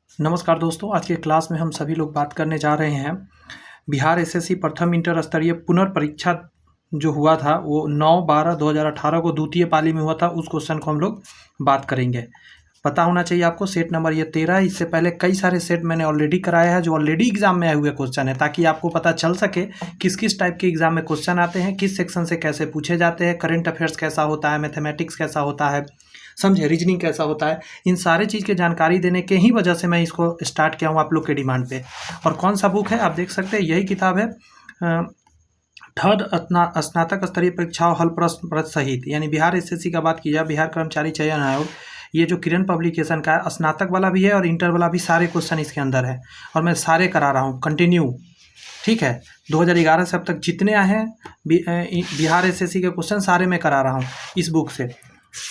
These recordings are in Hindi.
नमस्कार दोस्तों, आज के क्लास में हम सभी लोग बात करने जा रहे हैं बिहार एसएससी प्रथम इंटर स्तरीय पुनर्परीक्षा जो हुआ था वो 9/12/2018 को द्वितीय पाली में हुआ था। उस क्वेश्चन को हम लोग बात करेंगे। पता होना चाहिए आपको सेट नंबर ये 13। इससे पहले कई सारे सेट मैंने ऑलरेडी कराया है जो ऑलरेडी एग्जाम में आए हुए क्वेश्चन है, ताकि आपको पता चल सके किस किस टाइप के एग्जाम में क्वेश्चन आते हैं, किस सेक्शन से कैसे पूछे जाते हैं, करंट अफेयर्स कैसा होता है, मैथमेटिक्स कैसा होता है, समझे, रीजनिंग कैसा होता है। इन सारे चीज़ की जानकारी देने के ही वजह से मैं इसको स्टार्ट किया हूँ आप लोग के डिमांड पे। और कौन सा बुक है आप देख सकते हैं, यही किताब है थर्ड स्नातक स्तरीय परीक्षाओं हल प्रश्न पत्र सहित, यानी बिहार एसएससी का बात की जाए, बिहार कर्मचारी चयन आयोग, ये जो किरण पब्लिकेशन का है, स्नातक वाला भी है और इंटर वाला भी, सारे क्वेश्चन इसके अंदर है और मैं सारे करा रहा हूँ कंटिन्यू। ठीक है, 2011 से अब तक जितने आए हैं बिहार एसएससी के क्वेश्चन सारे मैं करा रहा हूँ इस बुक से।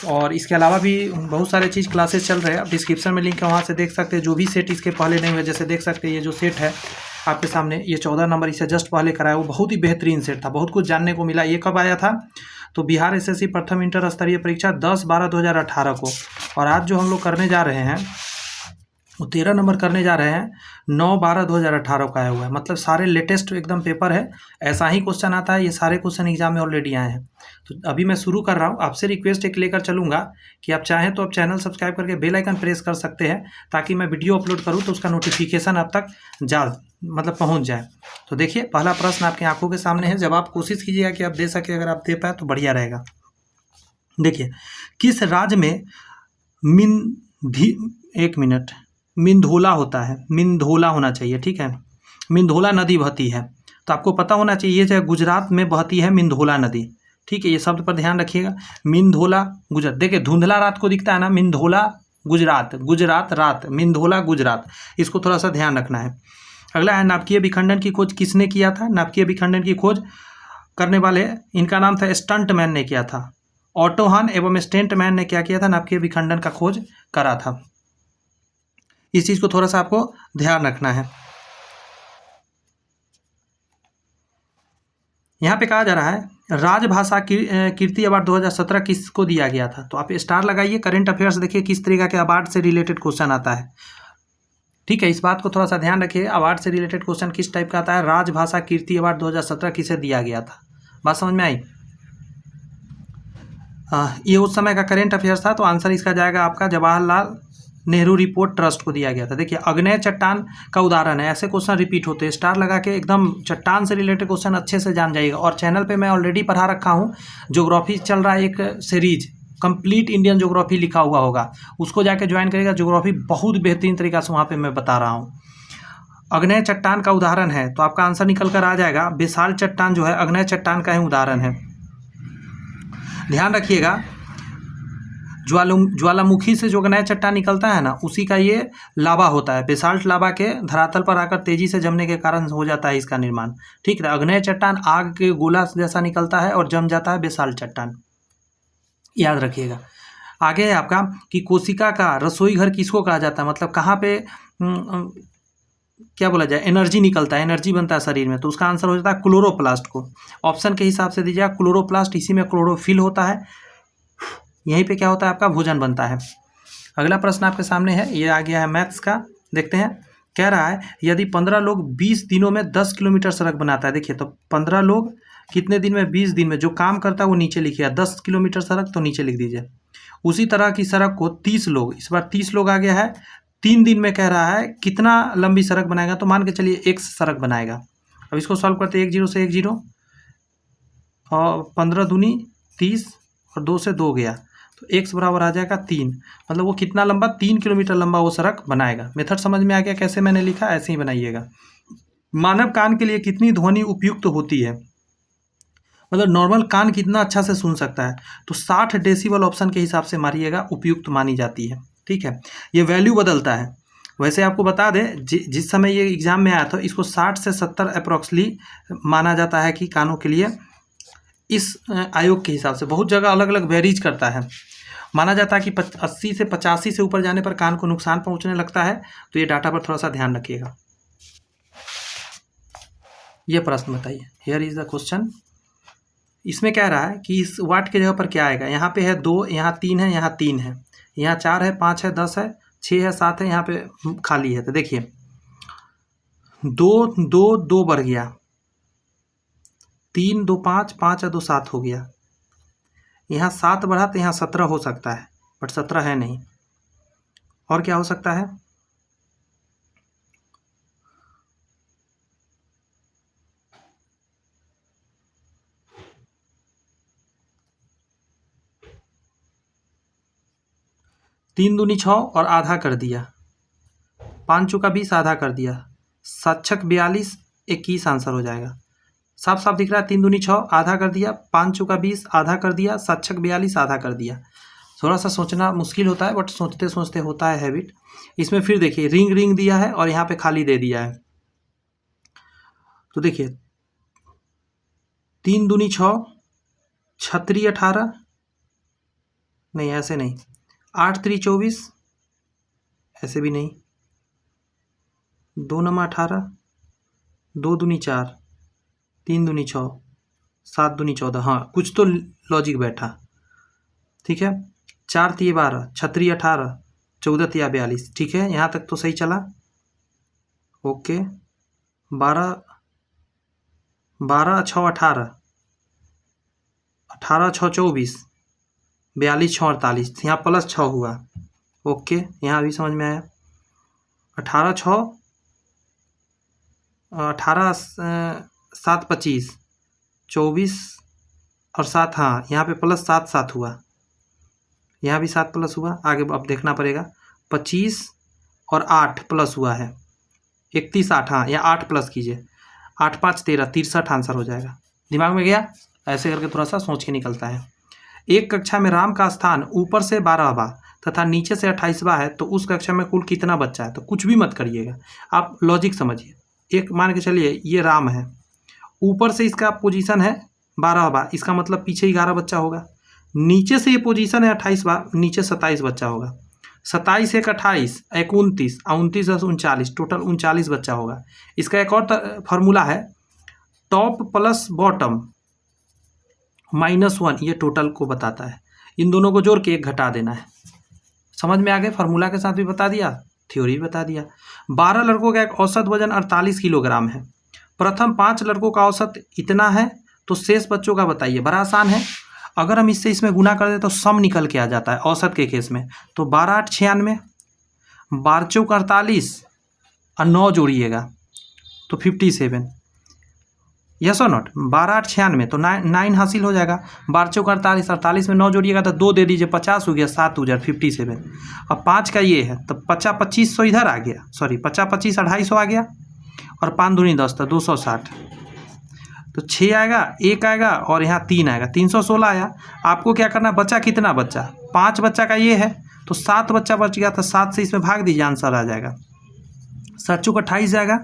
और इसके अलावा भी बहुत सारे चीज़ क्लासेस चल रहे हैं, आप डिस्क्रिप्शन में लिंक है वहाँ से देख सकते हैं। जो भी सेट इसके पहले नहीं हुए, जैसे देख सकते हैं ये जो सेट है आपके सामने, ये 14 नंबर इससे जस्ट पहले कराया, वो बहुत ही बेहतरीन सेट था, बहुत कुछ जानने को मिला। ये कब आया था? तो बिहार एसएससी प्रथम इंटर स्तरीय परीक्षा 10/12/2018 को। और आज जो हम लोग करने जा रहे हैं वो 13 नंबर करने जा रहे हैं, 9/12/2018 का आया हुआ है, मतलब सारे लेटेस्ट एकदम पेपर है। ऐसा ही क्वेश्चन आता है, ये सारे क्वेश्चन एग्जाम में ऑलरेडी आए हैं। तो अभी मैं शुरू कर रहा हूँ, आपसे रिक्वेस्ट एक लेकर चलूँगा कि आप चाहें तो आप चैनल सब्सक्राइब करके बेल आइकन प्रेस कर सकते हैं, ताकि मैं वीडियो अपलोड करूँ तो उसका नोटिफिकेशन आप तक पहुँच जाए। तो देखिए, पहला प्रश्न आपकी आंखों के सामने है, जब आप कोशिश कीजिएगा कि आप दे सके, अगर आप दे पाए तो बढ़िया रहेगा। देखिए, किस राज्य में मिंधोला होता है, मिंधोला होना चाहिए, ठीक है, मिंधोला नदी बहती है। तो आपको पता होना चाहिए जो गुजरात में बहती है मिंधोला नदी, ठीक है, ये शब्द पर ध्यान रखिएगा। मिंधोला गुजरात, देखिए धुंधला रात को दिखता है ना, मिंधोला गुजरात, गुजरात रात, मिंधोला गुजरात, इसको थोड़ा सा ध्यान रखना है। अगला है, नाभिकीय विखंडन की खोज किसने किया था? नाभिकीय विखंडन की खोज करने वाले, इनका नाम था स्टंटमैन ने किया था। ऑटो हन एवं स्टेंटमैन ने क्या किया था? नाभिकीय विखंडन का खोज करा था। इस चीज को थोड़ा सा आपको ध्यान रखना है। यहाँ पे कहा जा रहा है राजभाषा कीर्ति अवार्ड 2017 किसको दिया गया था? तो आप स्टार लगाइए, करंट अफेयर्स देखिए किस तरीके के अवार्ड से रिलेटेड क्वेश्चन आता है, ठीक है, इस बात को थोड़ा सा ध्यान रखिए। अवार्ड से रिलेटेड क्वेश्चन किस टाइप का आता है? राजभाषा कीर्ति अवार्ड 2017 किसे दिया गया था? बात समझ में आई? ये उस समय का करेंट अफेयर्स था, तो आंसर इसका जाएगा आपका जवाहरलाल नेहरू रिपोर्ट ट्रस्ट को दिया गया था। देखिए, अग्नेय चट्टान का उदाहरण है, ऐसे क्वेश्चन रिपीट होते हैं, स्टार लगा के एकदम चट्टान से रिलेटेड क्वेश्चन अच्छे से जान जाइएगा। और चैनल पे मैं ऑलरेडी पढ़ा रखा हूँ, ज्योग्राफी चल रहा है एक सीरीज, कंप्लीट इंडियन ज्योग्राफी लिखा हुआ होगा, उसको जाके ज्वाइन करिएगा। ज्योग्राफी बहुत बेहतरीन तरीका से वहाँ पर मैं बता रहा हूँ। अग्नेय चट्टान का उदाहरण है, तो आपका आंसर निकल कर आ जाएगा बेसाल चट्टान जो है अग्नेय चट्टान का ही उदाहरण है। ध्यान रखिएगा, ज्वालामुखी से जो अग्नेय चट्टान निकलता है ना, उसी का ये लावा होता है। बेसाल्ट लावा के धरातल पर आकर तेजी से जमने के कारण हो जाता है इसका निर्माण, ठीक है। अग्नेय चट्टान आग के गोला जैसा निकलता है और जम जाता है बेसाल्ट चट्टान, याद रखिएगा। आगे है आपका कि कोशिका का रसोई घर किसको कहा जाता है? मतलब कहाँ पे क्या बोला जाए, एनर्जी निकलता है, एनर्जी बनता है शरीर में, तो उसका आंसर हो जाता है क्लोरोप्लास्ट को। ऑप्शन के हिसाब से दीजिएगा क्लोरोप्लास्ट, इसी में क्लोरोफिल होता है, यहीं पे क्या होता है आपका भोजन बनता है। अगला प्रश्न आपके सामने है, ये आ गया है मैथ्स का, देखते हैं। कह रहा है यदि 15 लोग 20 दिनों में 10 किलोमीटर सड़क बनाता है। देखिए, तो 15 लोग कितने दिन में? 20 दिन में। जो काम करता है वो नीचे लिखिए, 10 किलोमीटर सड़क तो नीचे लिख दीजिए। उसी तरह की सड़क को 30 लोग, इस बार 30 लोग आ गया है, 3 दिन में कह रहा है कितना लंबी सड़क बनाएगा? तो मान के चलिए एक सड़क बनाएगा। अब इसको सॉल्व करते हैं, 1 0 से 1 0 और 15 दूनी 30 और 2 से 2 गया, तो x बराबर आ जाएगा 3। मतलब वो कितना लंबा? 3 किलोमीटर लंबा वो सड़क बनाएगा। मेथड समझ में आ गया कैसे मैंने लिखा? ऐसे ही बनाइएगा। मानव कान के लिए कितनी ध्वनि उपयुक्त होती है? मतलब नॉर्मल कान कितना अच्छा से सुन सकता है? तो 60 डेसिबल ऑप्शन के हिसाब से मारिएगा, उपयुक्त मानी जाती है, ठीक है। ये वैल्यू बदलता है। वैसे आपको बता दें, जिस समय ये एग्जाम में आया था, इसको 60 से 70 अप्रोक्सली माना जाता है कि कानों के लिए, इस आयोग के हिसाब से। बहुत जगह अलग अलग वेरीज करता है। माना जाता है कि 80 से 85 से ऊपर जाने पर कान को नुकसान पहुंचने लगता है। तो ये डाटा पर थोड़ा सा ध्यान रखिएगा। ये प्रश्न बताइए, हियर इज द क्वेश्चन। इसमें कह रहा है कि इस वाट के जगह पर क्या आएगा? यहाँ पे है 2, यहाँ 3 है, यहाँ 3 है, यहाँ 4 है, 5 है, 10 है, 6 है 7 है, यहाँ पे खाली है। तो देखिए 2 2 2 बढ़ गया, 3 2 5 5 और 2 7 हो गया। यहाँ 7 बढ़ा तो यहाँ 17 हो सकता है, बट 17 है नहीं। और क्या हो सकता है? तीन दूनी 6 और आधा कर दिया, 5 चौका 20 आधा कर दिया, 7 छक 42 21 आंसर हो जाएगा। साफ साफ दिख रहा है, 3 दूनी 6 आधा कर दिया, 5 चौका 20 आधा कर दिया, 7 छक 42 आधा कर दिया। थोड़ा सा सोचना मुश्किल होता है, बट सोचते सोचते होता है हैबिट। इसमें फिर देखिए रिंग रिंग दिया है और यहाँ पे खाली दे दिया है। तो देखिए 3 दूनी 6, 6 18, नहीं ऐसे नहीं, 8 3 24, ऐसे भी नहीं, 2 नमा 18, 2 दूनी 4, 3 दूनी 6, 7 दूनी 14। हाँ कुछ तो लॉजिक बैठा, ठीक है। 4 3 12, 6 3 18, 14 3 42, ठीक है, यहाँ तक तो सही चला। ओके 12 12 6 18, 18 6 24, 42 6 48, यहाँ प्लस 6 हुआ। ओके यहाँ भी समझ में आया। 18 6 18 7 25, 24 और 7, हाँ यहाँ पे प्लस 7 7 हुआ, यहाँ भी 7 प्लस हुआ। आगे अब देखना पड़ेगा, 25 और 8 प्लस हुआ है, 31 8, हाँ यहाँ 8 प्लस कीजिए, 8 5 13, 63 आंसर हो जाएगा। दिमाग में गया? ऐसे करके थोड़ा सा सोच के निकलता है। एक कक्षा में राम का स्थान ऊपर से 12वां तथा नीचे से 28वां है, तो उस कक्षा में कुल कितना बच्चा है? तो कुछ भी मत करिएगा, आप लॉजिक समझिए। एक मान के चलिए ये राम है, ऊपर से इसका पोजीशन है 12वां, इसका मतलब पीछे 11 बच्चा होगा। नीचे से ये पोजीशन है 28वां, नीचे 27 बच्चा होगा। 27 1 28, 29, 29 10 39, टोटल 39 बच्चा होगा। इसका एक और फार्मूला है, टॉप प्लस बॉटम -1, ये टोटल को बताता है। इन दोनों को जोड़ के 1 घटा देना है। समझ में आ गए? फार्मूला के साथ भी बता दिया, थ्योरी बता दिया। 12 लड़कों का एक औसत वजन 48 किलोग्राम है। प्रथम 5 लड़कों का औसत इतना है, तो शेष बच्चों का बताइए। बड़ा आसान है, अगर हम इससे इसमें गुना कर दें तो सम निकल के आ जाता है औसत के केस में। तो 12 8 96, 12 चौक 48 और 9 जोड़िएगा तो 57। यस और नॉट? 12 8 96 तो 9 हासिल हो जाएगा। 12 चौक 48, 48 में 9 जोड़िएगा तो 2 दे दीजिए, 50 हो गया, 7 हो जाए 57। अब 5 का ये है तो 50 2500 इधर आ गया, सॉरी 50 25 250 आ गया, और 5 दूनी 10 तो 260। तो 6 आएगा, 1 आएगा और यहाँ 3 आएगा, 316 आया। आपको क्या करना, बचा कितना बच्चा? 5 बच्चा का ये है तो 7 बच्चा बच गया था, 7 से इसमें भाग दीजिए, आंसर आ जाएगा। 7 चौक 28 जाएगा,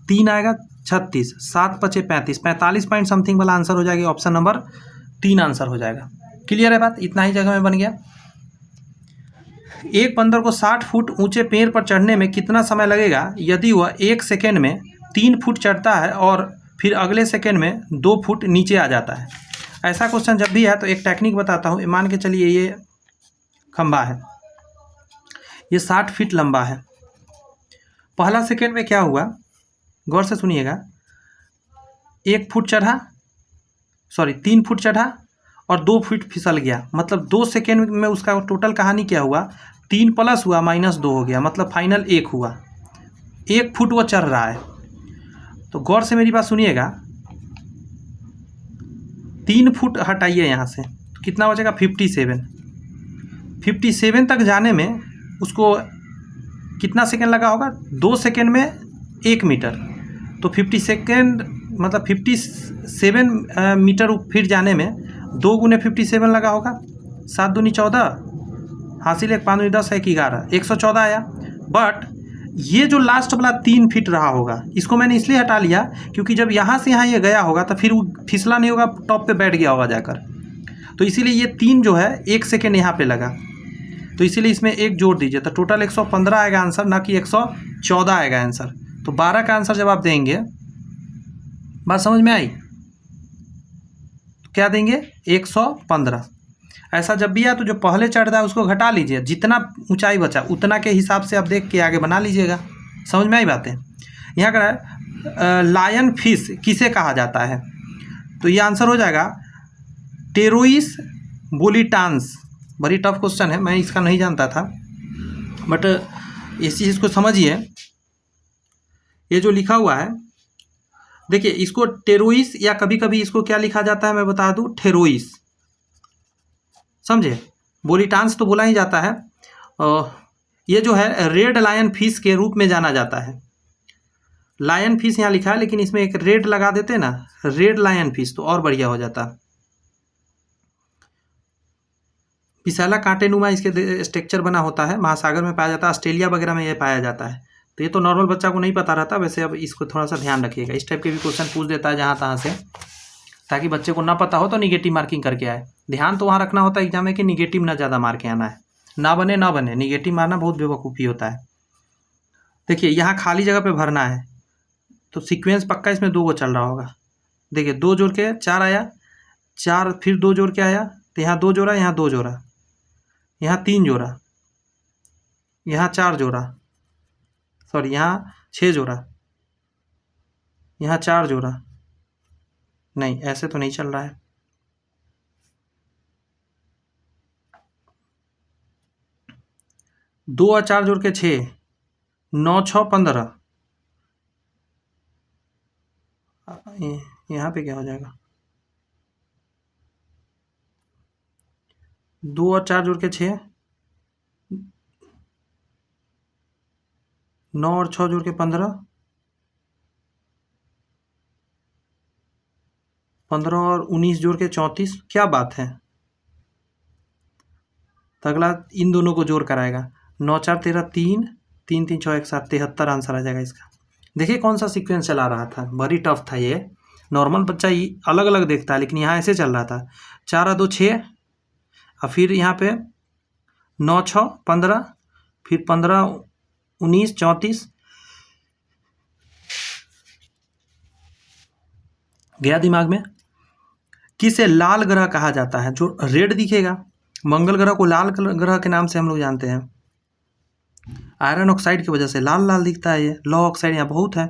3 आएगा 36, 7 5 35, 45 पॉइंट समथिंग वाला आंसर हो जाएगा। ऑप्शन नंबर 3 आंसर हो जाएगा। क्लियर है बात? इतना ही जगह में बन गया। एक बंदर को 60 फुट ऊंचे पेड़ पर चढ़ने में कितना समय लगेगा यदि वह 1 सेकेंड में 3 फुट चढ़ता है और फिर अगले सेकेंड में 2 फुट नीचे आ जाता है? ऐसा क्वेश्चन जब भी है तो एक टेक्निक बताता हूँ। मान के चलिए ये खंबा है, ये 60 फीट लंबा है। पहला सेकेंड में क्या हुआ, गौर से सुनिएगा, 1 फुट चढ़ा, सॉरी 3 फुट चढ़ा और 2 फुट फिसल गया, मतलब 2 सेकेंड में उसका टोटल कहानी क्या हुआ, 3 प्लस हुआ -2 हो गया, मतलब फाइनल 1 हुआ। 1 फुट वो चढ़ रहा है। तो गौर से मेरी बात सुनिएगा, 3 फुट हटाइए यहाँ से तो कितना बचेगा, 57। 57 तक जाने में उसको कितना सेकेंड लगा होगा, 2 सेकेंड में 1 मीटर, तो 50 सेकेंड मतलब 57 मीटर फिर जाने में 2 गुने 57 लगा होगा। 7 दूनी 14, हासिल 1 5 दूनी 10 1 11, 114 आया। बट ये जो लास्ट वाला 3 फीट रहा होगा, इसको मैंने इसलिए हटा लिया क्योंकि जब यहाँ से यहाँ ये गया होगा तो फिर वो फिसला नहीं होगा, टॉप पे बैठ गया होगा जाकर। तो इसीलिए ये 3 जो है 1 सेकेंड यहाँ पे लगा, तो इसीलिए इसमें 1 जोड़ दीजिए तो टोटल 115 आएगा आंसर, ना कि 114 आएगा आंसर। तो 12 का आंसर जब आप देंगे, बात समझ में आई? तो क्या देंगे, 115। ऐसा जब भी आए तो जो पहले चढ़ रहा है उसको घटा लीजिए, जितना ऊंचाई बचा उतना के हिसाब से आप देख के आगे बना लीजिएगा। समझ में आई बातें। यहाँ का है लायन फिश किसे कहा जाता है, तो ये आंसर हो जाएगा टेरोइस बोलिटान्स। बड़ी टफ क्वेश्चन है, मैं इसका नहीं जानता था, बट इस चीज़ को समझिए। ये जो लिखा हुआ है देखिए, इसको टेरोइस या कभी कभी इसको क्या लिखा जाता है मैं बता दूं, ठेरोइस, समझे। बोलिटान्स तो बोला ही जाता है। ये जो है रेड लायन फिश के रूप में जाना जाता है। लायन फिश यहाँ लिखा है लेकिन इसमें एक रेड लगा देते ना, रेड लायन फिश, तो और बढ़िया हो जाता। विशाला कांटेनुमा इसके स्ट्रक्चर बना होता है, महासागर में पाया जाता है, ऑस्ट्रेलिया वगैरह में ये पाया जाता है। तो ये तो नॉर्मल बच्चा को नहीं पता रहता, वैसे अब इसको थोड़ा सा ध्यान रखिएगा। इस टाइप के भी क्वेश्चन पूछ देता है जहाँ तहाँ से, ताकि बच्चे को ना पता हो तो निगेटिव मार्किंग करके आए। ध्यान तो वहाँ रखना होता है एग्जाम में कि निगेटिव ना ज़्यादा मार के आना है, ना बने निगेटिव मारना बहुत बेवकूफ़ी होता है। देखिए यहाँ खाली जगह पे भरना है, तो सीक्वेंस पक्का इसमें 2 गो चल रहा होगा। देखिए 2 जोड़ के 4 आया, 4 फिर 2 जोड़ के आया, तो यहाँ 2 जोड़ा, यहाँ 2 जोड़ा, यहाँ 3 जोड़ा, यहाँ 4 जोड़ा, सॉरी यहाँ 6 जोड़ा, यहाँ 4 जोड़ा। नहीं ऐसे तो नहीं चल रहा है। 2 और 4 जोड़ के 6, 9 6 15। यहाँ पे क्या हो जाएगा, 2 और 4 जोड़ के 6, 9 और 6 जोड़ के 15, 15 और 19 जोड़ के 34। क्या बात है। तो अगला इन दोनों को जोड़ कर आएगा, 9 4 13, 3 3 3 6 1 7, 73 आंसर आ जाएगा इसका। देखिए कौन सा सीक्वेंस चला रहा था, बड़ी टफ था ये। नॉर्मल बच्चा ही अलग अलग देखता है, लेकिन यहाँ ऐसे चल रहा था, 4 2 6, और फिर यहाँ पे 9 6 15, फिर 15 19 34। गया दिमाग में। किसे लाल ग्रह कहा जाता है, जो रेड दिखेगा। मंगल ग्रह को लाल ग्रह के नाम से हम लोग जानते हैं, आयरन ऑक्साइड की वजह से लाल लाल दिखता है ये। लौ ऑक्साइड यहाँ बहुत है।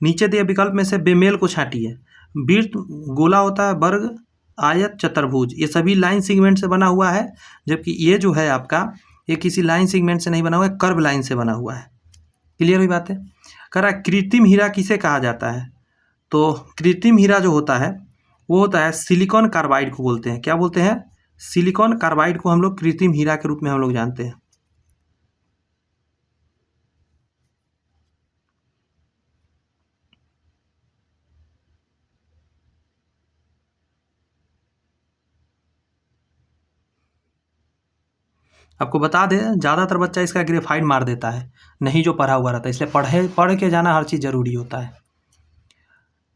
नीचे दिए विकल्प में से बेमेल को छांटिए। वृत्त गोला होता है, वर्ग आयत चतुर्भुज, ये सभी लाइन सेगमेंट से बना हुआ है, जबकि ये जो है आपका, ये किसी लाइन सेगमेंट से नहीं बना हुआ है, कर्व लाइन से बना हुआ है। क्लियर हुई बात है। कह रहा है कृत्रिम हीरा किसे कहा जाता है, तो कृत्रिम हीरा जो होता है वो होता है सिलिकॉन कार्बाइड को बोलते हैं। क्या बोलते हैं, सिलिकॉन कार्बाइड को हम लोग कृत्रिम हीरा के रूप में हम लोग जानते हैं। आपको बता दें, ज़्यादातर बच्चा इसका ग्रेफाइड मार देता है, नहीं जो पढ़ा हुआ रहता है, इसलिए पढ़ के जाना हर चीज़ ज़रूरी होता है।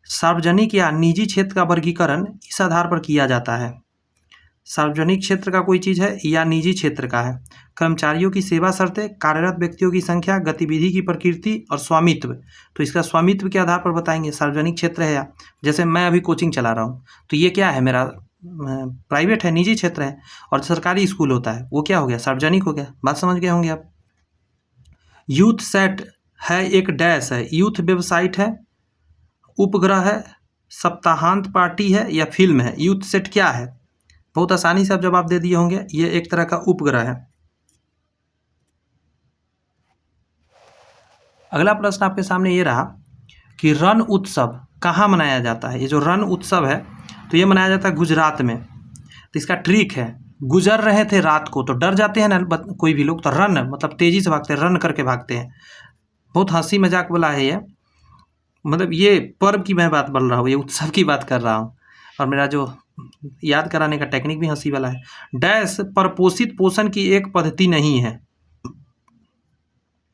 सार्वजनिक या निजी क्षेत्र का वर्गीकरण इस आधार पर किया जाता है, सार्वजनिक क्षेत्र का कोई चीज़ है या निजी क्षेत्र का है। कर्मचारियों की सेवा शर्तें, कार्यरत व्यक्तियों की संख्या, गतिविधि की प्रकृति और स्वामित्व। तो इसका स्वामित्व के आधार पर बताएंगे सार्वजनिक क्षेत्र है या, जैसे मैं अभी कोचिंग चला रहा हूँ तो ये क्या है, मेरा प्राइवेट है, निजी क्षेत्र है। और सरकारी स्कूल होता है वो क्या हो गया, सार्वजनिक हो गया। बात समझ गए होंगे आप। यूथ सेट है एक डैश है, यूथ वेबसाइट है, उपग्रह है, सप्ताहांत पार्टी है या फिल्म है। यूथ सेट क्या है, बहुत आसानी से आप जवाब दे दिए होंगे, ये एक तरह का उपग्रह है। अगला प्रश्न आपके सामने ये रहा कि रण उत्सव कहाँ मनाया जाता है। ये जो रण उत्सव है तो ये मनाया जाता है गुजरात में। तो इसका ट्रिक है, गुजर रहे थे रात को, तो डर जाते हैं ना कोई भी लोग, तो रन मतलब तेजी से भागते हैं, रन करके भागते हैं। बहुत हंसी मजाक वाला है ये, मतलब ये पर्व की मैं बात बोल रहा हूँ, ये उत्सव की बात कर रहा हूँ, और मेरा जो याद कराने का टेक्निक भी हंसी वाला है। डैश परपोषित पोषण की एक पद्धति नहीं है,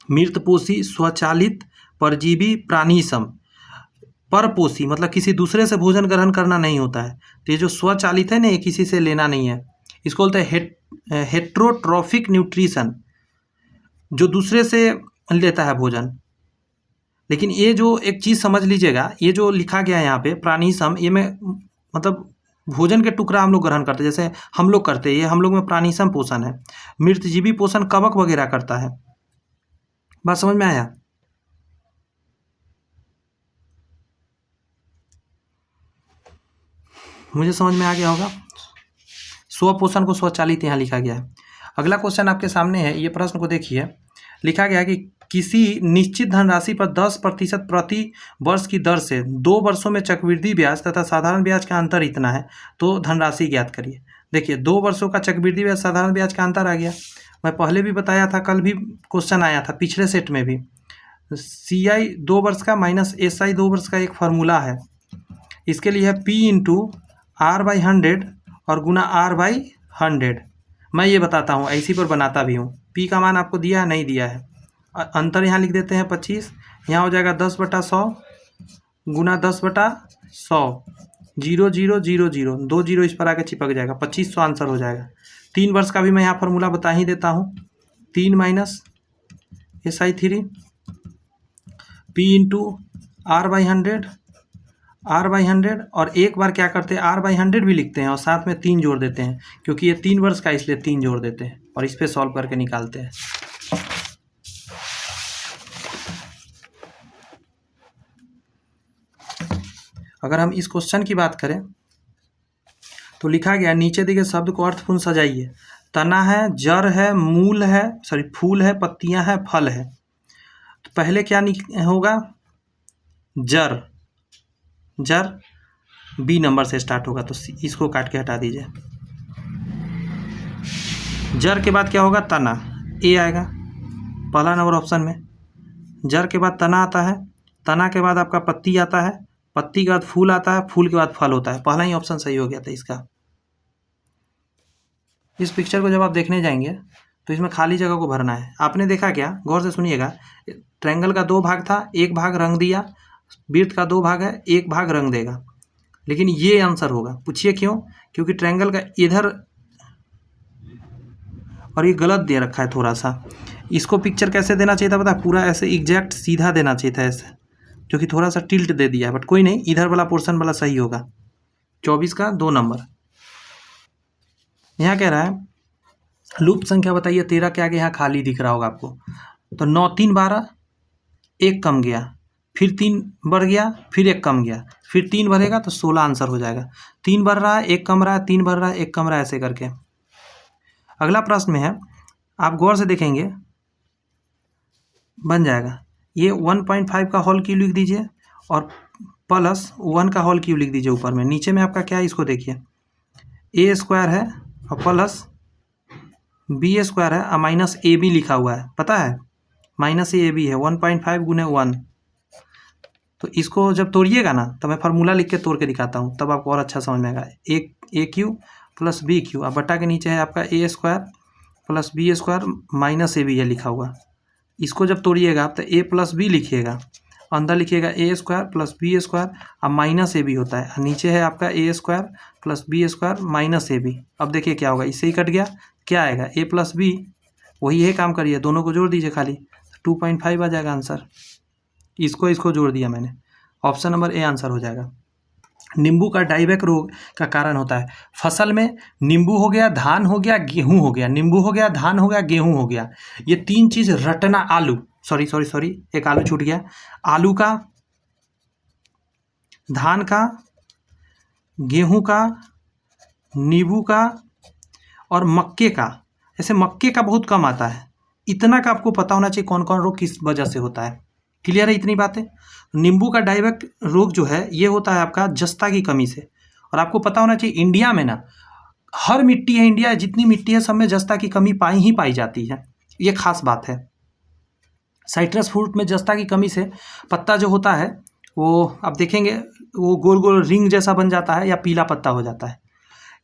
मृतपोषी, स्वचालित, परजीवी, प्राणीसम। परपोषी मतलब किसी दूसरे से भोजन ग्रहण करना नहीं होता है, तो ये जो स्वचालित है ना, ये किसी से लेना नहीं है। इसको बोलते हैं हेट्रोट्रॉफिक न्यूट्रिशन, जो दूसरे से लेता है भोजन। लेकिन ये जो एक चीज़ समझ लीजिएगा, ये जो लिखा गया है यहाँ पे प्राणीसम, ये मैं मतलब भोजन के टुकड़ा हम लोग ग्रहण करते हैं, जैसे हम लोग करते हैं, ये हम लोग में प्राणिसम पोषण है। मृतजीवी पोषण कवक वगैरह करता है। बात समझ में आया? मुझे समझ में आ गया होगा। स्वपोषण को स्वचालित यहाँ लिखा गया है। अगला क्वेश्चन आपके सामने है, ये प्रश्न को देखिए। लिखा गया है कि किसी निश्चित धनराशि पर 10% प्रति वर्ष की दर से 2 वर्षों में चक्रवृद्धि ब्याज तथा साधारण ब्याज का अंतर इतना है, तो धनराशि ज्ञात करिए। देखिए 2 वर्षों का चक्रवृद्धि ब्याज साधारण ब्याज का अंतर आ गया। मैं पहले भी बताया था, कल भी क्वेश्चन आया था पिछले सेट में भी। CI 2 वर्ष का माइनस SI 2 वर्ष का एक फार्मूला है। इसके लिए है P इंटू R/100 और गुना R/100। मैं ये बताता हूँ, ऐसी पर बनाता भी हूँ। P का मान आपको दिया है, नहीं दिया है। अंतर यहाँ लिख देते हैं 25, यहाँ हो जाएगा 10/100 गुना 10/100, 0 0 0 0, 2 0 इस पर आके चिपक जाएगा, 2500 आंसर हो जाएगा। 3 वर्ष का भी मैं यहाँ फार्मूला बता ही देता हूँ। 3 minus SI3 P into R/100 और एक बार क्या करते हैं, R/100 भी लिखते हैं और साथ में 3 जोड़ देते हैं, क्योंकि ये 3 वर्ष का इसलिए 3 जोड़ देते हैं और इस पर सॉल्व करके निकालते हैं। अगर हम इस क्वेश्चन की बात करें तो लिखा गया नीचे दिए गए शब्द को अर्थपूर्ण सजाइए। तना है, जड़ है, मूल है, सॉरी फूल है, पत्तियां हैं, फल है। तो पहले क्या होगा, जड़। जड़ B नंबर से स्टार्ट होगा, तो इसको काट के हटा दीजिए। जड़ के बाद क्या होगा, तना, A आएगा पहला नंबर ऑप्शन में। जड़ के बाद तना आता है, तना के बाद आपका पत्ती आता है, पत्ती के बाद फूल आता है, फूल के बाद फल होता है। पहला ही ऑप्शन सही हो गया था इसका। इस पिक्चर को जब आप देखने जाएंगे तो इसमें खाली जगह को भरना है। आपने देखा क्या, गौर से सुनिएगा। ट्रायंगल का 2 भाग था, एक भाग रंग दिया। वृत्त का 2 भाग है, एक भाग रंग देगा। लेकिन ये आंसर होगा। पूछिए क्यों? क्योंकि ट्रायंगल का इधर और ये गलत दे रखा है थोड़ा सा। इसको पिक्चर कैसे देना चाहिए था पता है? पूरा ऐसे एग्जैक्ट सीधा देना चाहिए था ऐसे, क्योंकि थोड़ा सा टिल्ट दे दिया है। बट कोई नहीं, इधर वाला पोर्शन वाला सही होगा। 24 का 2 नंबर। यहाँ कह रहा है लूप संख्या बताइए। 13 के आगे यहाँ खाली दिख रहा होगा आपको। तो 9 3 12, 1 कम गया, फिर 3 बढ़ गया, फिर 1 कम गया, फिर 3 बढ़ेगा तो 16 आंसर हो जाएगा। 3 बढ़ रहा है, 1 कम रहा है, 3 बढ़ रहा है, 1 कम रहा है, ऐसे करके। अगला प्रश्न में है, आप गौर से देखेंगे बन जाएगा। ये 1.5 का होल क्यूब लिख दीजिए और प्लस 1 का होल क्यूब लिख दीजिए ऊपर में। नीचे में आपका क्या है, इसको देखिए, A² है और प्लस B² है और माइनस AB लिखा हुआ है, पता है? माइनस AB है, 1.5 गुने 1। तो इसको जब तोड़िएगा ना, तो मैं फार्मूला लिख के तोड़ के दिखाता हूँ, तब आपको और अच्छा समझ में आएगा। AQ प्लस BQ, अब बटा के नीचे है आपका A² plus B² minus AB है लिखा हुआ। इसको जब तोड़िएगा आप तो A प्लस B लिखिएगा, अंदर लिखिएगा A² प्लस B² अब माइनस AB होता है, नीचे है आपका A² plus B² minus AB। अब देखिए क्या होगा, इससे ही कट गया, क्या आएगा A प्लस B, वही है, काम करिए, दोनों को जोड़ दीजिए खाली, 2.5 आ जाएगा आंसर। इसको जोड़ दिया मैंने, ऑप्शन नंबर A आंसर हो जाएगा। नींबू का डाइबैक रोग का कारण होता है। फसल में नींबू हो गया, धान हो गया, गेहूं हो गया, नींबू हो गया, धान हो गया, गेहूं हो गया। ये 3 चीज रटना, आलू, सॉरी एक आलू छूट गया। आलू का, धान का, गेहूं का, नींबू का और मक्के का। ऐसे मक्के का बहुत कम आता है। इतना का आपको पता होना चाहिए कौन कौन रोग किस वजह से होता है। क्लियर है इतनी बातें? नींबू का डाइबैक रोग जो है ये होता है आपका जस्ता की कमी से। और आपको पता होना चाहिए इंडिया में ना, हर मिट्टी है, इंडिया जितनी मिट्टी है सब में जस्ता की कमी पाई जाती है। ये खास बात है। साइट्रस फ्रूट में जस्ता की कमी से पत्ता जो होता है वो आप देखेंगे वो गोल गोल रिंग जैसा बन जाता है या पीला पत्ता हो जाता है।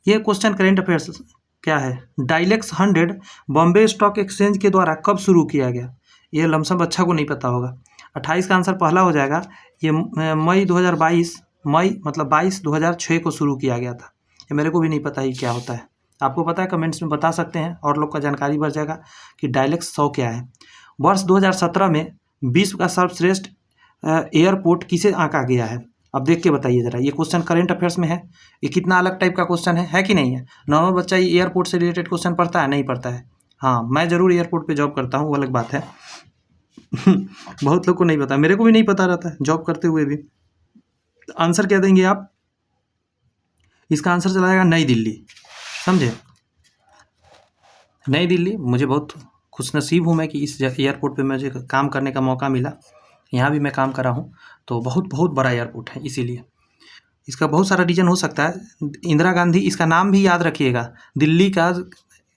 ये क्वेश्चन करेंट अफेयर्स क्या है, डाइलेक्स 100 बॉम्बे स्टॉक एक्सचेंज के द्वारा कब शुरू किया गया? ये लमसम अच्छा को नहीं पता होगा। 28 का आंसर पहला हो जाएगा। ये मई 2022, मई मतलब 22/2006 को शुरू किया गया था। ये मेरे को भी नहीं पता ही क्या होता है। आपको पता है कमेंट्स में बता सकते हैं और लोग का जानकारी बढ़ जाएगा कि डाइलेक्स 100 क्या है। वर्ष 2017 में विश्व का सर्वश्रेष्ठ एयरपोर्ट किसे आंका गया है? अब देख के बताइए ज़रा, ये क्वेश्चन करंट अफेयर्स में है, ये कितना अलग टाइप का क्वेश्चन है कि नहीं है। नॉर्मल बच्चा ये एयरपोर्ट से रिलेटेड क्वेश्चन पढ़ता है, नहीं पढ़ता है। हाँ, मैं ज़रूर एयरपोर्ट पे जॉब करता हूँ, वो अलग बात है। बहुत लोग को नहीं पता, मेरे को भी नहीं पता रहता है जॉब करते हुए भी। आंसर क्या देंगे आप? इसका आंसर चला जाएगा नई दिल्ली, समझे। नई दिल्ली, मुझे बहुत खुशनसीब हूँ मैं कि इस एयरपोर्ट पे मुझे काम करने का मौका मिला। यहाँ भी मैं काम करा हूँ, तो बहुत बहुत बड़ा एयरपोर्ट है, इसीलिए इसका बहुत सारा रीजन हो सकता है। इंदिरा गांधी, इसका नाम भी याद रखिएगा, दिल्ली का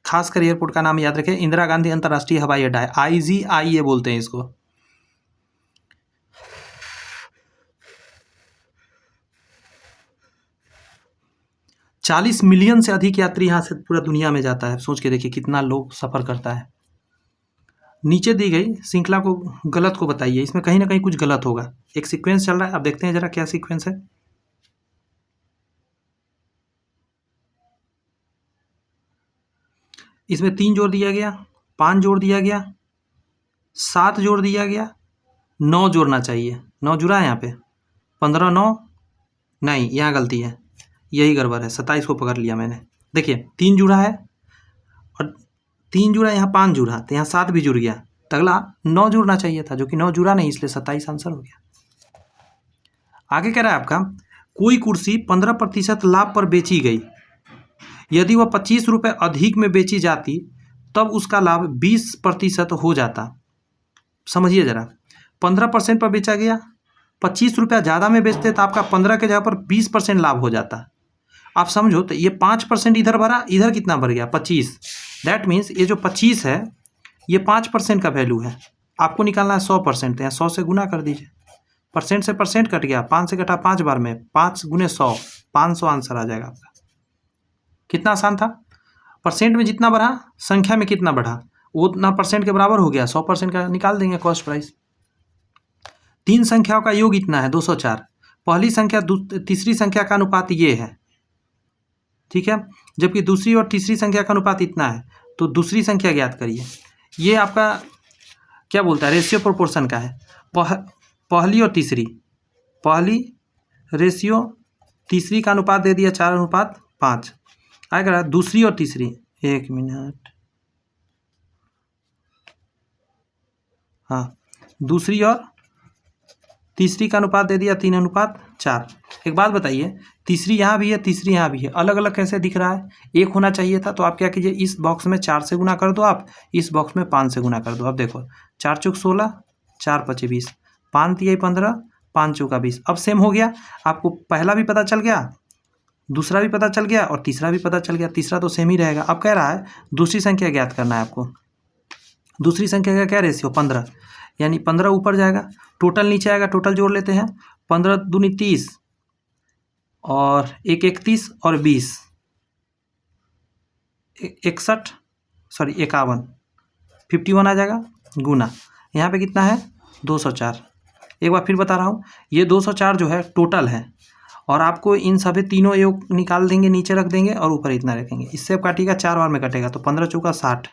खासकर एयरपोर्ट का नाम याद रखिए, इंदिरा गांधी अंतर्राष्ट्रीय हवाई अड्डा है, IGIA बोलते हैं इसको। चालीस मिलियन से अधिक यात्री यहाँ से पूरा दुनिया में जाता है, सोच के देखिए कितना लोग सफ़र करता है। नीचे दी गई श्रृंखला को गलत को बताइए, इसमें कहीं ना कहीं कुछ गलत होगा। एक सीक्वेंस चल रहा है, अब देखते हैं जरा क्या सीक्वेंस है। इसमें 3 जोड़ दिया गया, 5 जोड़ दिया गया, 7 जोड़ दिया गया, 9 जोड़ना चाहिए। 9 जुड़ा है यहाँ पे, 15 9 नहीं, यहाँ गलती है, यही गड़बड़ है। 27 को पकड़ लिया मैंने। देखिए 3 जुड़ा है और 3 जुड़ा, यहाँ 5 जुड़ा, तो यहाँ 7 भी जुड़ गया, तो अगला 9 जुड़ना चाहिए था, जो कि 9 जुड़ा नहीं, इसलिए 27 आंसर हो गया। आगे कह रहा है आपका, कोई कुर्सी 15% लाभ पर बेची गई, यदि वह 25 रुपये अधिक में बेची जाती तब उसका लाभ 20% हो जाता। समझिए ज़रा, 15% पर बेचा गया, 25 रुपया ज़्यादा में बेचते तो आपका 15 के जगह पर 20% लाभ हो जाता। आप समझो, तो ये 5% इधर भरा, इधर कितना भर गया 25। दैट मीन्स ये जो 25 है ये 5% का वैल्यू है। आपको निकालना है 100%, तो यहाँ 100 से गुना कर दीजिए, परसेंट से परसेंट कट गया, 5 से कटा 5 बार में, 5 गुने 100, 500 आंसर आ जाएगा आपका। कितना आसान था। परसेंट में जितना बढ़ा, संख्या में कितना बढ़ा, वो उतना परसेंट के बराबर हो गया। 100% का निकाल देंगे कॉस्ट प्राइस। 3 संख्याओं का योग इतना है 204। पहली संख्या तीसरी संख्या का अनुपात ये है, ठीक है, जबकि दूसरी और तीसरी संख्या का अनुपात इतना है, तो दूसरी संख्या ज्ञात करिए। ये आपका क्या बोलता है, रेशियो प्रोपोर्शन का है। पहली और तीसरी, पहली रेशियो तीसरी का अनुपात दे दिया 4:5 आएगा। दूसरी और तीसरी, 1 मिनट, हाँ, दूसरी और तीसरी का अनुपात दे दिया 3:4। एक बात बताइए, तीसरी यहाँ भी है, तीसरी यहाँ भी है, अलग अलग कैसे दिख रहा है। एक होना चाहिए था, तो आप क्या कीजिए, इस बॉक्स में 4 से गुना कर दो, आप इस बॉक्स में 5 से गुना कर दो। अब देखो, 4 चौक 16, 4 पचे 20, 5 तिहाई 15, 5 चौका 20। अब सेम हो गया, आपको पहला भी पता चल गया, दूसरा भी पता चल गया और तीसरा भी पता चल गया। तीसरा तो सेम ही रहेगा। अब कह रहा है दूसरी संख्या ज्ञात करना है आपको। दूसरी संख्या का क्या रेशियो, 15, यानी 15 ऊपर जाएगा, टोटल नीचे आएगा, टोटल जोड़ लेते हैं। 15 दूनी 30 और 1 31 और 20, 51 51, 51 आ जाएगा, गुना यहाँ पे कितना है 204। एक बार फिर बता रहा हूँ, ये 204 जो है टोटल है, और आपको इन सभी तीनों योग निकाल देंगे, नीचे रख देंगे और ऊपर इतना रखेंगे। इससे अब काटिएगा, 4 बार में कटेगा, तो 15 चौका 60,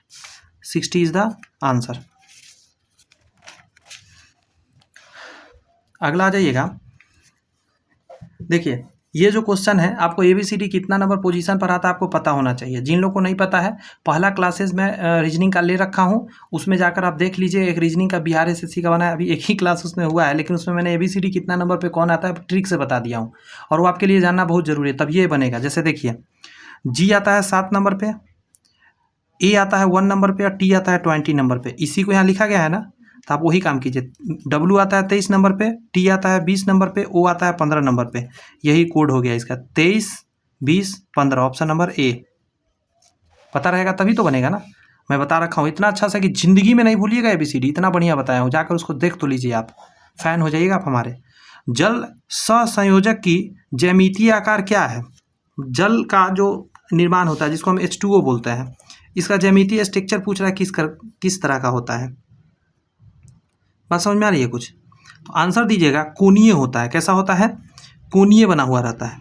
60 इज द आंसर। अगला आ जाइएगा, देखिए ये जो क्वेश्चन है, आपको ABCD कितना नंबर पोजीशन पर आता है आपको पता होना चाहिए। जिन लोगों को नहीं पता है, पहला क्लासेस में रीजनिंग का ले रखा हूँ, उसमें जाकर आप देख लीजिए। एक रीजनिंग का बिहार SSC का बना है, अभी एक ही क्लास उसमें हुआ है, लेकिन उसमें मैंने ABCD कितना नंबर पे कौन आता है ट्रिक से बता दिया हूँ, और वो आपके लिए जानना बहुत ज़रूरी है, तब ये बनेगा। जैसे देखिए, G आता है 7 नंबर पर, A आता है 1 नंबर पर और T आता है 20 नंबर पर। इसी को यहाँ लिखा गया है ना, तो आप वही काम कीजिए। W आता है 23 नंबर पे, T आता है 20 नंबर पे, O आता है 15 नंबर पे। यही कोड हो गया इसका, 23 20 15, ऑप्शन नंबर A। पता रहेगा तभी तो बनेगा ना, मैं बता रखा हूँ इतना अच्छा सा कि ज़िंदगी में नहीं भूलिएगा। ABCD इतना बढ़िया बताया हूँ, जाकर उसको देख तो लीजिए, आप फैन हो जाइएगा आप हमारे। जल सहसंयोजक की ज्यामितीय आकार क्या है। जल का जो निर्माण होता है, जिसको हम H2O बोलते हैं, इसका ज्यामितीय स्ट्रक्चर पूछ रहा है किस तरह का होता है। बात समझ में आ रही है कुछ, तो आंसर दीजिएगा। कोणीय होता है। कैसा होता है, कोणीय बना हुआ रहता है।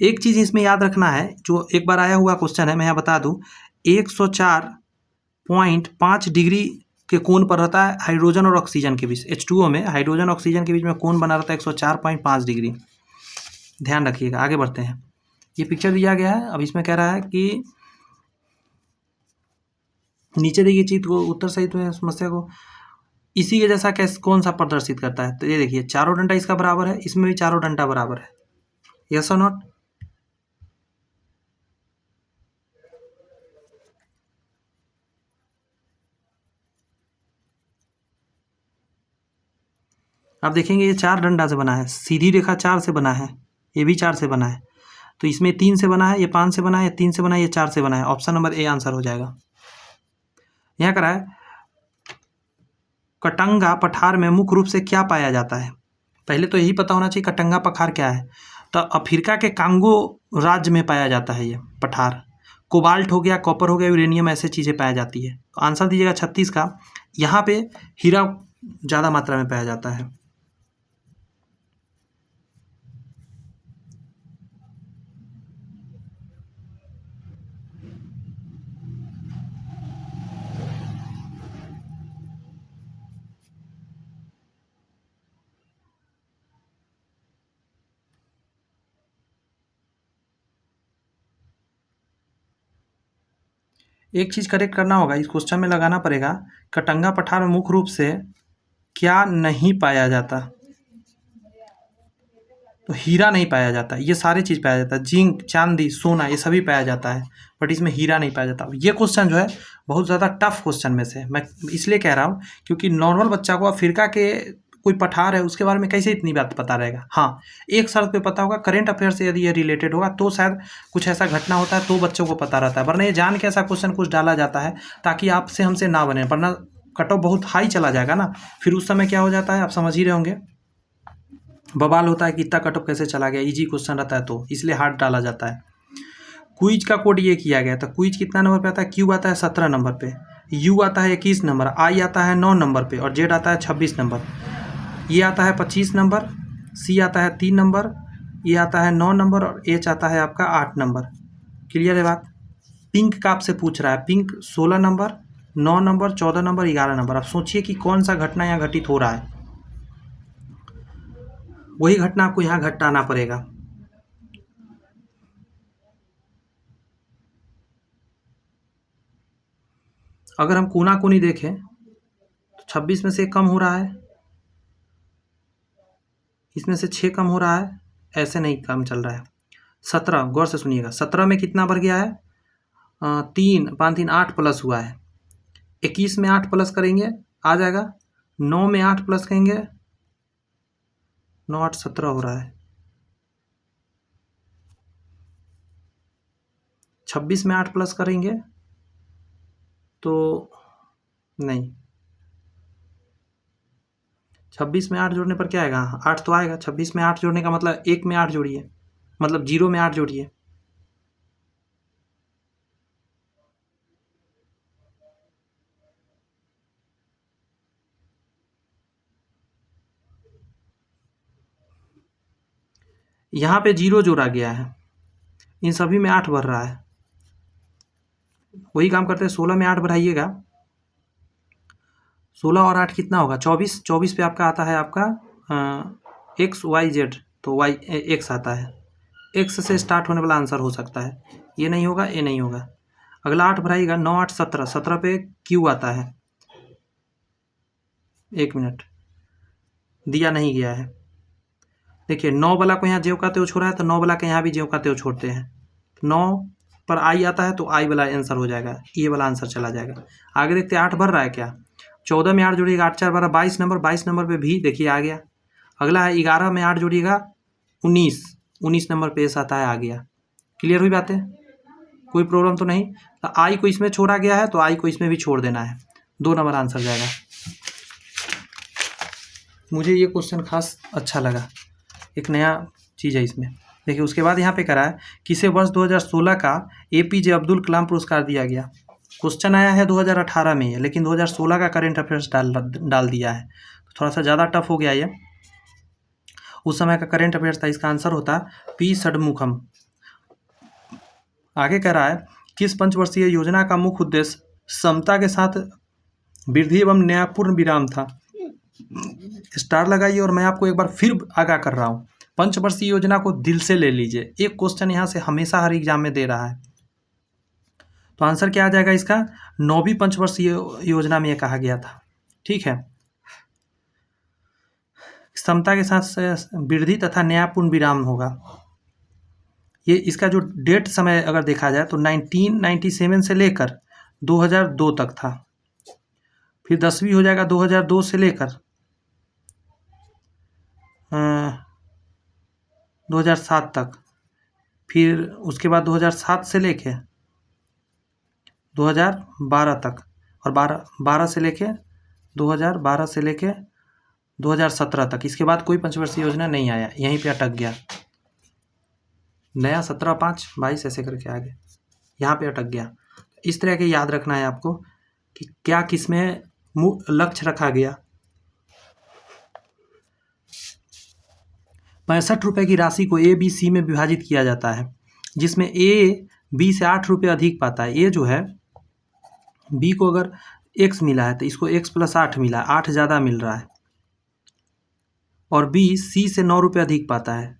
एक चीज़ इसमें याद रखना है, जो एक बार आया हुआ क्वेश्चन है, मैं यहाँ बता दूँ, 104.5 डिग्री के कोण पर रहता है हाइड्रोजन और ऑक्सीजन के बीच। H2O में हाइड्रोजन ऑक्सीजन के बीच में कोण बना रहता है 104.5 डिग्री। ध्यान रखिएगा। आगे बढ़ते हैं। ये पिक्चर दिया गया है। अब इसमें कह रहा है कि नीचे देखिए चित्र को, उत्तर सहित में समस्या को इसी के जैसा कैसे कौन सा प्रदर्शित करता है। तो ये देखिए चारों डंडा इसका बराबर है, इसमें भी चारों डंडा बराबर है। यस और नॉट? आप देखेंगे ये 4 डंडा से बना है, सीधी रेखा 4 से बना है, ये भी 4 से बना है, तो इसमें 3 से बना है, ये 5 से बना है, ये 3 से बना है, ये 4 से बना है। ऑप्शन नंबर ए आंसर हो जाएगा। यहाँ करा है कटंगा पठार में मुख्य रूप से क्या पाया जाता है। पहले तो यही पता होना चाहिए कटंगा पठार क्या है। तो अफ्रीका के कांगो राज्य में पाया जाता है ये पठार। कोबाल्ट हो गया, कॉपर हो गया, यूरेनियम, ऐसे चीज़ें पाई जाती है। तो आंसर दीजिएगा 36 का। यहाँ पे हीरा ज़्यादा मात्रा में पाया जाता है। एक चीज़ करेक्ट करना होगा, इस क्वेश्चन में लगाना पड़ेगा कटंगा पठार में मुख्य रूप से क्या नहीं पाया जाता। तो हीरा नहीं पाया जाता, ये सारी चीज़ पाया जाता है, जिंक, चांदी, सोना, ये सभी पाया जाता है, बट इसमें हीरा नहीं पाया जाता। ये क्वेश्चन जो है बहुत ज़्यादा टफ क्वेश्चन में से मैं इसलिए कह रहा हूँ क्योंकि नॉर्मल बच्चा को अफ्रीका के कोई पठार है उसके बारे में कैसे इतनी बात पता रहेगा। हाँ, एक शर्त पे पता होगा, करेंट अफेयर से यदि ये रिलेटेड होगा तो शायद कुछ ऐसा घटना होता है तो बच्चों को पता रहता है, वरना ये जान के ऐसा क्वेश्चन कुछ डाला जाता है ताकि आपसे हमसे ना बने, वरना कट ऑफ बहुत हाई चला जाएगा ना, फिर उस समय क्या हो जाता है आप समझ ही रहे होंगे, बवाल होता है कि इतना कट ऑफ कैसे चला गया, इजी क्वेश्चन रहता है तो इसलिए हार्ड डाला जाता है। क्विज का कोड ये किया गया, तो क्विज कितना नंबर पे आता है? क्यू आता है 17 नंबर पे, यू आता है 21 नंबर, आई आता है 9 नंबर पे और जेड आता है 26 नंबर, ये आता है 25 नंबर, सी आता है 3 नंबर, ये आता है 9 नंबर और एच आता है आपका 8 नंबर। क्लियर है बात? पिंक का आपसे पूछ रहा है, pink 16 number, 9 number, 14 number, 11 number. आप सोचिए कि कौन सा घटना यहाँ घटित हो रहा है, वही घटना आपको यहाँ घटाना पड़ेगा। अगर हम कोना कोनी देखें तो 26 में से कम हो रहा है, इसमें से 6 कम हो रहा है, ऐसे नहीं काम चल रहा है। 17, गौर से सुनिएगा, 17 में कितना बढ़ गया है? 3, 5, 3, 8 प्लस हुआ है। 21 में 8 प्लस करेंगे आ जाएगा, 9 में 8 प्लस करेंगे, 9, 8, 17 हो रहा है। 26 में 8 प्लस करेंगे तो नहीं, 26 में 8 जोड़ने पर क्या आएगा? 8 तो आएगा। 26 में 8 जोड़ने का मतलब 1 में 8 जोड़िए, मतलब 0 में 8 जोड़िए। यहाँ पे 0 जोड़ा गया है, इन सभी में 8 बढ़ रहा है। वही काम करते हैं, 16 में 8 बढ़ाइएगा, 16 और 8 कितना होगा? 24। 24 पे आपका आता है आपका एक्स वाई जेड, तो वाई एक्स आता है, एक्स से स्टार्ट होने वाला आंसर हो सकता है। ये नहीं होगा, ये नहीं होगा। अगला 8 बढ़ाइएगा, 9, 8, 17, 17 पे क्यू आता है। 1 मिनट, दिया नहीं गया है। देखिए 9 वाला को यहाँ ज्यों का त्यों छोड़ा है, तो 9 वाला के यहाँ भी ज्यों का त्यों छोड़ते हैं। 9 पर आई आता है तो आई वाला आंसर हो जाएगा, ये वाला आंसर चला जाएगा। आगे देखते हैं 8 भर रहा है क्या? 14 में 8 जोड़िएगा, 8, 4, 12, 22 नंबर, 22 नंबर पे भी देखिए आ गया। अगला है 11 में 8 जोड़िएगा, 19, 19 नंबर पे ऐसा आता है, आ गया। क्लियर हुई बातें? कोई प्रॉब्लम तो नहीं? तो आई को इसमें छोड़ा गया है तो आई को इसमें भी छोड़ देना है, 2 नंबर आंसर जाएगा। मुझे ये क्वेश्चन खास अच्छा लगा, एक नया चीज़ है इसमें। देखिए उसके बाद यहाँ पे करा है किसे वर्ष 2016 का APJ अब्दुल कलाम पुरस्कार दिया गया। क्वेश्चन आया है 2018 में है, लेकिन 2016 का करेंट अफेयर्स डाल दिया है, तो थोड़ा सा ज़्यादा टफ हो गया ये। उस समय का करेंट अफेयर्स था, इसका आंसर होता पी षडमुखम। आगे कह रहा है किस पंचवर्षीय योजना का मुख्य उद्देश्य समता के साथ वृद्धि एवं न्यायपूर्ण विराम था। स्टार लगाइए और मैं आपको एक बार फिर आगाह कर रहा हूँ, पंचवर्षीय योजना को दिल से ले लीजिए। एक क्वेश्चन यहाँ से हमेशा हर एग्जाम में दे रहा है। तो आंसर क्या आ जाएगा इसका? 9वीं पंचवर्षीय योजना में ये कहा गया था। ठीक है, क्षमता के साथ वृद्धि तथा न्यायपूर्ण विराम होगा। ये इसका जो डेट समय अगर देखा जाए तो 1997 से लेकर 2002 तक था। फिर 10वीं हो जाएगा 2002 से लेकर 2007 तक। फिर उसके बाद 2007 से लेके 2012 तक, और 12 से लेके 2012 से लेके 2017 तक। इसके बाद कोई पंचवर्षीय योजना नहीं आया, यहीं पे अटक गया। नया 17, 5, 22 ऐसे करके आगे यहाँ पे अटक गया। इस तरह के याद रखना है आपको कि क्या किसमें लक्ष्य रखा गया। 65 रुपये की राशि को ए बी सी में विभाजित किया जाता है, जिसमें ए बी से 8 रुपये अधिक पाता है। ए जो है बी को अगर x मिला है तो इसको x + 8 मिला, 8 ज़्यादा मिल रहा है। और बी सी से 9 रुपये अधिक पाता है,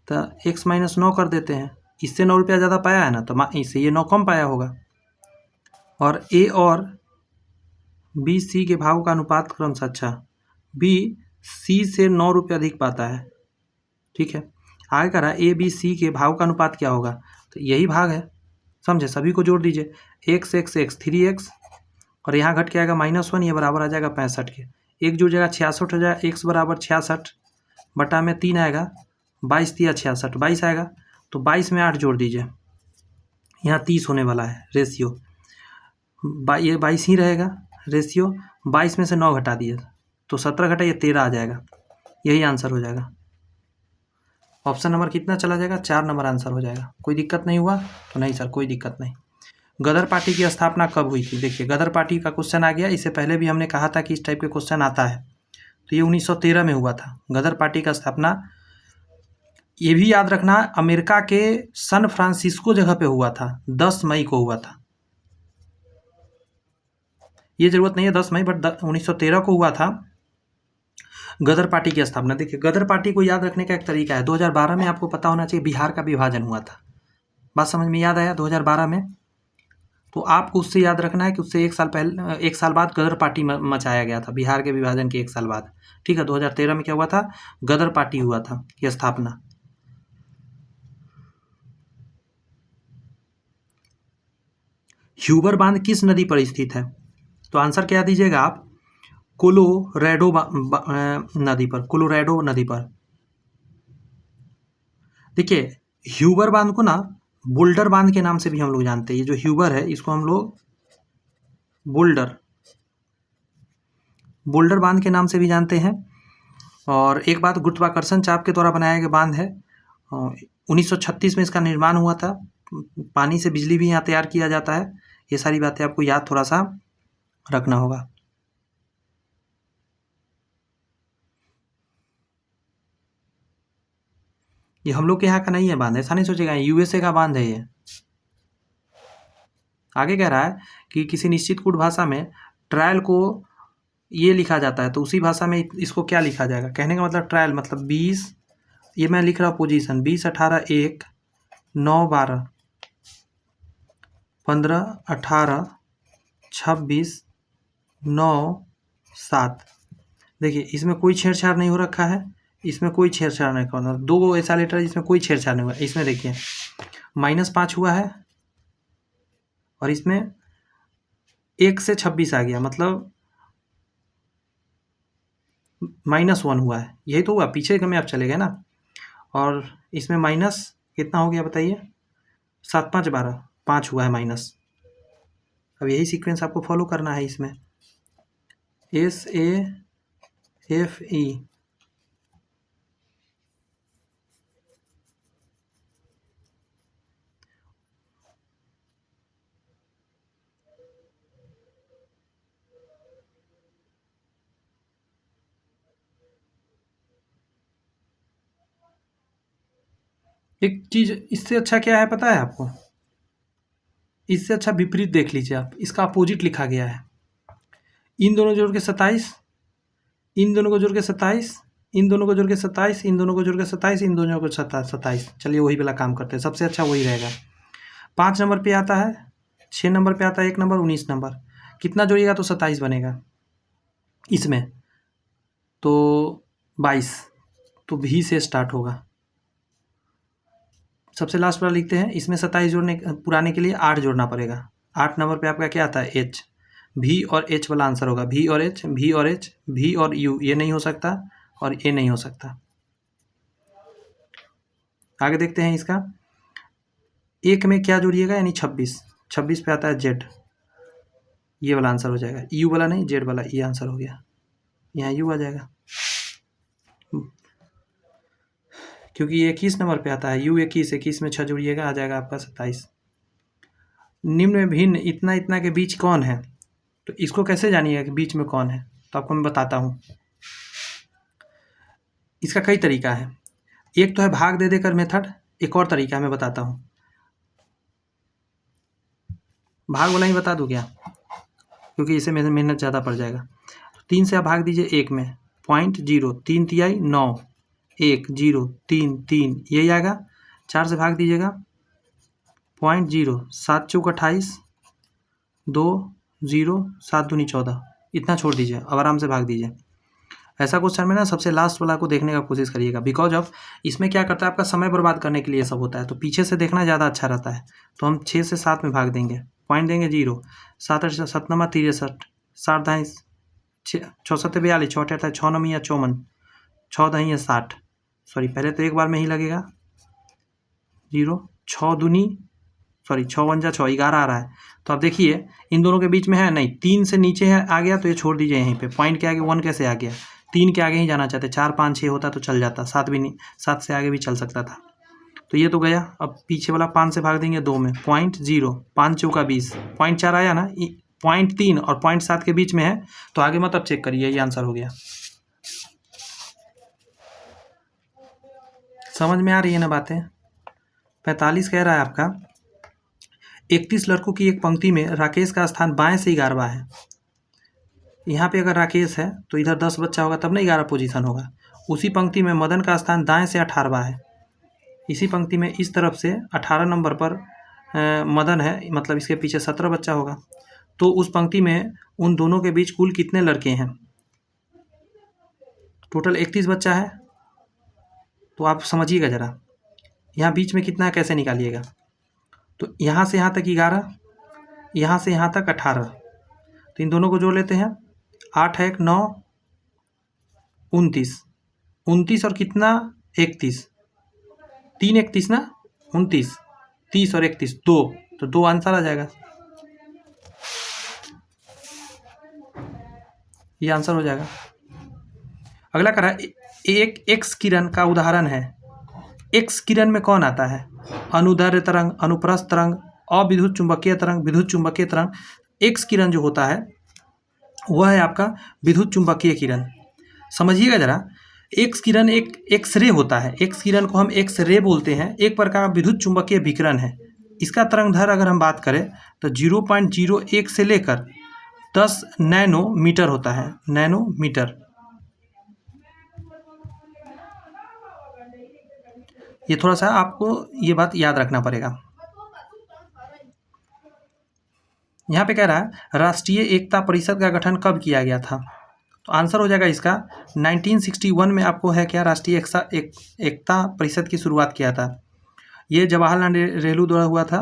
तो x - 9 कर देते हैं। इससे 9 रुपया ज़्यादा पाया है ना, तो इससे ये 9 कम पाया होगा। और ए और बी सी के भाव का अनुपात क्रमशः, अच्छा, बी सी से 9 रुपये अधिक पाता है। ठीक है, आगे कह रहा है ए बी सी के भाव का अनुपात क्या होगा, तो यही भाग है, समझे। सभी को जोड़ दीजिए, x 3x, और यहाँ घट के आएगा -1, ये बराबर आ जाएगा 65 के। एक जुड़ जाएगा 66 हो जाएगा, x बराबर 66 बटा में 3 आएगा, 22 × 66 22 आएगा। तो 22 में 8 जोड़ दीजिए, यहाँ 30 होने वाला है रेशियो। ये 22 ही रहेगा रेशियो। 22 में से 9 घटा दिए तो 17 घटा, ये 13 आ जाएगा। यही आंसर हो जाएगा। ऑप्शन नंबर कितना चला जाएगा? 4 नंबर आंसर हो जाएगा। कोई दिक्कत नहीं हुआ? तो नहीं सर, कोई दिक्कत नहीं। गदर पार्टी की स्थापना कब हुई थी? देखिए, गदर पार्टी का क्वेश्चन आ गया। इससे पहले भी हमने कहा था कि इस टाइप के क्वेश्चन आता है। तो ये 1913 में हुआ था गदर पार्टी का स्थापना। ये भी याद रखना, अमेरिका के सन फ्रांसिस्को जगह पे हुआ था, 10 मई को हुआ था। ये जरूरत नहीं है 10 मई, बट 1913 को हुआ था गदर पार्टी की स्थापना। देखिए, गदर पार्टी को याद रखने का एक तरीका है। 2012 में आपको पता होना चाहिए बिहार का विभाजन हुआ था। बात समझ में याद आया? 2012 में। तो आपको उससे याद रखना है कि उससे 1 साल बाद गदर पार्टी मचाया गया था, बिहार के विभाजन के 1 साल बाद। ठीक है, 2013 में क्या हुआ था? गदर पार्टी हुआ था की स्थापना। ह्यूबर बांध किस नदी पर स्थित है? तो आंसर क्या दीजिएगा आप? कोलोरेडो नदी पर, कोलोरेडो नदी पर। देखिए, ह्यूबर बांध को ना बोल्डर बांध के नाम से भी हम लोग जानते हैं। ये जो ह्यूबर है इसको हम लोग बोल्डर बांध के नाम से भी जानते हैं। और एक बात, गुरुत्वाकर्षण चाप के द्वारा बनाया गया बांध है। 1936 में इसका निर्माण हुआ था। पानी से बिजली भी यहाँ तैयार किया जाता है। ये सारी बातें आपको याद थोड़ा सा रखना होगा। ये हम लोग के यहाँ का नहीं है बांध, ऐसा नहीं सोचेगा, यूएसए का बांध है ये। आगे कह रहा है कि किसी निश्चित कोड भाषा में ट्रायल को ये लिखा जाता है, तो उसी भाषा में इसको क्या लिखा जाएगा? कहने का मतलब ट्रायल मतलब 20, ये मैं लिख रहा हूँ पोजीशन 20, 18, 1, 9, 12, 15, 18, 26, 9, 7। देखिए, इसमें कोई छेड़छाड़ नहीं हो रखा है, इसमें कोई छेड़छाड़ नहीं करना। 2 ऐसा लेटर है जिसमें कोई छेड़छाड़ नहीं हुआ। इसमें देखिए -5 हुआ है, और इसमें 1 से 26 आ गया, मतलब -1 हुआ है। यही तो हुआ, पीछे का में आप चले गए ना। और इसमें माइनस कितना हो गया बताइए? 7, 5, 12, 5 हुआ है माइनस। अब यही सीक्वेंस आपको फॉलो करना है इसमें। SAFE, एक चीज इससे अच्छा क्या है पता है आपको? इससे अच्छा विपरीत देख लीजिए आप, इसका अपोजिट लिखा गया है। इन दोनों जोड़ के 27, इन दोनों को जोड़ के 27, इन दोनों को जोड़ के 27, इन दोनों को जोड़ के 27, इन दोनों को 27। चलिए वही वाला काम करते हैं, सबसे अच्छा वही रहेगा। 5 नंबर पे आता है, 6 नंबर पे आता है 1 नंबर, 19 नंबर। कितना जोड़िएगा तो 27 बनेगा इसमें, तो 22, तो भी से स्टार्ट होगा। सबसे लास्ट वाला लिखते हैं, इसमें 27 जोड़ने पुराने के लिए 8 जोड़ना पड़ेगा। 8 नंबर पे आपका क्या आता है, एच। भी और एच वाला आंसर होगा, भी और एच, भी और एच, भी और यू, ये नहीं हो सकता और ये नहीं हो सकता। आगे देखते हैं इसका, एक में क्या जोड़िएगा, यानी 26। 26 पे आता है जेड, ये वाला आंसर हो जाएगा। यू वाला नहीं, जेड वाला, ये आंसर हो गया। यहाँ यू आ जाएगा क्योंकि ये 21 नंबर पे आता है। यू 21, 21 में 6 जोड़िएगा, आ जाएगा आपका 27। निम्न में भिन्न इतना इतना के बीच कौन है, तो इसको कैसे जानिएगा कि बीच में कौन है, तो आपको मैं बताता हूँ। इसका कई तरीका है, एक तो है भाग दे देकर मेथड, एक और तरीका मैं बताता हूँ। भाग वाला ही बता दूँ क्या, क्योंकि इसे मेहनत ज़्यादा पड़ जाएगा। 3 से आप भाग दीजिए 1 में, 0.0, 3 तिहाई 9, 1 0 3 3, यही आएगा। 4 से भाग दीजिएगा 0.0, 7 चौक 28, 2 0, 7 दूनी 14, इतना छोड़ दीजिए, अब आराम से भाग दीजिए। ऐसा क्वेश्चन में ना सबसे लास्ट वाला को देखने का कोशिश करिएगा, बिकॉज ऑफ इसमें क्या करता है, आपका समय बर्बाद करने के लिए सब होता है, तो पीछे से देखना ज़्यादा अच्छा रहता है। तो हम 6 से 7 में भाग देंगे, पॉइंट देंगे 0, 7 8 7 नमा 63, 7 दाई 6 7 42, 6 8 6 9 या 54, 6 दही है 60। सॉरी, पहले तो एक बार में ही लगेगा 0, 6 दूनी, सॉरी 6 1 जा 6, 11 आ रहा है। तो आप देखिए इन दोनों के बीच में है नहीं, 3 से नीचे है आ गया, तो ये छोड़ दीजिए यहीं पे। पॉइंट के आगे 1 कैसे आ गया, 3 के आगे ही जाना चाहते, 4 5 6 होता तो चल जाता, 7 भी नहीं, 7 से आगे भी चल सकता था। तो ये तो गया। अब पीछे वाला 5 से भाग देंगे 2 में, 0.0, 5 चौका 20, 0.4 आया ना, 0.3 और 0.7 के बीच में है, तो आगे मत अब चेक करिए, ये आंसर हो गया। समझ में आ रही है ना बातें। 45 कह रहा है आपका, 31 लड़कों की एक पंक्ति में राकेश का स्थान बाएं से 11वां है। यहाँ पे अगर राकेश है तो इधर 10 बच्चा होगा तब ना 11 पोजीशन होगा। उसी पंक्ति में मदन का स्थान दाएं से 18वां है। इसी पंक्ति में इस तरफ से 18 नंबर पर मदन है, मतलब इसके पीछे 17 बच्चा होगा। तो उस पंक्ति में उन दोनों के बीच कुल कितने लड़के हैं, टोटल 31 बच्चा है। तो आप समझिएगा ज़रा, यहाँ बीच में कितना है कैसे निकालिएगा। तो यहाँ से यहाँ तक 11, यहाँ से यहाँ तक 18, तो इन दोनों को जोड़ लेते हैं, 8 है 9, 29, 29 और कितना 31, 3 31 ना, 29, 30 और 31 2, तो 2 आंसर आ जाएगा, ये आंसर हो जाएगा। अगला करा, एक एक्स किरण का उदाहरण है। एक्स किरण में कौन आता है, अनुदैर्ध्य तरंग, अनुप्रस्थ तरंग, अविद्युत चुंबकीय तरंग, विद्युत चुंबकीय तरंग। एक्स किरण जो होता है वह है आपका विद्युत चुंबकीय किरण। समझिएगा जरा, एक्स किरण एक एक्स रे होता है, एक्स किरण को हम एक्स रे बोलते हैं, एक प्रकार का विद्युत चुंबकीय विकिरण है। इसका तरंगदैर्ध्य अगर हम बात करें तो 0.01 से लेकर 10 नैनोमीटर होता है, नैनोमीटर। ये थोड़ा सा आपको ये बात याद रखना पड़ेगा। यहाँ पे कह रहा है राष्ट्रीय एकता परिषद का गठन कब किया गया था, तो आंसर हो जाएगा इसका 1961 में आपको है क्या, राष्ट्रीय एकता परिषद की शुरुआत किया था। ये जवाहरलाल नेहरू द्वारा हुआ था।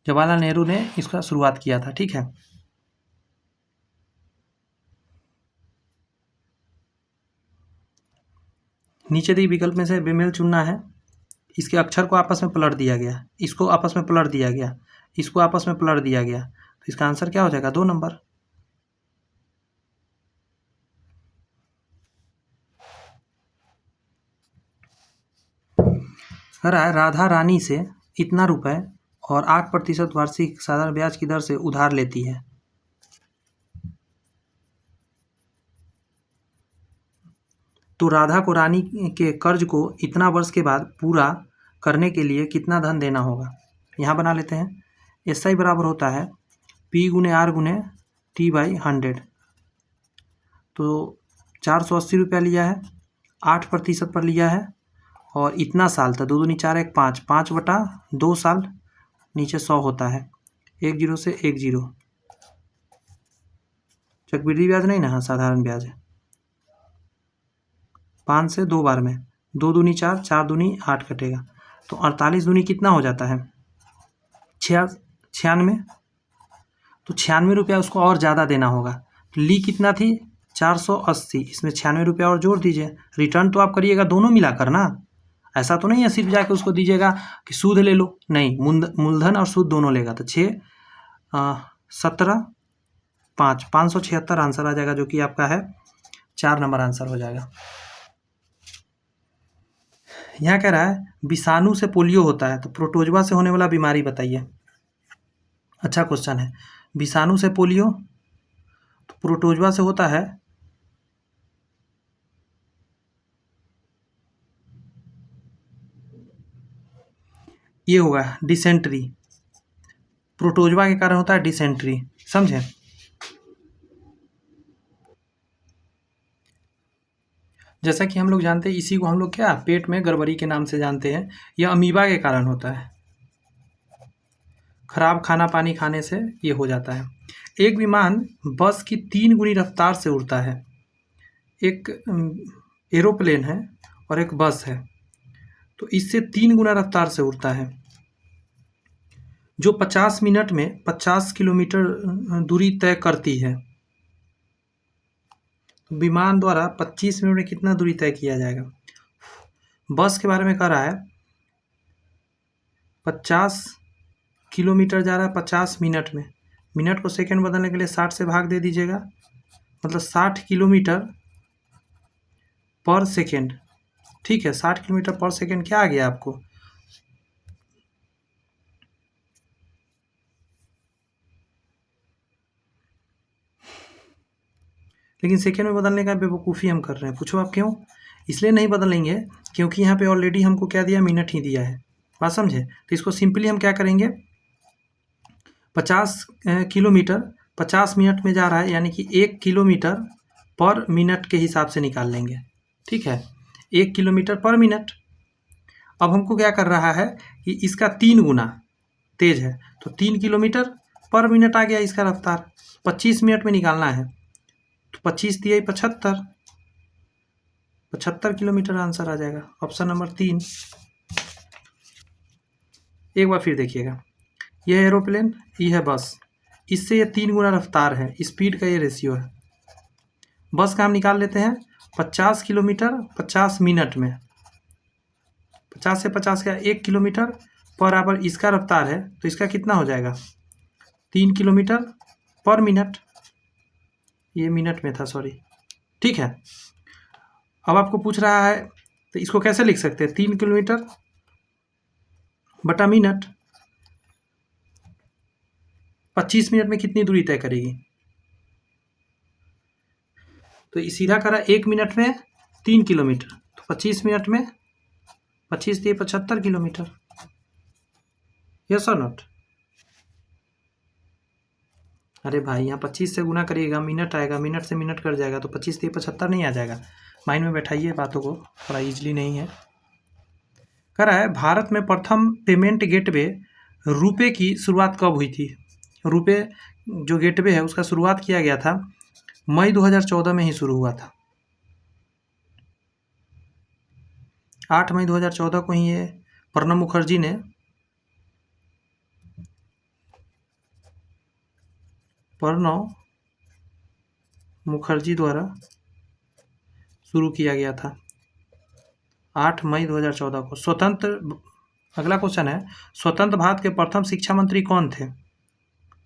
जवाहरलाल नेहरू ने इसका शुरुआत किया था, ठीक है। नीचे दी विकल्प में से बेमेल चुनना है। इसके अक्षर को आपस में पलट दिया गया, इसको आपस में पलट दिया गया, इसको आपस में पलट दिया गया, तो इसका आंसर क्या हो जाएगा, 2 नंबर। कह रहा है राधा रानी से इतना रुपए और 8% वार्षिक साधारण ब्याज की दर से उधार लेती है। तो राधा को रानी के कर्ज को इतना वर्ष के बाद पूरा करने के लिए कितना धन देना होगा। यहाँ बना लेते हैं, SI बराबर होता है P गुने R गुने T/100। तो 480 रुपया लिया है, 8% पर लिया है और इतना साल था, 2 दूनी 4 1 5, 5/2 साल, नीचे 100 होता है, 1 0 से 1 0। चक्रवृद्धि ब्याज नहीं ना, हाँ साधारण ब्याज है। 5 से 2 बार में, 2 दूनी 4, 4 दूनी 8 कटेगा, तो 48 दूनी कितना हो जाता है, 96। तो 96 रुपया उसको और ज़्यादा देना होगा। तो ली कितना थी 480, इसमें 96 रुपया और जोड़ दीजिए। रिटर्न तो आप करिएगा दोनों मिलाकर ना, ऐसा तो नहीं है सिर्फ जाके उसको दीजिएगा कि सूद ले लो, नहीं, मूलधन और सूद दोनों लेगा। तो 6 17 5 576 आंसर आ जाएगा, जो कि आपका है 4 नंबर आंसर हो जाएगा। यहाँ कह रहा है विषाणु से पोलियो होता है, तो प्रोटोजवा से होने वाला बीमारी बताइए। अच्छा क्वेश्चन है। विषाणु से पोलियो, तो प्रोटोजवा से होता है ये होगा डिसेंट्री। प्रोटोजवा के कारण होता है डिसेंट्री, समझे। जैसा कि हम लोग जानते हैं, इसी को हम लोग क्या पेट में गड़बड़ी के नाम से जानते हैं। यह अमीबा के कारण होता है, खराब खाना पानी खाने से ये हो जाता है। एक विमान बस की 3 गुनी रफ्तार से उड़ता है। एक एरोप्लेन है और एक बस है, तो इससे 3 गुना रफ्तार से उड़ता है, जो 50 मिनट में 50 किलोमीटर दूरी तय करती है। विमान द्वारा 25 मिनट में कितना दूरी तय किया जाएगा। बस के बारे में कह रहा है 50 किलोमीटर जा रहा है 50 मिनट में, मिनट को सेकंड बदलने के लिए 60 से भाग दे दीजिएगा, मतलब 60 किलोमीटर पर सेकंड। ठीक है, 60 किलोमीटर पर सेकंड क्या आ गया आपको, लेकिन सेकेंड में बदलने का बेवकूफ़ी हम कर रहे हैं। पूछो आप क्यों। इसलिए नहीं बदलेंगे क्योंकि यहाँ पे ऑलरेडी हमको क्या दिया, मिनट ही दिया है, बात समझे। तो इसको सिंपली हम क्या करेंगे, 50 किलोमीटर 50 मिनट में जा रहा है, यानी कि 1 किलोमीटर पर मिनट के हिसाब से निकाल लेंगे। ठीक है, 1 किलोमीटर पर मिनट। अब हमको क्या कर रहा है कि इसका 3 गुना तेज है, तो 3 किलोमीटर पर मिनट आ गया इसका रफ्तार, 25 मिनट में निकालना है, तो 25 दिया 75 किलोमीटर आंसर आ जाएगा, ऑप्शन नंबर 3। एक बार फिर देखिएगा, यह एरोप्लेन, यह है बस, इससे ये 3 गुना रफ्तार है, स्पीड का ये रेशियो है। बस का हम निकाल लेते हैं 50 किलोमीटर 50 मिनट में, 50 से 50 का 1 किलोमीटर पर आवर इसका रफ्तार है, तो इसका कितना हो जाएगा 3 किलोमीटर पर मिनट, ये मिनट में था, सॉरी। ठीक है, अब आपको पूछ रहा है तो इसको कैसे लिख सकते हैं, 3 किलोमीटर बटा मिनट, 25 मिनट में कितनी दूरी तय करेगी, तो सीधा करा 1 मिनट में 3 किलोमीटर, तो 25 मिनट में 25 दिए 75 किलोमीटर, यस और नॉट। अरे भाई यहाँ 25 से गुना करिएगा, मिनट आएगा, मिनट से मिनट कट जाएगा, तो 25 दिए 75 नहीं आ जाएगा। माइंड में बैठाइए बातों को, थोड़ा ईजिली नहीं है। कह रहा है भारत में प्रथम पेमेंट गेटवे रुपए की शुरुआत कब हुई थी। रुपए जो गेटवे है उसका शुरुआत किया गया था मई 2014 में ही शुरू हुआ था, 8 मई 2014 को ही ये प्रणब मुखर्जी ने द्वारा शुरू किया गया था, 8 मई 2014 को। स्वतंत्र, अगला क्वेश्चन है, स्वतंत्र भारत के प्रथम शिक्षा मंत्री कौन थे,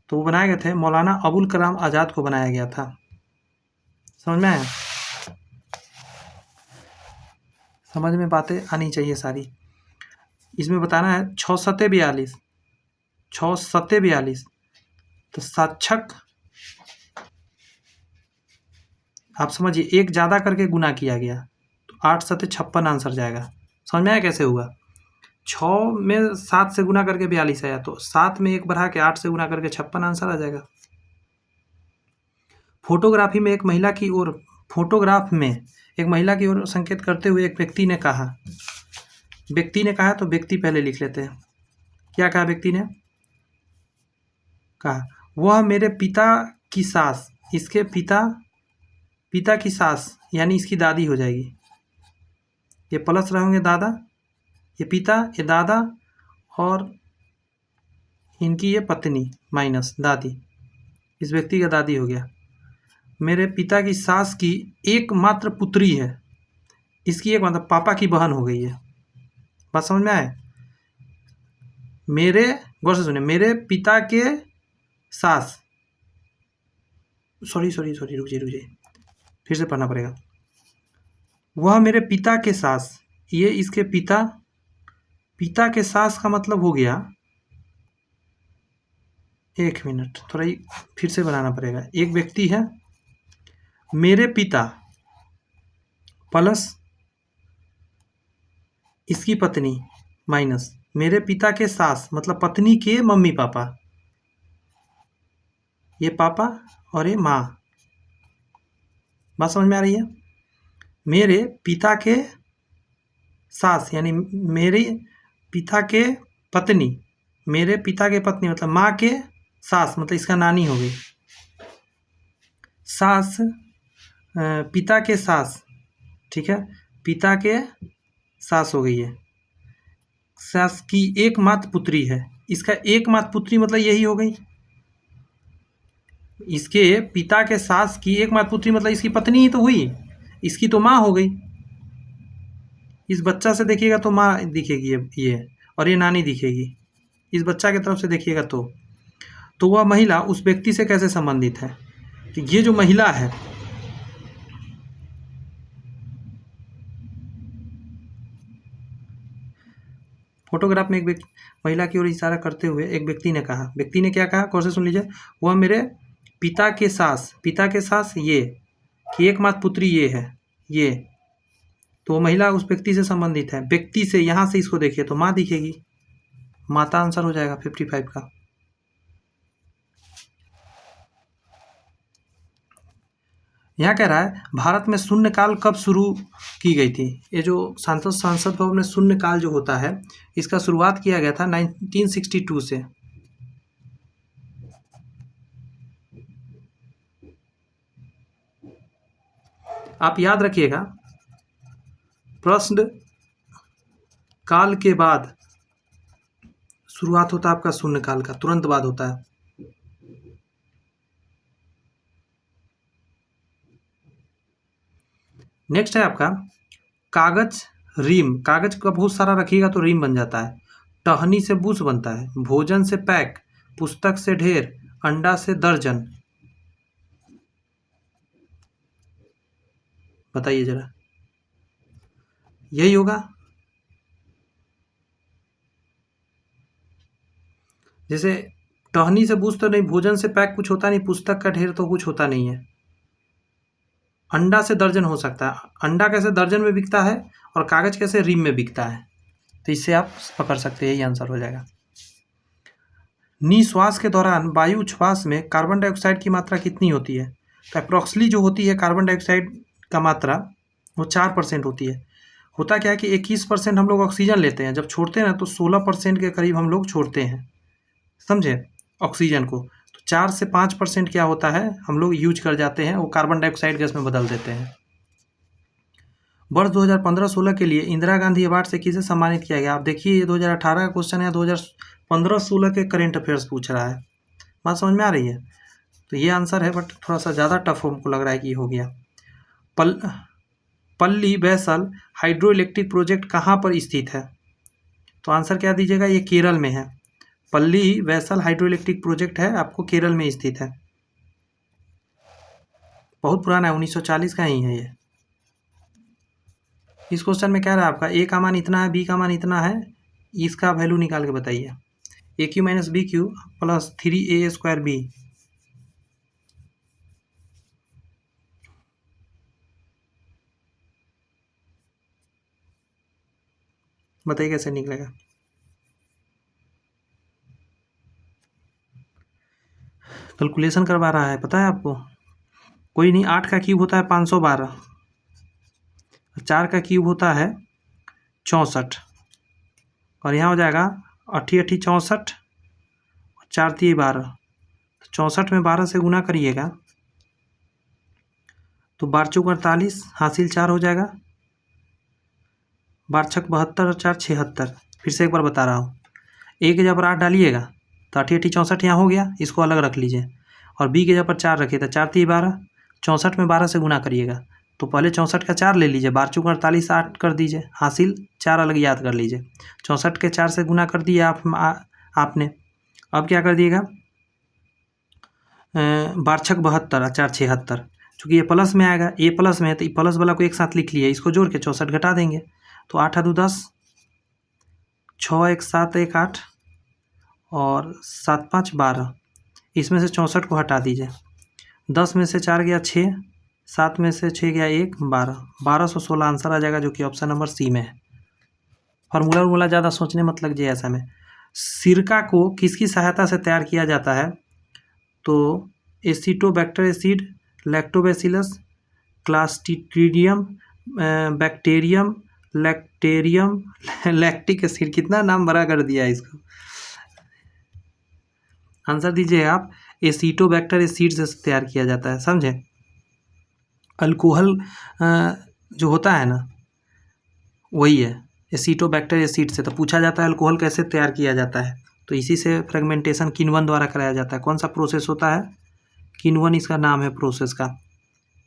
तो वो बनाए गए थे मौलाना अबुल कलाम आज़ाद को बनाया गया था। समझ में आया, समझ में बातें आनी चाहिए सारी। इसमें बताना है 6 सत्ते 42, तो साक्षक आप समझिए, एक ज़्यादा करके गुना किया गया, तो 8 सत्ते 56 आंसर जाएगा। समझ में आया कैसे हुआ, 6 में 7 से गुना करके 42 आया, तो 7 में 1 बढ़ा के 8 से गुना करके 56 आंसर आ जाएगा। फोटोग्राफ में एक महिला की ओर संकेत करते हुए एक व्यक्ति ने कहा तो व्यक्ति पहले लिख लेते हैं। क्या कहा व्यक्ति ने? कहा वह मेरे पिता की सास, इसके पिता की सास यानी इसकी दादी हो जाएगी। ये प्लस रहेंगे दादा, ये पिता, ये दादा, और इनकी ये पत्नी माइनस दादी, इस व्यक्ति का दादी हो गया। मेरे पिता की सास की एकमात्र पुत्री है, इसकी एक मतलब पापा की बहन हो गई है। बात समझ में आए? गौर से सुनिए, मेरे पिता के सास, सॉरी रुकिए, फिर से पढ़ना पड़ेगा। वह मेरे पिता के सास, ये इसके पिता के सास का मतलब हो गया, एक मिनट थोड़ा ही फिर से बनाना पड़ेगा। एक व्यक्ति है मेरे पिता प्लस इसकी पत्नी माइनस मेरे पिता के सास मतलब पत्नी के मम्मी पापा, ये पापा और ये माँ। बात समझ में आ रही है? मेरे पिता के सास यानी मेरे पिता के पत्नी, मेरे पिता के पत्नी मतलब माँ के सास मतलब इसका नानी हो गई। सास पिता के सास, ठीक है, पिता के सास हो गई है। सास की एकमात्र पुत्री है, इसका एकमात्र पुत्री मतलब यही हो गई। इसके पिता के सास की एकमात्र पुत्री मतलब इसकी पत्नी ही तो हुई, इसकी तो माँ हो गई। इस बच्चा से देखिएगा तो माँ दिखेगी ये और ये नानी दिखेगी। इस बच्चा की तरफ से देखिएगा तो वह महिला उस व्यक्ति से कैसे संबंधित है? तो ये जो महिला है, फोटोग्राफ में एक महिला की ओर इशारा करते हुए एक व्यक्ति ने कहा, व्यक्ति ने क्या कहा? गौर से सुन लीजिए। वह मेरे पिता के सास ये कि एकमात्र पुत्री ये है, ये तो वो महिला उस व्यक्ति से संबंधित है। व्यक्ति से यहाँ से इसको देखिए तो माँ दिखेगी, माता आंसर हो जाएगा 55 का। यहाँ कह रहा है भारत में शून्यकाल कब शुरू की गई थी? ये जो संसद भवन में शून्यकाल जो होता है, इसका शुरुआत किया गया था 1962 से। आप याद रखिएगा, प्रश्न काल के बाद शुरुआत होता है आपका शून्यकाल का, तुरंत बाद होता है। नेक्स्ट है आपका कागज रीम। कागज का बहुत सारा रखिएगा तो रीम बन जाता है। टहनी से बुश बनता है, भोजन से पैक, पुस्तक से ढेर, अंडा से दर्जन। बताइए जरा, यही होगा। जैसे टहनी से बुश तो नहीं, भोजन से पैक कुछ होता नहीं, पुस्तक का ढेर तो कुछ होता नहीं है। अंडा से दर्जन हो सकता है। अंडा कैसे दर्जन में बिकता है और कागज कैसे रीम में बिकता है, तो इससे आप पकड़ सकते हैं, यही आंसर हो जाएगा। निश्वास के दौरान वायु उच्छ्वास में कार्बन डाइऑक्साइड की मात्रा कितनी होती है? तो अप्रॉक्सली जो होती है कार्बन डाइऑक्साइड का मात्रा वो 4% होती है। होता क्या है कि 21% हम लोग ऑक्सीजन लेते हैं, जब छोड़ते हैं ना तो 16% के करीब हम लोग छोड़ते हैं, समझे, ऑक्सीजन को। तो 4 से 5% क्या होता है हम लोग यूज कर जाते हैं, वो कार्बन डाइऑक्साइड गैस में बदल देते हैं। वर्ष 2015-16 के लिए इंदिरा गांधी अवार्ड से किसे सम्मानित किया गया? आप देखिए, ये 2018 का क्वेश्चन है, 2015-16 के करेंट अफेयर्स पूछ रहा है। बात समझ में आ रही है? तो ये आंसर है, बट थोड़ा सा ज़्यादा टफ हमको लग रहा है कि ये हो गया। पल्ली बैसल हाइड्रो इलेक्ट्रिक प्रोजेक्ट कहाँ पर स्थित है? तो आंसर क्या दीजिएगा? ये केरल में है। पल्ली बैसल हाइड्रो इलेक्ट्रिक प्रोजेक्ट है, आपको केरल में स्थित है। बहुत पुराना है, 1940 का ही है ये। इस क्वेश्चन में क्या रहा है आपका? ए का मान इतना है, बी का मान इतना है, इसका वैल्यू निकाल के बताइए। A Q minus B Q plus 3a square B. बताइए कैसे निकलेगा? कैलकुलेशन करवा रहा है, पता है आपको? कोई नहीं, 8 का क्यूब होता है 512, 4 का क्यूब होता है 64, और यहाँ हो जाएगा 8 64, 4 3 12, 64 में 12 से गुना करिएगा तो 12 चौक 48, हासिल 4 हो जाएगा, 12 छक 72 और 4 76। फिर से एक बार बता रहा हूँ, ए के जगह पर 8 डालिएगा तो 8 64 यहाँ हो गया, इसको अलग रख लीजिए, और बी के जगह पर 4 रखिए तो 4 3 12, 64 में 12 से गुना करिएगा तो पहले 64 का 4 ले लीजिए, 12 चौक 48 8 कर दीजिए, हासिल 4 अलग याद कर लीजिए, 64 के 4 से गुना कर दिए आपने। अब क्या कर दिएगा, 12 छक 72 और 4 76, चूँकि ये प्लस में आएगा, ए प्लस में है तो ये प्लस वाला को एक साथ लिख लिया, इसको जोड़ के 64 घटा देंगे तो 8 2 10, 6 1 7 1 8 और 7 5 12, इसमें से 64 को हटा दीजिए, 10 में से 4 गया 6, 7 में से 6 गया 1, 12, 1216 आंसर आ जाएगा, जो कि ऑप्शन नंबर सी में है। फार्मूला ज़्यादा सोचने मत लग जाए ऐसा में। सिरका को किसकी सहायता से तैयार किया जाता है, तो acetobacter acid, lactobacillus, clostridium, bacterium, lactarium, lactic acid, कितना नाम बड़ा कर दिया है इसको। आंसर दीजिए आप, एसिटोबैक्टर एसिड से तैयार किया जाता है, समझे। अल्कोहल जो होता है ना वही है एसिटोबैक्टर एसिड से, तो पूछा जाता है अल्कोहल कैसे तैयार किया जाता है, तो इसी से फ्रेगमेंटेशन किण्वन द्वारा कराया जाता है। कौन सा प्रोसेस होता है, किण्वन इसका नाम है प्रोसेस का,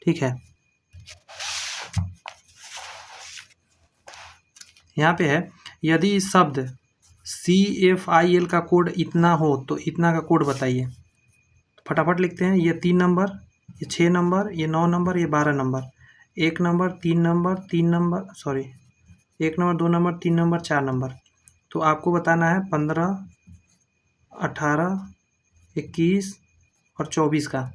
ठीक है। यहाँ पे है, यदि शब्द CFIL का कोड इतना हो तो इतना का कोड बताइए। फटाफट लिखते हैं, ये 3 नंबर, ये 6 नंबर, ये 9 नंबर, ये 12 number, 1 number 3 number 3 number, sorry 1 number 2 number 3 number 4 number. तो आपको बताना है 15 18 21 और 24 का।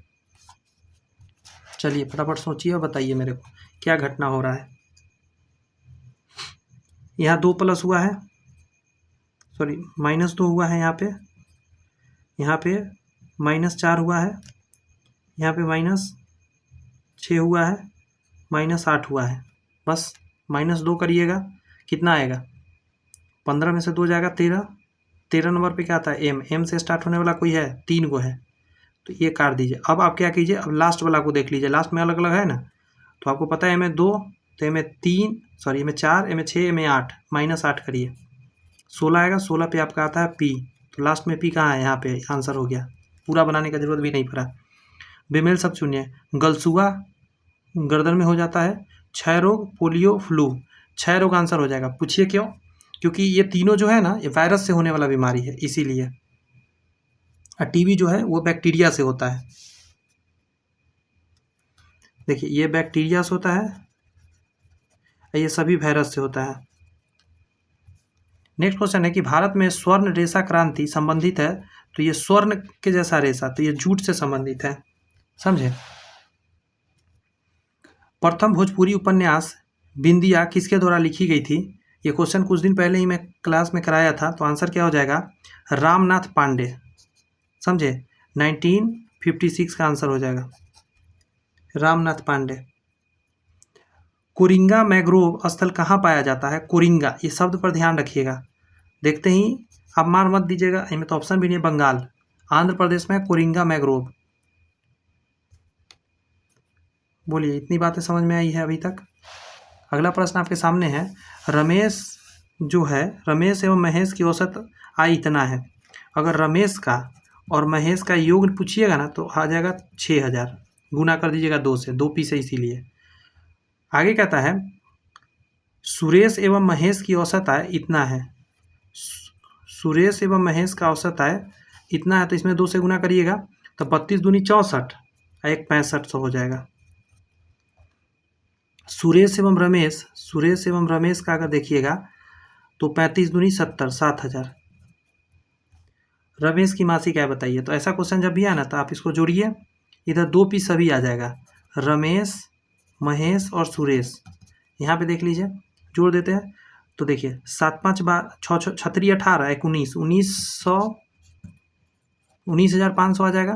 चलिए फटाफट सोचिए और बताइए मेरे को क्या घटना हो रहा है। यहाँ 2 प्लस हुआ है, सॉरी -2 हुआ है, यहाँ पे -4 हुआ है, यहाँ पे -6 हुआ है, -8 हुआ है, बस -2 करिएगा, कितना आएगा, 15 में से 2 जाएगा 13, 13 नंबर पे क्या आता है, एम से स्टार्ट होने वाला कोई है, 3 को है, तो ये काट दीजिए। अब आप क्या कीजिए, अब लास्ट वाला को देख लीजिए, लास्ट में अलग अलग है ना, तो आपको पता है एम 2 तो M 3, sorry M 4, M 6, M 8, -8 करिए, 16 आएगा, 16 पे आपका आता है पी, तो लास्ट में पी कहाँ है, यहाँ पे आंसर हो गया, पूरा बनाने का जरूरत भी नहीं पड़ा। बेमेल शब्द चुनिए, गलसुआ गर्दन में हो जाता है, क्षय रोग, पोलियो, फ्लू, क्षय रोग आंसर हो जाएगा। पूछिए क्यों, क्योंकि ये तीनों जो है ना ये वायरस से होने वाला बीमारी है, इसीलिए। और टीबी जो है वो बैक्टीरिया से होता है, देखिए ये बैक्टीरिया से होता है, ये सभी वायरस से होता है। नेक्स्ट क्वेश्चन है कि भारत में स्वर्ण रेशा क्रांति संबंधित है, तो ये स्वर्ण के जैसा रेशा, तो ये जूट से संबंधित है, समझे। प्रथम भोजपुरी उपन्यास बिंदिया किसके द्वारा लिखी गई थी, ये क्वेश्चन कुछ दिन पहले ही मैं क्लास में कराया था, तो आंसर क्या हो जाएगा, रामनाथ पांडे, समझे, 1956 का आंसर हो जाएगा, रामनाथ पांडे। कोरिंगा मैंग्रोव स्थल कहाँ पाया जाता है, कोरिंगा, ये शब्द पर ध्यान रखिएगा, देखते ही आप मार मत दीजिएगा, इनमें तो ऑप्शन भी नहीं है, बंगाल, आंध्र प्रदेश में कोरिंगा मैंग्रोव। बोलिए, इतनी बातें समझ में आई है अभी तक। अगला प्रश्न आपके सामने है, रमेश जो है, रमेश एवं महेश की औसत आय इतना है, अगर रमेश का और महेश का योग पूछिएगा ना तो आ जाएगा 6000, गुना कर दीजिएगा 2 से, 2 पीस है इसीलिए। आगे कहता है, सुरेश एवं महेश की औसत आय इतना है, सुरेश एवं महेश का औसत आय इतना है, तो इसमें 2 से गुना करिएगा तो 32 दूनी 64, 1 6500 हो जाएगा। सुरेश एवं रमेश का अगर देखिएगा तो 35 दूनी 70, 7000। रमेश की मासिक आय बताइए, तो ऐसा क्वेश्चन जब भी आए ना तो आप इसको जोड़िए, इधर 2 पीस सभी आ जाएगा, रमेश, महेश और सुरेश, यहाँ पे देख लीजिए, जोड़ देते हैं तो देखिए 7 5 6 6 18 19 1900 19,500 आ जाएगा,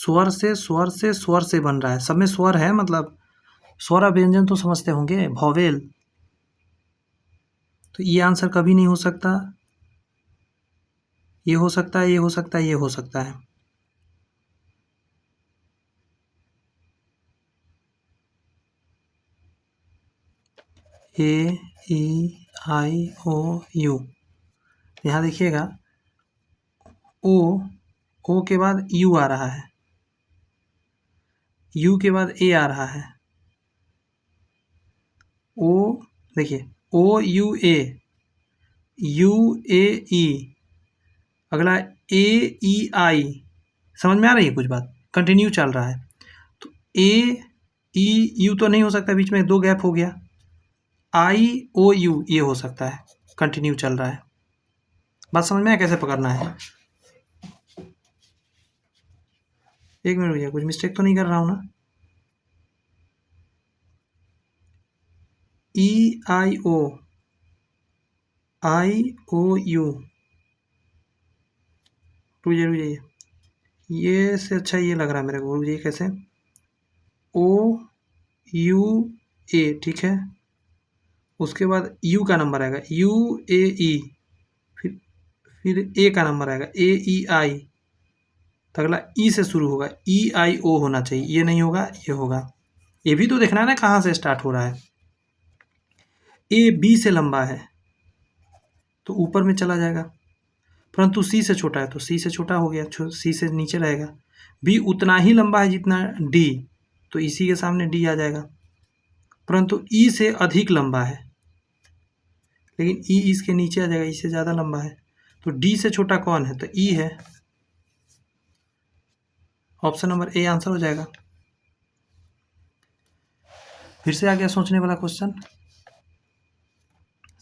स्वर से बन रहा है, सब में स्वर है, मतलब स्वर व्यंजन तो समझते होंगे, वॉवेल। तो ये आंसर कभी नहीं हो सकता, ये हो सकता है, ये हो सकता है, ये हो सकता है। ए ई आई ओ यू, यहाँ देखिएगा ओ के बाद यू आ रहा है, यू के बाद ए आ रहा है, ओ, देखिए ओ यू ए, यू ए ई, अगला ए ई आई। समझ में आ रही है कुछ बात? कंटिन्यू चल रहा है। तो ए ई यू तो नहीं हो सकता, बीच में 2 गैप हो गया। आई ओ यू ये हो सकता है, कंटिन्यू चल रहा है। बात समझ में आया कैसे पकड़ना है? एक मिनट भैया, कुछ मिस्टेक तो नहीं कर रहा हूँ ना? ई आई ओ यू, रुक जाइए, ये से अच्छा ये लग रहा है मेरे को, रुक जाइए, कैसे? ओ यू ए, ठीक है, उसके बाद यू का नंबर आएगा, यू ए ई, फिर ए का नंबर आएगा, ए ई आई, तो अगला ई से शुरू होगा, ई आई ओ होना चाहिए, ये नहीं होगा, ये होगा। ये भी तो देखना है ना कहाँ से स्टार्ट हो रहा है। ए बी से लंबा है तो ऊपर में चला जाएगा, परंतु सी से छोटा है तो सी से छोटा हो गया, सी से नीचे रहेगा। बी उतना ही लंबा है जितना डी, तो इसी के सामने डी आ जाएगा, परंतु ई से अधिक लंबा है, लेकिन ई इसके नीचे आ जाएगा, इससे ज़्यादा लंबा है। तो डी से छोटा कौन है? तो ई है। ऑप्शन नंबर ए आंसर हो जाएगा। फिर से आ गया सोचने वाला क्वेश्चन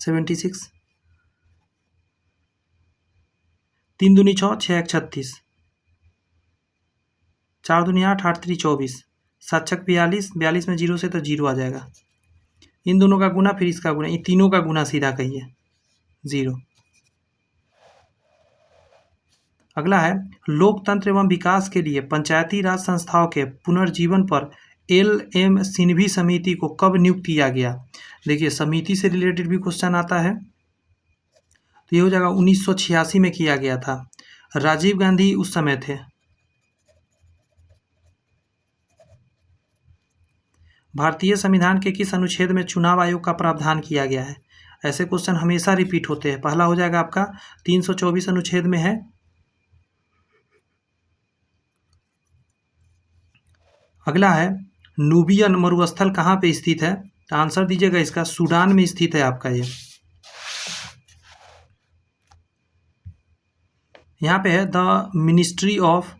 76। 3 दूनी 6, 6 एक 36, 4 दूनी 8, 8 3 24, 7 छक 42, 42 में 0 से तो 0 आ जाएगा। इन दोनों का गुना, फिर इसका गुना, इन तीनों का गुना सीधा कहिए 0। अगला है, लोकतंत्र एवं विकास के लिए पंचायती राज संस्थाओं के पुनर्जीवन पर एल एम सिन्हा समिति को कब नियुक्त किया गया? देखिए समिति से रिलेटेड भी क्वेश्चन आता है, तो ये हो जाएगा 1986 में किया गया था। राजीव गांधी उस समय थे। भारतीय संविधान के किस अनुच्छेद में चुनाव आयोग का प्रावधान किया गया है? ऐसे क्वेश्चन हमेशा रिपीट होते हैं। पहला हो जाएगा आपका 324 अनुच्छेद में है। अगला है, नूबियन मरुस्थल कहाँ पे स्थित है? तो आंसर दीजिएगा इसका, सूडान में स्थित है आपका ये। यहाँ पे है the ministry of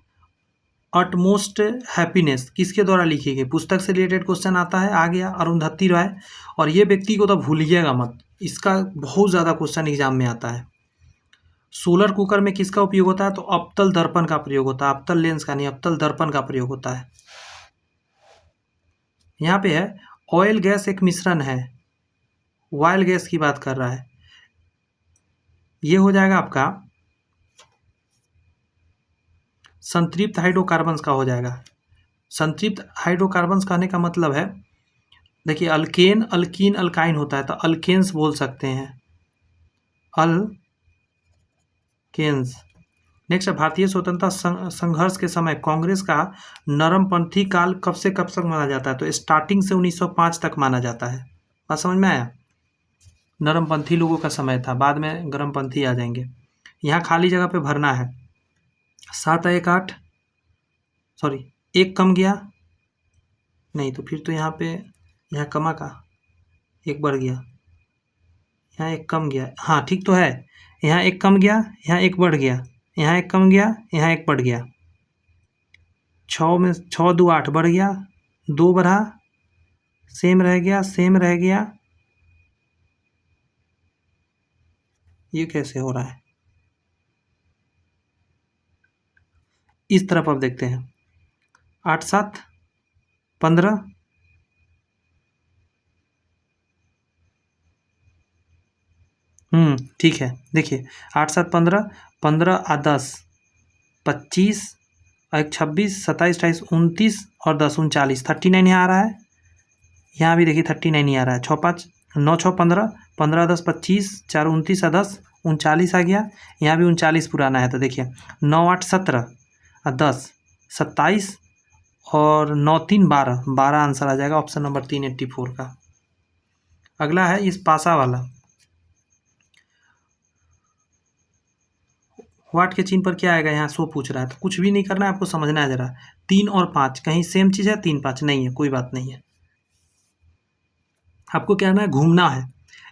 utmost happiness किसके द्वारा लिखी गई? पुस्तक से रिलेटेड क्वेश्चन आता है, आ गया अरुंधति रॉय। और ये व्यक्ति को तो भूलिएगा मत, इसका बहुत ज़्यादा क्वेश्चन एग्जाम में आता है। सोलर कुकर में किसका उपयोग होता है? तो अवतल दर्पण का प्रयोग होता है, अवतल लेंस का नहीं, अवतल दर्पण का प्रयोग होता है। यहाँ पे है, ऑयल गैस एक मिश्रण है, ऑयल गैस की बात कर रहा है। ये हो जाएगा आपका संतृप्त हाइड्रोकार्बन्स का हो जाएगा। संतृप्त हाइड्रोकार्बन्स कहने का मतलब है, देखिए अल्केन, अल्कीन, अल्काइन होता है, तो अल्केन्स बोल सकते हैं, अल्केन्स। नेक्स्ट है, भारतीय स्वतंत्रता संघर्ष के समय कांग्रेस का नरमपंथी काल कब से कब तक माना जाता है? तो स्टार्टिंग से 1905 तक माना जाता है। बात समझ में आया? नरमपंथी लोगों का समय था, बाद में गरमपंथी आ जाएंगे। यहाँ खाली जगह पे भरना है। 7 1 8, सॉरी 1 कम गया नहीं, तो फिर तो यहाँ पे, यहाँ कमा का 1 बढ़ गया, यहाँ 1 कम गया, हाँ ठीक तो है। यहाँ 1 कम गया, यहाँ 1 बढ़ गया, यहाँ 1 कम गया, यहाँ 1 बढ़ गया। 6 में 6 2 8 बढ़ गया, 2 बढ़ा, सेम रह गया, सेम रह गया। ये कैसे हो रहा है? इस तरफ अब देखते हैं। 8 7 15, ठीक है। देखिए 8 7 15, 15 आ 10 25, और एक 26, 27, 28, 29 और 10, 39, 39 यहाँ आ रहा है। यहाँ भी देखिए 39 ही आ रहा है। 6 5 9 6 15, 15 10 25, 4 29 और 10 39 आ गया। यहाँ भी 39 पुराना है, तो देखिए 9 8 17 और 10 27 और 9 3 12, 12 आंसर आ जाएगा ऑप्शन नंबर 384 का। अगला है इस पासा वाला। वाट के चिन्ह पर क्या आएगा, यहाँ 100 पूछ रहा है, तो कुछ भी नहीं करना है, आपको समझना है जरा। 3 और 5 कहीं सेम चीज़ है, 3 5 नहीं है, कोई बात नहीं है। आपको क्या करना है, घूमना है।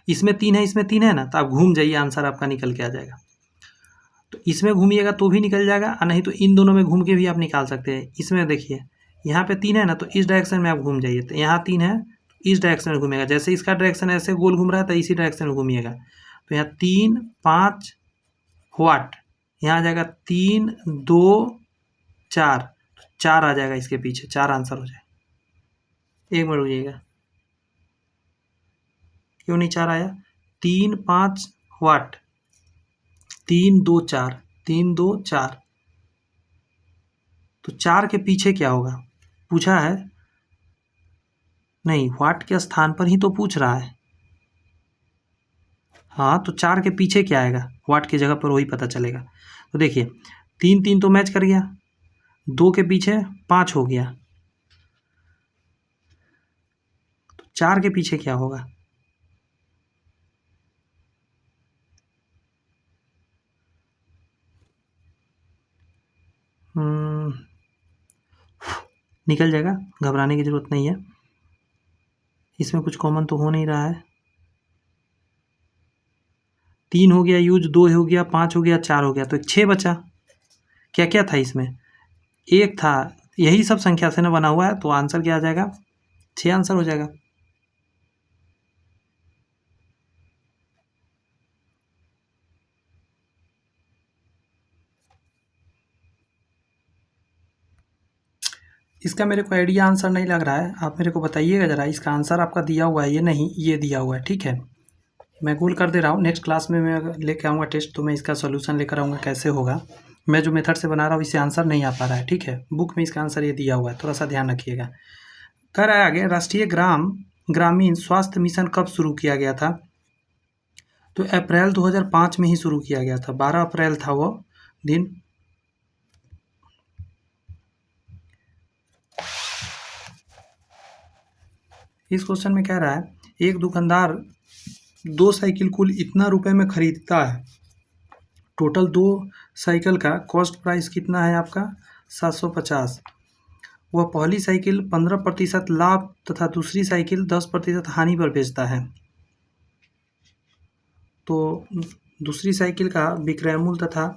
इसमें 3 है, इसमें 3 है ना, तो आप घूम जाइए, आंसर आपका निकल के आ जाएगा। तो इसमें घूमिएगा तो भी निकल जाएगा, और नहीं तो इन दोनों में घूम के भी आप निकाल सकते हैं। इसमें देखिए यहाँ पे 3 है ना, तो इस डायरेक्शन में आप घूम जाइए। तो यहाँ 3 है, तो इस डायरेक्शन में घूमेगा। जैसे इसका डायरेक्शन ऐसे गोल घूम रहा है, तो इसी डायरेक्शन में घूमिएगा। तो यहाँ 3 5 वाट, यहाँ आ जाएगा 3 2 4, 4 आ जाएगा इसके पीछे, 4 आंसर हो जाए। एक मिनट रुकिएगा, क्यों नहीं 4 आया? 3 5 वाट, 3 2 4, 3 2 4, तो 4 के पीछे क्या होगा पूछा है? नहीं, वाट के स्थान पर ही तो पूछ रहा है। हाँ, तो 4 के पीछे क्या आएगा, वाट की जगह पर वही पता चलेगा। तो देखिए 3 3 तो मैच कर गया, 2 के पीछे 5 हो गया, तो 4 के पीछे क्या होगा? निकल जाएगा, घबराने की ज़रूरत नहीं है। इसमें कुछ कॉमन तो हो नहीं रहा है। 3 हो गया यूज, 2 हो गया, 5 हो गया, 4 हो गया, तो एक 6 बचा। क्या क्या था इसमें? 1 था, यही सब संख्या से ना बना हुआ है, तो आंसर क्या आ जाएगा? 6 आंसर हो जाएगा। इसका मेरे को आइडिया आंसर नहीं लग रहा है, आप मेरे को बताइएगा ज़रा। इसका आंसर आपका दिया हुआ है, ये नहीं, ये दिया हुआ है, ठीक है। मैं गोल कर दे रहा हूँ। नेक्स्ट क्लास में मैं अगर लेके आऊँगा टेस्ट, तो मैं इसका सोल्यूशन लेकर आऊँगा कैसे होगा। मैं जो मेथड से बना रहा हूँ इससे आंसर नहीं आ पा रहा है, ठीक है। बुक में इसका आंसर ये दिया हुआ है, थोड़ा सा ध्यान रखिएगा। कह रहा है आगे, राष्ट्रीय ग्रामीण स्वास्थ्य मिशन कब शुरू किया गया था? तो अप्रैल 2005 में ही शुरू किया गया था, 12 अप्रैल था वो दिन। इस क्वेश्चन में कह रहा है, एक दुकानदार 2 साइकिल कुल इतना रुपए में खरीदता है। टोटल 2 साइकिल का कॉस्ट प्राइस कितना है आपका? 750। वह पहली साइकिल 15% लाभ तथा दूसरी साइकिल 10% हानि पर बेचता है। तो दूसरी साइकिल का विक्रय मूल्य तथा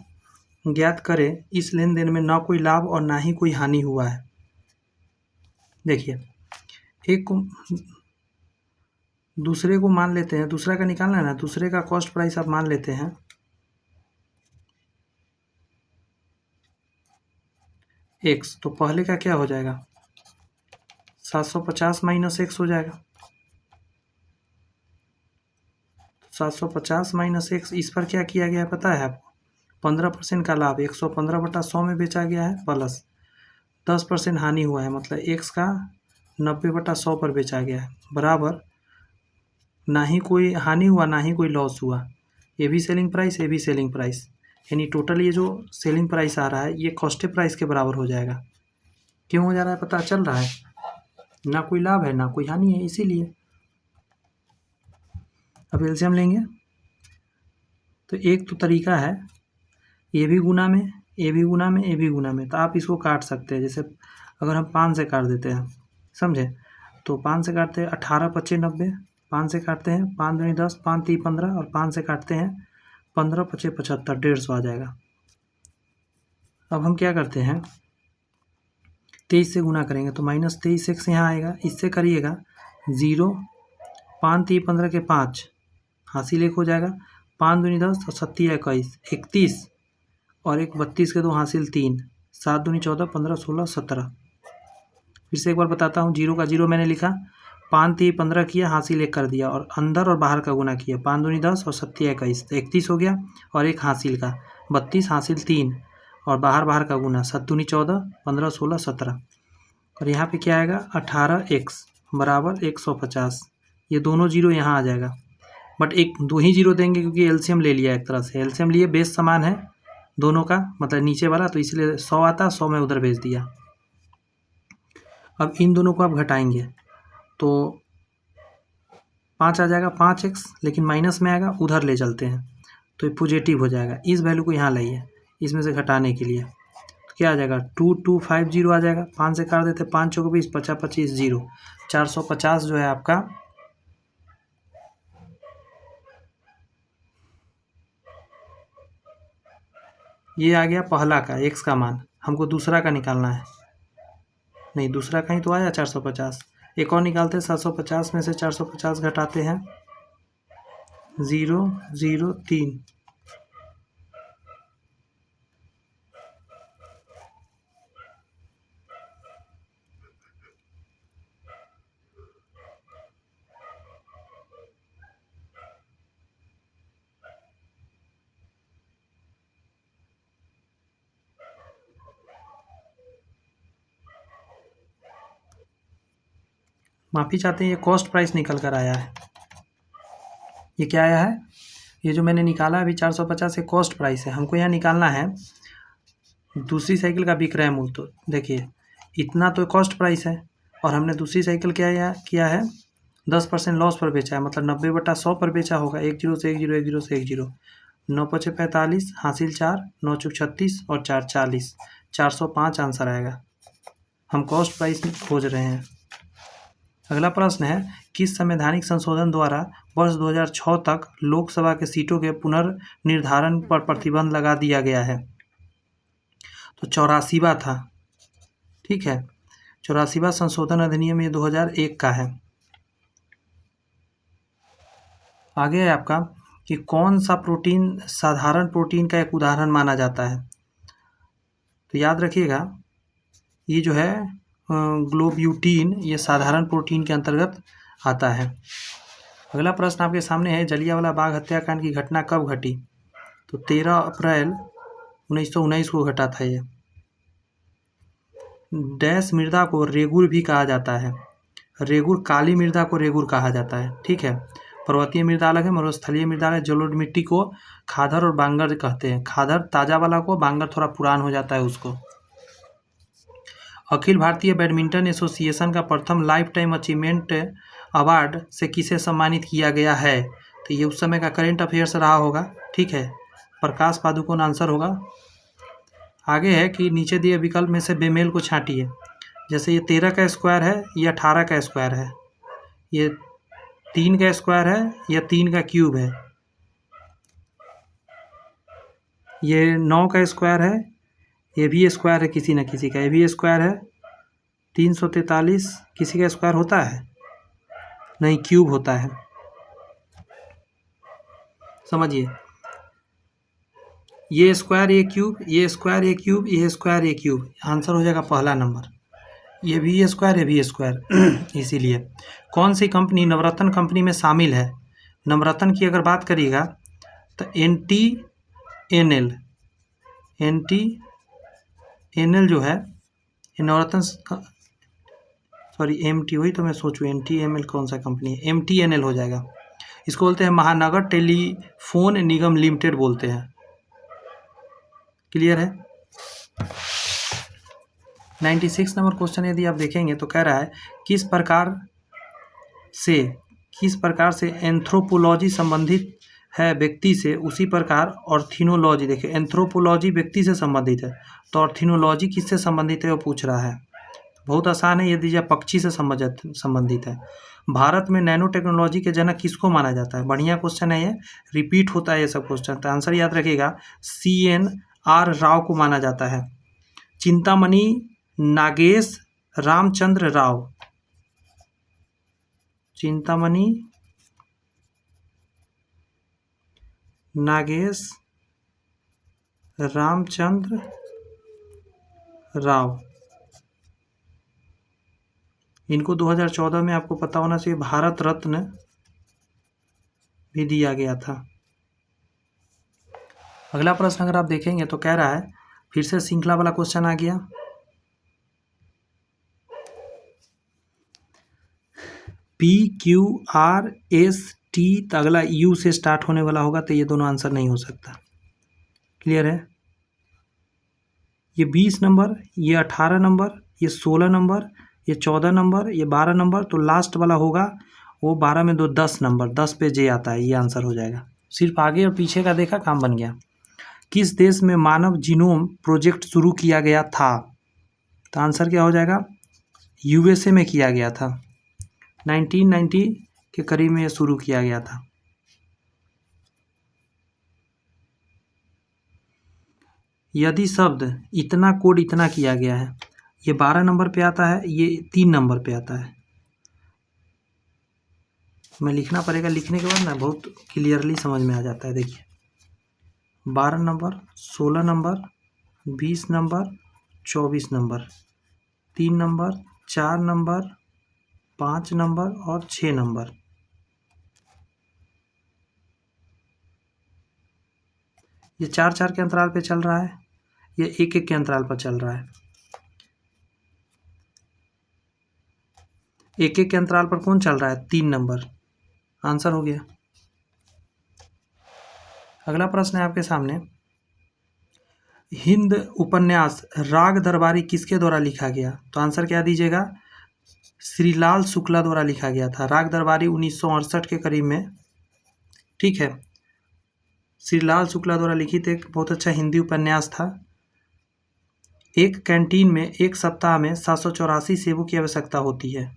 ज्ञात करें। इस लेन देन में न कोई लाभ और ना ही कोई हानि हुआ है। देखिए, एक को दूसरे को मान लेते हैं, दूसरा का निकालना है ना, दूसरे का कॉस्ट प्राइस आप मान लेते हैं x, तो पहले का क्या हो जाएगा? 750 माइनस x हो जाएगा। 750 माइनस x, इस पर क्या किया गया है पता है आपको? 15% का लाभ 115/100 में बेचा गया है, प्लस 10% हानि हुआ है, मतलब x का 90/100 पर बेचा गया है, बराबर ना ही कोई हानि हुआ ना ही कोई लॉस हुआ। ये भी सेलिंग प्राइस, ये भी सेलिंग प्राइस, यानी टोटल ये जो सेलिंग प्राइस आ रहा है ये कॉस्ट प्राइस के बराबर हो जाएगा। क्यों हो जा रहा है पता चल रहा है? ना कोई लाभ है ना कोई हानि है, इसीलिए। अब एलसीएम लेंगे, तो एक तो तरीका है, ये भी गुना में, ये भी गुना में, ये भी गुना में, तो आप इसको काट सकते हैं। जैसे अगर हम 5 से काट देते हैं, समझे, तो 5 से काटते हैं 18 25 90, 5 से काटते हैं 5 दूनी 10, 5 3 15, और 5 से काटते हैं 15 25 75, 150 आ जाएगा। अब हम क्या करते हैं, 23 से गुना करेंगे, तो माइनस 23 एक्स यहाँ आएगा, इससे करिएगा 0, 5 3 15 के 5 हासिल 1 हो जाएगा, 5 दूनी 10 और 7 21 31, और एक 32 के 2 हासिल 3, 7 दूनी 14 15 16 17। फिर से एक बार बताता हूँ, 0 का 0 मैंने लिखा, 5 3 15 किया, हासिल 1 कर दिया, और अंदर और बाहर का गुना किया, 5 दूनी 10 और 7 21, तो 31 हो गया, और एक हासिल का 32 हासिल 3, और बाहर बाहर का गुना 7 दूनी 14, 15 16 17, और यहाँ पे क्या आएगा 18x बराबर 150। ये दोनों जीरो यहाँ आ जाएगा, बट एक दो ही जीरो देंगे क्योंकि एलसीएम ले लिया, एक तरह से एलसीएम लिए, बेस समान है दोनों का, मतलब नीचे वाला, तो इसलिए 100 आता, 100 में उधर भेज दिया। अब इन दोनों को आप घटाएंगे तो 5 आ जाएगा, 5x, लेकिन माइनस में आएगा, उधर ले चलते हैं तो ये पॉजिटिव हो जाएगा। इस वैल्यू को यहाँ लाइए इसमें से घटाने के लिए, तो क्या आ जाएगा 2250 आ जाएगा। 5 से काट देते, 5 चौको 20, 50 25 जीरो, 450 जो है आपका ये आ गया पहला का x का मान। हमको दूसरा का निकालना है, नहीं दूसरा कहीं तो आया 450, एक और निकालते हैं। 750 में से 450 घटाते हैं 003, माफ़ी चाहते हैं, ये कॉस्ट प्राइस निकल कर आया है। ये क्या आया है, ये जो मैंने निकाला अभी 450 से कॉस्ट प्राइस है। हमको यहाँ निकालना है दूसरी साइकिल का विक्रय मूल्य। तो देखिए इतना तो कॉस्ट प्राइस है, और हमने दूसरी साइकिल क्या किया है 10% लॉस पर बेचा है, मतलब 90/100 पर बेचा होगा। 1 0 से 1 0, 1 0 से 1 0, 9 5 45, हासिल 4, 9 चौक 36 और 4 40, 405 आंसर आएगा। हम कॉस्ट प्राइस खोज रहे हैं। अगला प्रश्न है, किस संवैधानिक संशोधन द्वारा वर्ष 2006 तक लोकसभा के सीटों के पुनर्निर्धारण पर प्रतिबंध लगा दिया गया है? तो 84वां था, ठीक है, 84वां संशोधन अधिनियम ये 2001 का है। आगे है आपका कि कौन सा प्रोटीन साधारण प्रोटीन का एक उदाहरण माना जाता है? तो याद रखिएगा ये जो है ग्लोब्यूटिन, ये साधारण प्रोटीन के अंतर्गत आता है। अगला प्रश्न आपके सामने है, जलियांवाला बाग हत्याकांड की घटना कब घटी? तो 13 अप्रैल 1919 को घटा था। ये डैश मृदा को रेगुर भी कहा जाता है। रेगुर, काली मृदा को रेगुर कहा जाता है, ठीक है। पर्वतीय मृदा अलग है, मरुस्थलीय मृदा अलग है। जलोढ़ मिट्टी को खादर और बांगर कहते हैं। खादर ताजा वाला को, बांगर थोड़ा पुरान हो जाता है उसको। अखिल भारतीय बैडमिंटन एसोसिएशन का प्रथम लाइफ टाइम अचीवमेंट अवार्ड से किसे सम्मानित किया गया है? तो ये उस समय का करेंट अफेयर्स रहा होगा, ठीक है। प्रकाश पादुकोण आंसर होगा। आगे है कि नीचे दिए विकल्प में से बेमेल को छांटिए। जैसे ये 13 का स्क्वायर है, ये 18 का स्क्वायर है, ये 3 का स्क्वायर है, या 3 का क्यूब है, ये 9 का स्क्वायर है, ये भी स्क्वायर है किसी न किसी का, ये भी स्क्वायर है। 343 किसी का स्क्वायर होता है? नहीं, क्यूब होता है। समझिए, ये स्क्वायर ये क्यूब, ये स्क्वायर ये क्यूब, ये स्क्वायर ये क्यूब, आंसर हो जाएगा पहला नंबर। ये भी स्क्वायर, ये भी स्क्वायर। इसीलिए कौन सी कंपनी नवरत्न कंपनी में शामिल है? नवरत्न की अगर बात करिएगा तो NTNL जो है ये नवरत्न, सॉरी MT, वही तो मैं सोचूँ NTML कौन सा कंपनी है, MTNL हो जाएगा। इसको बोलते हैं महानगर टेलीफोन निगम लिमिटेड बोलते हैं। क्लियर है? 96 नंबर क्वेश्चन यदि आप देखेंगे तो कह रहा है किस प्रकार से एंथ्रोपोलॉजी संबंधित है व्यक्ति से, उसी प्रकार ऑर्थिनोलॉजी, देखिए एंथ्रोपोलॉजी व्यक्ति से संबंधित है तो ऑर्थिनोलॉजी किससे संबंधित है वो पूछ रहा है। बहुत आसान है, ये दीजिए पक्षी से संबंधित है। भारत में नैनो टेक्नोलॉजी के जनक किसको माना जाता है? बढ़िया क्वेश्चन है, ये रिपीट होता है ये सब क्वेश्चन, तो आंसर याद रखिएगा CNR राव को माना जाता है। चिंतामणि नागेश रामचंद्र राव, चिंतामणि नागेश रामचंद्र राव, इनको 2014 में आपको पता होना चाहिए भारत रत्न भी दिया गया था। अगला प्रश्न अगर आप देखेंगे तो कह रहा है फिर से श्रृंखला वाला क्वेश्चन आ गया। PQRST, तो अगला U से स्टार्ट होने वाला होगा, तो ये दोनों आंसर नहीं हो सकता। क्लियर है? ये 20 नंबर, ये 18 नंबर, ये 16 नंबर, ये 14 नंबर, ये 12 नंबर, तो लास्ट वाला होगा वो 12 में 2 10 नंबर, 10 पे जे आता है, ये आंसर हो जाएगा। सिर्फ आगे और पीछे का देखा, काम बन गया। किस देश में मानव जीनोम प्रोजेक्ट शुरू किया गया था? तो आंसर क्या हो जाएगा? USA में किया गया था, 1990 के करीब में ये शुरू किया गया था। यदि शब्द इतना कोड इतना किया गया है, ये 12 नंबर पे आता है, ये 3 नंबर पे आता है। मैं लिखना पड़ेगा, लिखने के बाद ना बहुत क्लियरली समझ में आ जाता है। देखिए 12 number, 16 number, 20 number, 24 number, 3 number, 4 number, 5 number और 6 नंबर। ये 4-4 के अंतराल पे चल रहा है, ये 1-1 के अंतराल पर चल रहा है। 1-1 के अंतराल पर कौन चल रहा है? 3 नंबर। आंसर हो गया। अगला प्रश्न है आपके सामने, हिंद उपन्यास राग दरबारी किसके द्वारा लिखा गया? तो आंसर क्या दीजिएगा? श्रीलाल शुक्ला द्वारा लिखा गया था। राग दरबारी 1968 के करीब में, ठीक है, श्रीलाल शुक्ला द्वारा लिखित एक बहुत अच्छा हिंदी उपन्यास था। एक कैंटीन में एक सप्ताह में 784 सेबों की आवश्यकता होती है।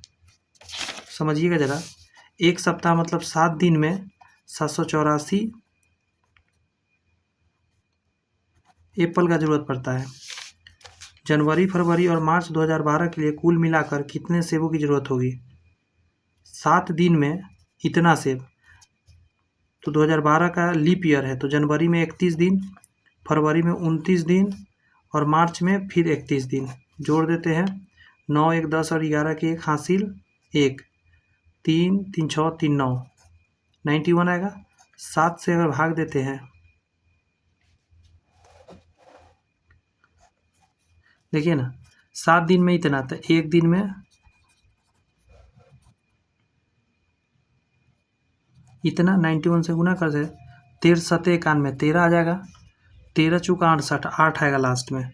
समझिएगा ज़रा, एक सप्ताह मतलब 7 दिन में 784 एप्पल का ज़रूरत पड़ता है। जनवरी, फरवरी और मार्च 2012 के लिए कुल मिलाकर कितने सेबों की ज़रूरत होगी? 7 दिन में इतना सेब, तो 2012 का लीप ईयर है, तो जनवरी में 31 दिन, फरवरी में 29 दिन और मार्च में फिर 31 दिन। जोड़ देते हैं, 9, 1, 10 और 11 के 1 हासिल 1, 3, 3, 6, 3, 9, 91 आएगा। 7 से अगर भाग देते हैं, देखिए ना, 7 दिन में इतना, तो एक दिन में इतना 91 से गुना कर दे, 13 7 91, 13 आ जाएगा। 13 चौका 68, 8 आएगा लास्ट में,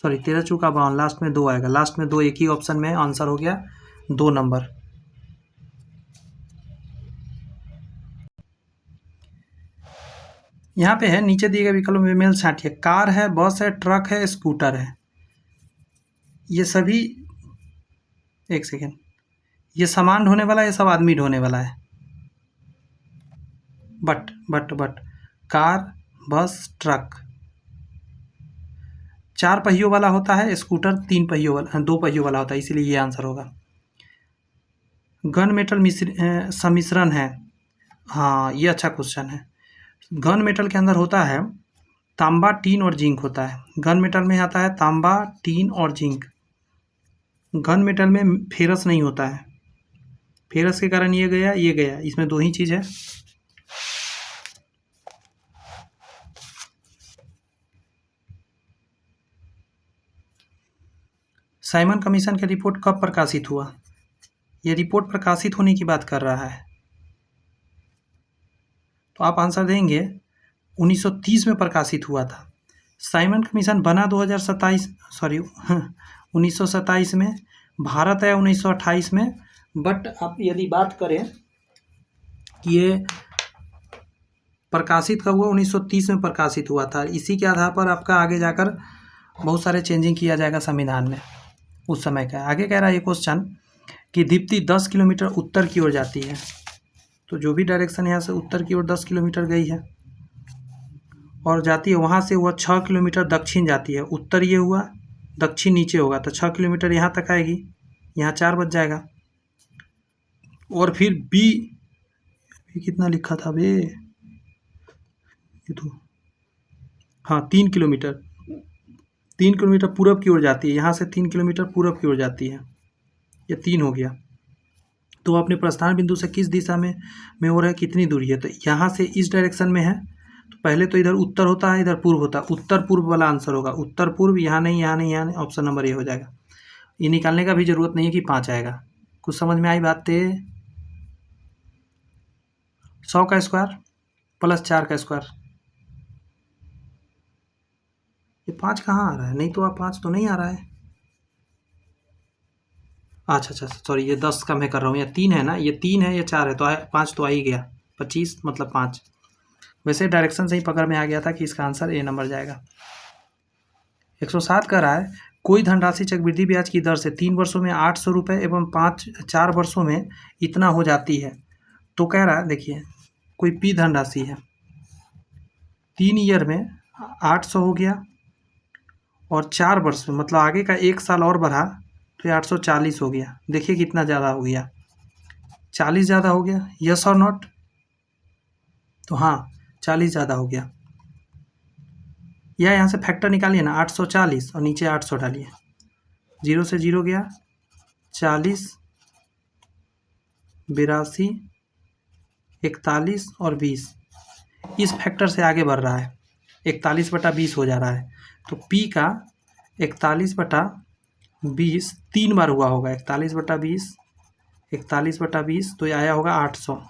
सॉरी 13 चौका 52, लास्ट में 2 आएगा। लास्ट में 2 एक ही ऑप्शन में, आंसर हो गया 2 नंबर। यहाँ पे है, नीचे दिए गए विकल्पों में मेल छांटिए। कार है, बस है, ट्रक है, स्कूटर है। ये सभी, एक सेकेंड, ये सामान ढोने वाला है, ये सब आदमी ढोने वाला है। बट कार, बस, ट्रक 4 पहियों वाला होता है, स्कूटर 3 पहियों वाला, 2 पहियों वाला होता है, इसीलिए ये आंसर होगा। गन मेटल सम्मिश्रण है, हाँ ये अच्छा क्वेश्चन है। गन मेटल के अंदर होता है तांबा, टीन और जिंक होता है। गन मेटल में आता है तांबा, टीन और जिंक। गन मेटल में फेरस नहीं होता है, फेरस के कारण ये गया, ये गया, इसमें 2 ही चीज़ है। साइमन कमीशन की रिपोर्ट कब प्रकाशित हुआ? ये रिपोर्ट प्रकाशित होने की बात कर रहा है, तो आप आंसर देंगे 1930 में प्रकाशित हुआ था। साइमन कमीशन बना 1927 में, भारत है 1928 में। बट आप यदि बात करें कि ये प्रकाशित कब हुआ, 1930 में प्रकाशित हुआ था। इसी के आधार पर आपका आगे जाकर बहुत सारे चेंजिंग किया जाएगा संविधान में उस समय का। आगे कह रहा है ये क्वेश्चन कि दीप्ति 10 किलोमीटर उत्तर की ओर जाती है, तो जो भी डायरेक्शन यहाँ से उत्तर की ओर 10 किलोमीटर गई है और जाती है, वहाँ से वह 6 किलोमीटर दक्षिण जाती है। उत्तर ये हुआ, दक्षिण नीचे होगा, तो 6 किलोमीटर यहाँ तक आएगी, यहाँ 4 बज जाएगा। और फिर बी कितना लिखा था बे, ये तो हाँ 3 किलोमीटर, 3 किलोमीटर पूरब की ओर जाती है, यहाँ से 3 किलोमीटर पूरब की ओर जाती है, ये 3 हो गया। तो अपने प्रस्थान बिंदु से किस दिशा में हो रहा है, कितनी दूरी है, तो यहाँ से इस डायरेक्शन में है, तो पहले तो इधर उत्तर होता है, इधर पूर्व होता है, उत्तर पूर्व वाला आंसर होगा। उत्तर पूर्व, यहाँ नहीं, यहाँ नहीं, यहाँ नहीं, ऑप्शन नंबर ए हो जाएगा। ये निकालने का भी जरूरत नहीं है कि 5 आएगा। कुछ समझ में आई बात? 100 का स्क्वायर प्लस 4 का स्क्वायर, ये 5 कहाँ आ रहा है? नहीं तो आप 5 तो नहीं आ रहा है। अच्छा, सॉरी, ये 10 का मैं कर रहा हूँ। ये 3 है ना, ये 3 है, ये 4 है, तो 5 तो आ ही गया। 25 मतलब 5। वैसे डायरेक्शन से ही पकड़ में आ गया था कि इसका आंसर ए नंबर जाएगा। 107 कह रहा है, कोई धनराशि चक्रवृद्धि ब्याज की दर से 3 वर्षों में 800 रुपये एवं 4 वर्षों में इतना हो जाती है। तो कह रहा है, देखिए, कोई पी धनराशि है, 3 ईयर में 800 हो गया और 4 वर्ष में, मतलब आगे का 1 साल और बढ़ा तो ये 840 हो गया। देखिए कितना ज़्यादा हो गया, 40 ज़्यादा हो गया। यस और नॉट? तो हाँ, 40 ज़्यादा हो गया। या यहाँ से फैक्टर निकालिए ना, 840 और नीचे 800 डालिए, 0 से 0 गया, 40, 82, 41 और 20। इस फैक्टर से आगे बढ़ रहा है, 41/20 हो जा रहा है। तो P का 41/20 3 बार हुआ होगा, 41/20, 41/20, तो ये आया होगा 800।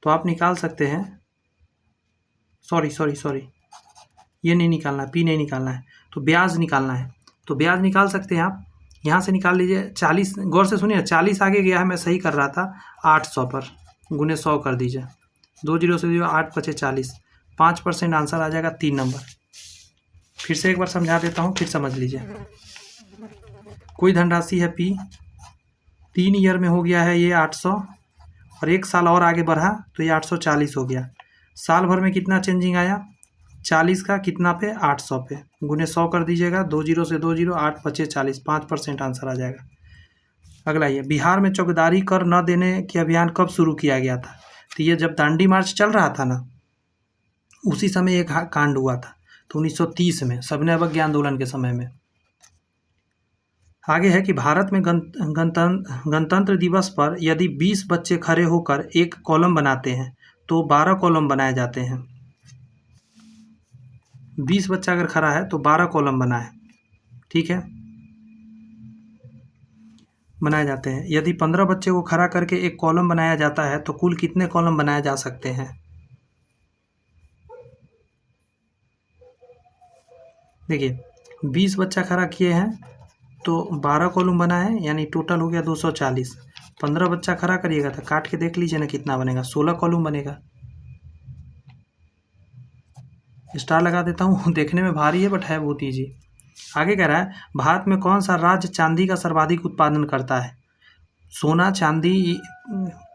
तो आप निकाल सकते हैं, सॉरी, ये नहीं निकालना है, P नहीं निकालना है, तो ब्याज निकालना है। तो ब्याज निकाल सकते हैं आप, यहाँ से निकाल लीजिए। 40, गौर से सुनिए, 40 आगे गया है, मैं सही कर रहा था। 800 पर गुने 100 कर दीजिए, 2 0 से 0, 8 × 40, 5% आंसर आ जाएगा 3 नंबर। फिर से एक बार समझा देता हूँ, फिर समझ लीजिए। कोई धनराशि है P, 3 ईयर में हो गया है ये 800 और 1 साल और आगे बढ़ा तो ये 840 हो गया। साल भर में कितना चेंजिंग आया? 40 का कितना पे? 800 पे, गुने 100 कर दीजिएगा, 2 0 से 2 0, 8 × 40, 5% आंसर आ जाएगा। अगला ये, बिहार में चौकीदारी कर न देने के अभियान कब शुरू किया गया था? तो ये जब दांडी मार्च चल रहा था ना, उसी समय एक कांड हुआ था, तो 1930 में, सविनय अवज्ञा आंदोलन के समय में। आगे है कि भारत में गणतंत्र दिवस पर यदि 20 बच्चे खड़े होकर एक कॉलम बनाते हैं तो 12 कॉलम बनाए जाते हैं। 20 बच्चा अगर खड़ा है तो 12 कॉलम बनाए, ठीक है, बनाए जाते हैं। यदि 15 बच्चे को खड़ा करके एक कॉलम बनाया जाता है तो कुल कितने कॉलम बनाए जा सकते हैं? देखिए, 20 बच्चा खड़ा किए हैं तो 12 कॉलम बना है, यानी टोटल हो गया 240। 15 बच्चा खड़ा करिएगा तो काट के देख लीजिए ना कितना बनेगा, 16 कॉलम बनेगा। स्टार लगा देता हूँ, देखने में भारी है बट है बहुत ईजी। आगे कह रहा है, भारत में कौन सा राज्य चांदी का सर्वाधिक उत्पादन करता है? सोना, चांदी,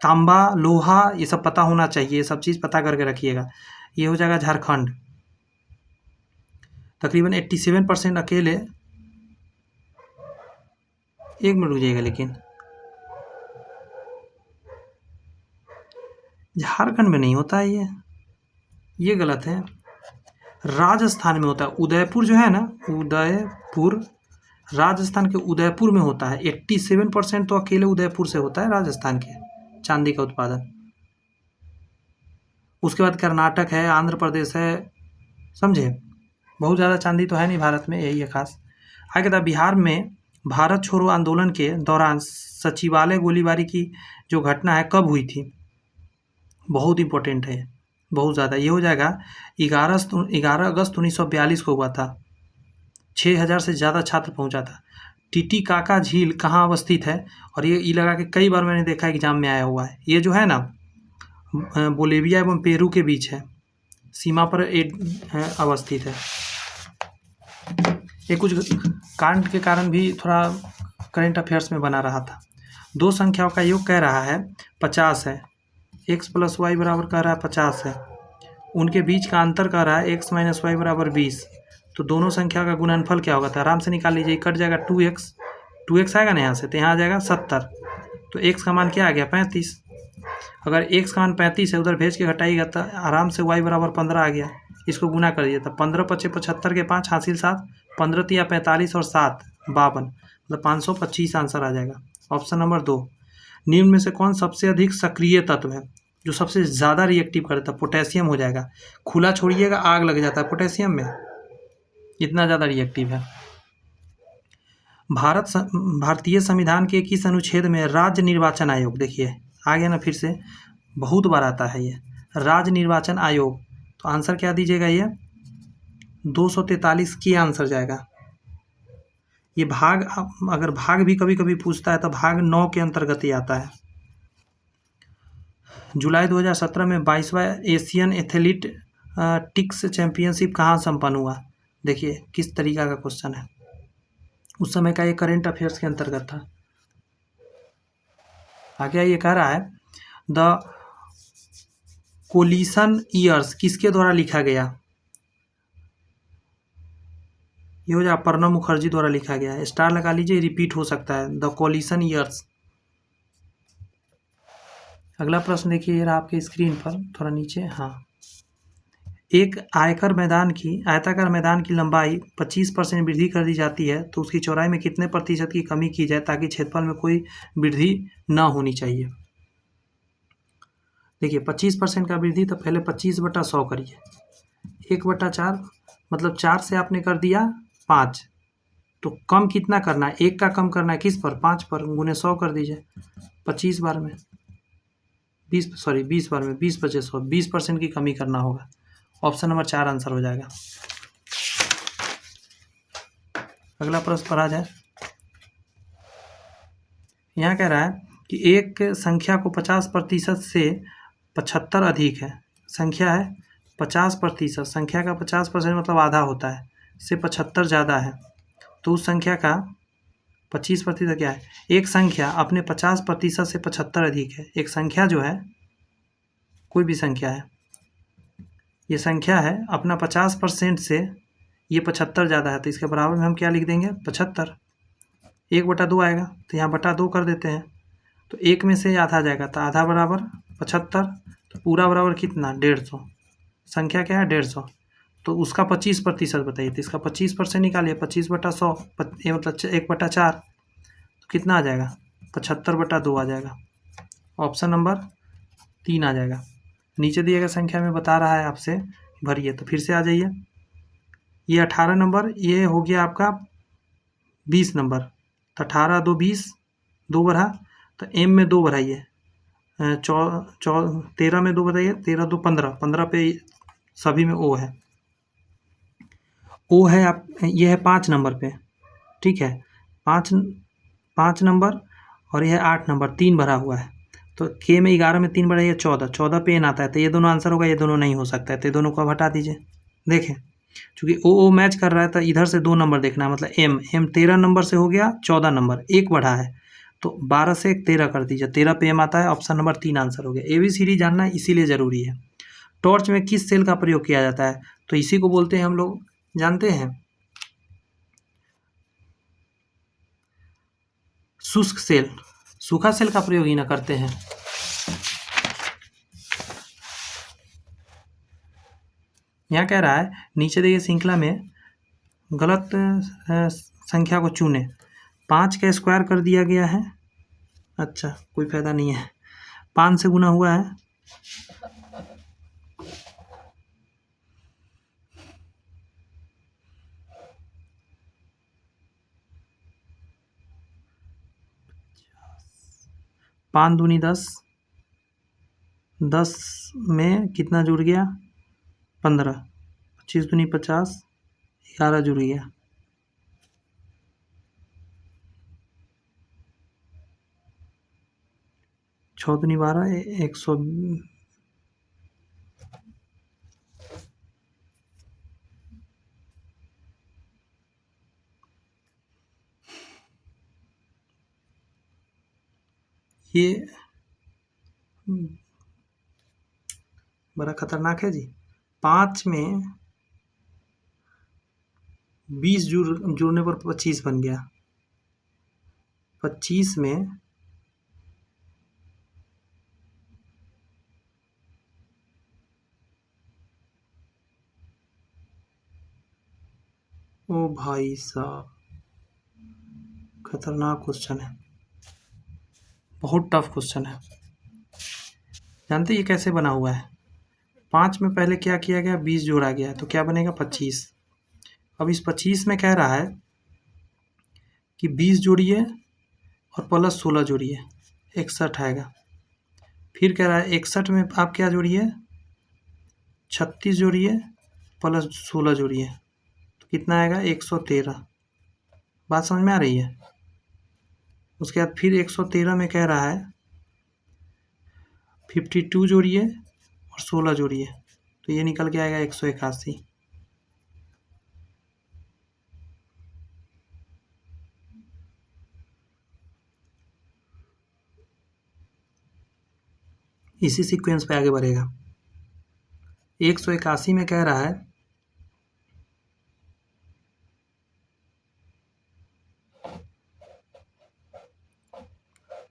तांबा, लोहा, ये सब पता होना चाहिए, ये सब चीज़ पता करके रखिएगा। ये हो जाएगा झारखंड, तकरीबन 87% अकेले। 1 मिनट रुकिएगा, लेकिन झारखंड में नहीं होता है, ये गलत है। राजस्थान में होता है, उदयपुर जो है ना, उदयपुर, राजस्थान के उदयपुर में होता है। 87% तो अकेले उदयपुर से होता है राजस्थान के चांदी का उत्पादन। उसके बाद कर्नाटक है, आंध्र प्रदेश है, समझे। बहुत ज़्यादा चांदी तो है नहीं भारत में, यही है खास। आगे था, बिहार में भारत छोड़ो आंदोलन के दौरान सचिवालय गोलीबारी की जो घटना है कब हुई थी? बहुत इंपॉर्टेंट है, बहुत ज़्यादा। ये हो जाएगा 11 अगस्त 1942 को हुआ था। 6000 से ज़्यादा छात्र पहुंचा था। टीटीकाका झील कहाँ अवस्थित है? और ये लगा के कई बार मैंने देखा एग्जाम में आया हुआ है। ये जो है ना, बोलिविया एवं पेरू के बीच है, सीमा पर अवस्थित है। ये कुछ कांड के कारण भी थोड़ा करंट अफेयर्स में बना रहा था। 2 संख्याओं का योग कह रहा है 50 है, x + y बराबर कह रहा है 50 है, उनके बीच का अंतर कह रहा है x - y बराबर 20। तो दोनों संख्या का गुणनफल क्या होगा? तो आराम से निकाल लीजिए, कट जाएगा 2x आएगा ना यहाँ से, तो यहाँ आ जाएगा 70। तो x का मान क्या आ गया? 35। अगर x का मान 35 है, उधर भेज के घटाइएगा तो आराम से y बराबर 15 आ गया। इसको गुना कर दिया तो 15 × 5 = 75 के 5 हासिल 7, 15 × 3 = 45 और 7 = 52, मतलब 525 आंसर आ जाएगा। Option number 2। निम्न में से कौन सबसे अधिक सक्रिय तत्व है? जो सबसे ज़्यादा रिएक्टिव करता है पोटेशियम हो जाएगा। खुला छोड़िएगा आग लग जाता है पोटेशियम में, इतना ज़्यादा रिएक्टिव है। भारतीय संविधान के किस अनुच्छेद में राज्य निर्वाचन आयोग, देखिए आ गया ना फिर से, बहुत बार आता है ये राज्य निर्वाचन आयोग, तो आंसर क्या दीजिएगा, ये 243 की आंसर जाएगा। ये भाग, अगर भाग भी कभी कभी पूछता है तो भाग 9 के अंतर्गत ही आता है। जुलाई 2017 में 22वां एशियन एथलेटिक्स चैंपियनशिप कहाँ संपन्न हुआ, देखिए किस तरीका का क्वेश्चन है, उस समय का ये करंट अफेयर्स के अंतर्गत था। आगे ये कह रहा है द कोलिशन ईयर्स किसके द्वारा लिखा गया, ये हो जाए प्रणब मुखर्जी द्वारा लिखा गया है। स्टार लगा लीजिए, रिपीट हो सकता है, द कोलिशन ईयर्स। अगला प्रश्न देखिए, ये रहा आपके स्क्रीन पर, थोड़ा नीचे, हाँ। एक आयताकार मैदान की लंबाई 25% वृद्धि कर दी जाती है तो उसकी चौड़ाई में कितने प्रतिशत की कमी की जाए ताकि क्षेत्रफल में कोई वृद्धि न होनी चाहिए। देखिए 25% का वृद्धि, तो पहले 25/100 करिए, 1/4 मतलब 4 से आपने कर दिया 5, तो कम कितना करना है, 1 का कम करना है किस पर, 5 पर, गुने 100 कर दीजिए, 25 बार में 20 बार में 20/100, 20% की कमी करना होगा। ऑप्शन नंबर 4 आंसर हो जाएगा। अगला प्रश्न पढ़ा जाए। यहाँ कह रहा है कि एक संख्या को 50% से 75 अधिक है, संख्या है 50%, संख्या का 50% मतलब आधा होता है, से 75 ज़्यादा है, तो उस संख्या का 25% क्या है। एक संख्या अपने 50% से 75 अधिक है, एक संख्या जो है, कोई भी संख्या है, ये संख्या है अपना 50% से ये 75 ज़्यादा है, तो इसके बराबर में हम क्या लिख देंगे, 75, 1/2 आएगा, तो यहाँ बटा 2 कर देते हैं, तो 1 में से आधा जाएगा, तो आधा बराबर 75, तो पूरा बराबर कितना, 150, संख्या क्या है 150, तो उसका 25% बताइए, तो इसका 25% निकालिए, 25/100 ये मतलब 1/4, तो कितना आ जाएगा, 75/2 आ जाएगा। ऑप्शन नंबर 3 आ जाएगा। नीचे दिए गए संख्या में बता रहा है आपसे भरिए, तो फिर से आ जाइए, ये 18 नंबर, ये हो गया आपका 20 नंबर, तो 18 2 20, 2 बढ़ा, तो एम में 2 बढ़ाइए, 13 में 2 बताइए, 13 2 15, 15 पे सभी में ओ है, ओ है आप, ये है 5 नंबर पे, ठीक है, 5 नंबर, और यह 8 नंबर, 3 भरा हुआ है, तो के में 11 में 3 बढ़ाइए 14, 14 पे एन आता है, तो ये दोनों आंसर होगा, ये दोनों नहीं हो सकता है, तो ये दोनों को हटा दीजिए। देखें चूँकि ओ मैच कर रहा है, तो इधर से 2 नंबर देखना है, मतलब एम 13 नंबर से हो गया 14 नंबर, 1 बढ़ा है, तो 12 से 13 कर दीजिए, 13 पे एम आता है, ऑप्शन नंबर 3 आंसर हो गया। ABCD जानना इसीलिए ज़रूरी है। टॉर्च में किस सेल का प्रयोग किया जाता है, तो इसी को बोलते हैं हम लोग, जानते हैं, शुष्क सेल, सूखा सेल का प्रयोग ही ना करते हैं। यहाँ कह रहा है नीचे देखिए श्रृंखला में गलत संख्या को चुने, 5 का स्क्वायर कर दिया गया है, अच्छा कोई फायदा नहीं है, 5 से गुना हुआ है, पाँच दूनी 10, 10 में कितना जुड़ गया 15, 25 दूनी 50, 11 जुड़ गया, 6 दूनी 12, 100, ये बड़ा खतरनाक है जी। 5 में 20 जुड़ने पर 25 बन गया, 25 में ओ भाई साहब, खतरनाक क्वेश्चन है, बहुत टफ क्वेश्चन है। जानते ये कैसे बना हुआ है? 5 में पहले क्या किया गया, 20 जोड़ा गया, तो क्या बनेगा 25। अब इस 25 में कह रहा है कि 20 जोड़िए और प्लस 16 जोड़िए, 61 आएगा। फिर कह रहा है 61 में आप क्या जोड़िए, 36 जोड़िए प्लस 16 जोड़िए, तो कितना आएगा 113। बात समझ में आ रही है? उसके बाद फिर 113 में कह रहा है 52 जोड़िए और 16 जोड़िए, तो ये निकल के आएगा 181। इसी सीक्वेंस पे आगे बढ़ेगा। 181 में कह रहा है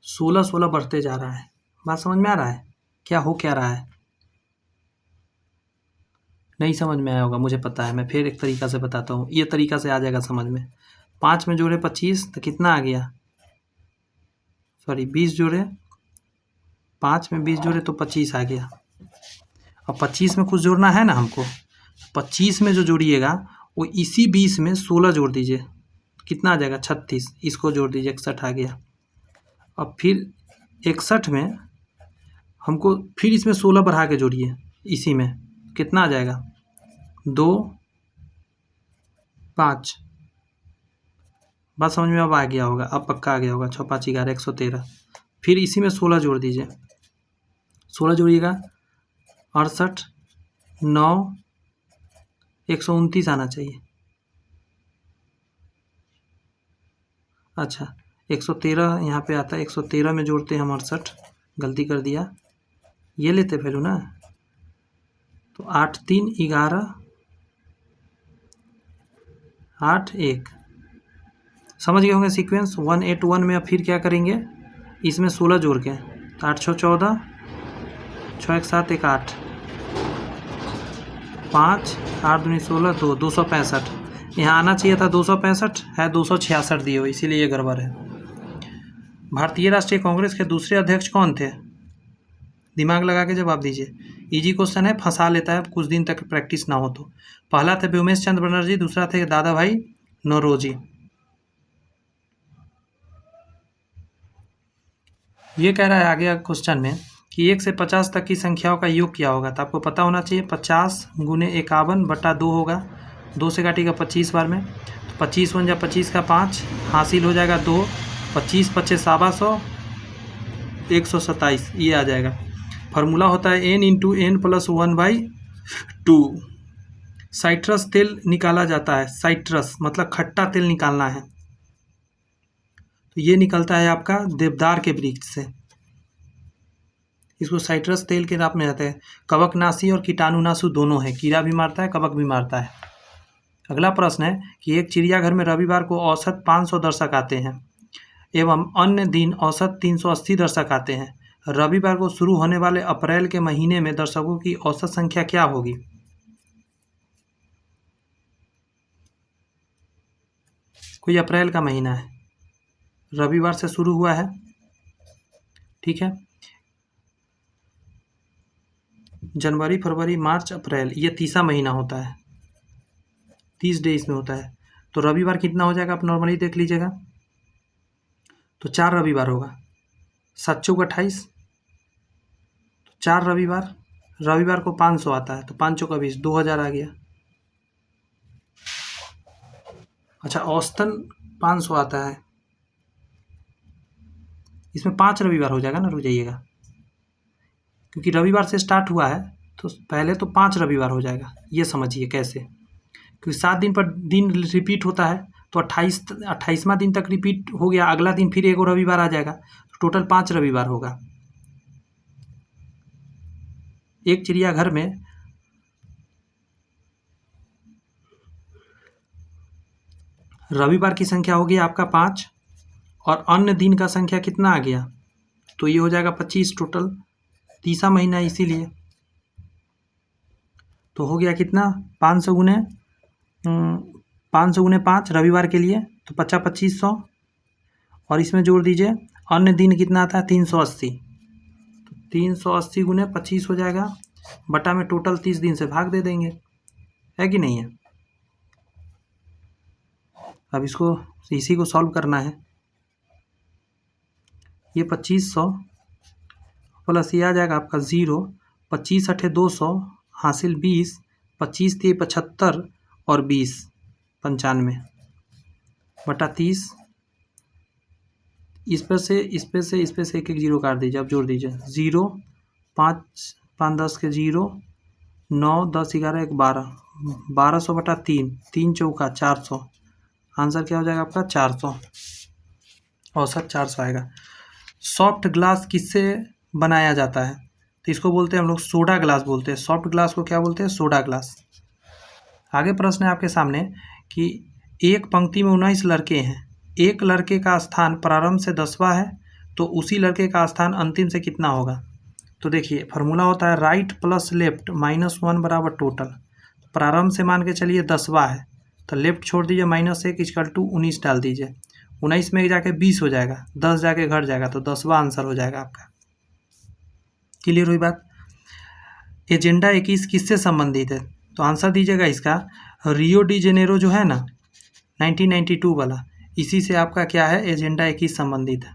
16 बढ़ते जा रहा है। बात समझ में आ रहा है? क्या हो क्या रहा है? नहीं समझ में आया होगा, मुझे पता है। मैं फिर एक तरीका से बताता हूँ, ये तरीका से आ जाएगा समझ में। 5 में जोड़े 25 तो कितना आ गया, सॉरी 20 जोड़े, 5 में 20 जोड़े तो 25 आ गया। अब 25 में कुछ जोड़ना है ना हमको, 25 में जो जोड़िएगा वो इसी 20 में 16 जोड़ दीजिए, कितना आ जाएगा 36, इसको जोड़ दीजिए 61 आ गया। अब फिर 61 में हमको फिर इसमें 16 बढ़ा के जोड़िए, इसी में कितना आ जाएगा 2 5। बात समझ में अब आ गया होगा, अब पक्का आ गया होगा। 6 5 11 113। फिर इसी में 16 जोड़ दीजिए, 16 जोड़िएगा 68 9 129 आना चाहिए। अच्छा 113 यहाँ पे आता है, 113 में जोड़ते हैं हम 68, गलती कर दिया, ये लेते वैल्यू ना, तो 8 3 11 8 1। समझ गए होंगे सीक्वेंस। 181 में अब फिर क्या करेंगे, इसमें 16 जोड़ के, 8 6 14 6 1 7 1 8 5 8 2 16 2 265। यहाँ आना चाहिए था 265, है 266 दिए हो, इसीलिए ये गड़बड़ है। भारतीय राष्ट्रीय कांग्रेस के दूसरे अध्यक्ष कौन थे? दिमाग लगा के जवाब दीजिए, इजी क्वेश्चन है, फंसा लेता है कुछ दिन तक प्रैक्टिस ना हो तो। पहला थे व्योमेश चंद्र बनर्जी, दूसरा थे दादा भाई नौरोजी। ये कह रहा है आगे क्वेश्चन में कि 1 से 50 तक की संख्याओं का योग क्या होगा, तो आपको पता होना चाहिए 50 गुने 51 बटा 2 होगा, 2 से काटिएगा 25 बार में, तो 25 बन जा 25 का 5 हासिल हो जाएगा 2, 25 25 700 127, ये आ जाएगा। फार्मूला होता है n into N plus 1/2। Citrus तेल निकाला जाता है, साइट्रस मतलब खट्टा तेल निकालना है, तो ये निकलता है आपका देवदार के वृक्ष से, इसको साइट्रस तेल के नाम में आते हैं। कवकनाशी और कीटाणुनाशी दोनों है, कीड़ा भी मारता है कवक भी मारता है। अगला प्रश्न है कि एक चिड़ियाघर में रविवार को औसत 500 दर्शक आते हैं एवं अन्य दिन औसत 380 दर्शक आते हैं। रविवार को शुरू होने वाले अप्रैल के महीने में दर्शकों की औसत संख्या क्या होगी? कोई अप्रैल का महीना है, रविवार से शुरू हुआ है, ठीक है, जनवरी फरवरी मार्च अप्रैल, ये तीसरा महीना होता है, 30 डेज में होता है, तो रविवार कितना हो जाएगा आप नॉर्मली देख लीजिएगा, तो 4 रविवार होगा, 7 चौक 28, तो 4 रविवार, रविवार को 500 आता है, तो 5 चौक 20 2000 आ गया। अच्छा औसतन 500 आता है, इसमें 5 रविवार हो जाएगा ना, रुक जाइएगा, क्योंकि रविवार से स्टार्ट हुआ है तो पहले तो 5 रविवार हो जाएगा, ये समझिए कैसे, क्योंकि 7 दिन पर दिन रिपीट होता है, तो 28वां दिन तक रिपीट हो गया, अगला दिन फिर एक और रविवार आ जाएगा, तो टोटल 5 रविवार होगा। एक चिड़ियाघर में रविवार की संख्या होगी आपका 5 और अन्य दिन का संख्या कितना आ गया, तो ये हो जाएगा 25 टोटल, तीसरा महीना है इसीलिए, तो हो गया कितना 500 गुने 5 रविवार के लिए, तो 50 2500, और इसमें जोड़ दीजिए अन्य दिन कितना आता है 380, 380 गुने 25 हो जाएगा, बटा में टोटल 30 दिन से भाग दे देंगे, है कि नहीं है। अब इसको इसी को सॉल्व करना है। ये 2500 प्लस ये आ जाएगा आपका 0, 25 अठे 200 हासिल 20, 25 3 75 और 20 95 बटा 30। इस पर से एक एक जीरो काट दीजिए, अब जोड़ दीजिए 0 5 5 10 के 0 9 10 11 1 12 1200 बटा 3 3 चौका 400। आंसर क्या हो जाएगा आपका 400, औसत 400 आएगा। सॉफ्ट ग्लास किससे बनाया जाता है? तो इसको बोलते हैं हम लोग सोडा ग्लास बोलते हैं। सॉफ्ट ग्लास को क्या बोलते हैं? Soda glass. आगे प्रश्न है आपके सामने कि एक पंक्ति में 19 लड़के हैं, एक लड़के का स्थान प्रारंभ से 10वां है, तो उसी लड़के का स्थान अंतिम से कितना होगा? तो देखिए फार्मूला होता है राइट प्लस लेफ्ट -1 बराबर टोटल। प्रारंभ से मान के चलिए 10वां है, तो लेफ्ट छोड़ दीजिए -1 इक्वल टू 19 डाल दीजिए, 19 में जाके 20 हो जाएगा, 10 जाके घट जाएगा, तो 10वां आंसर हो जाएगा आपका। क्लियर हुई बात? एजेंडा 21 किससे संबंधित है? तो आंसर दीजिएगा इसका रियो डी जेनेरो जो है ना 1992 वाला, इसी से आपका क्या है एजेंडा 21 संबंधित है।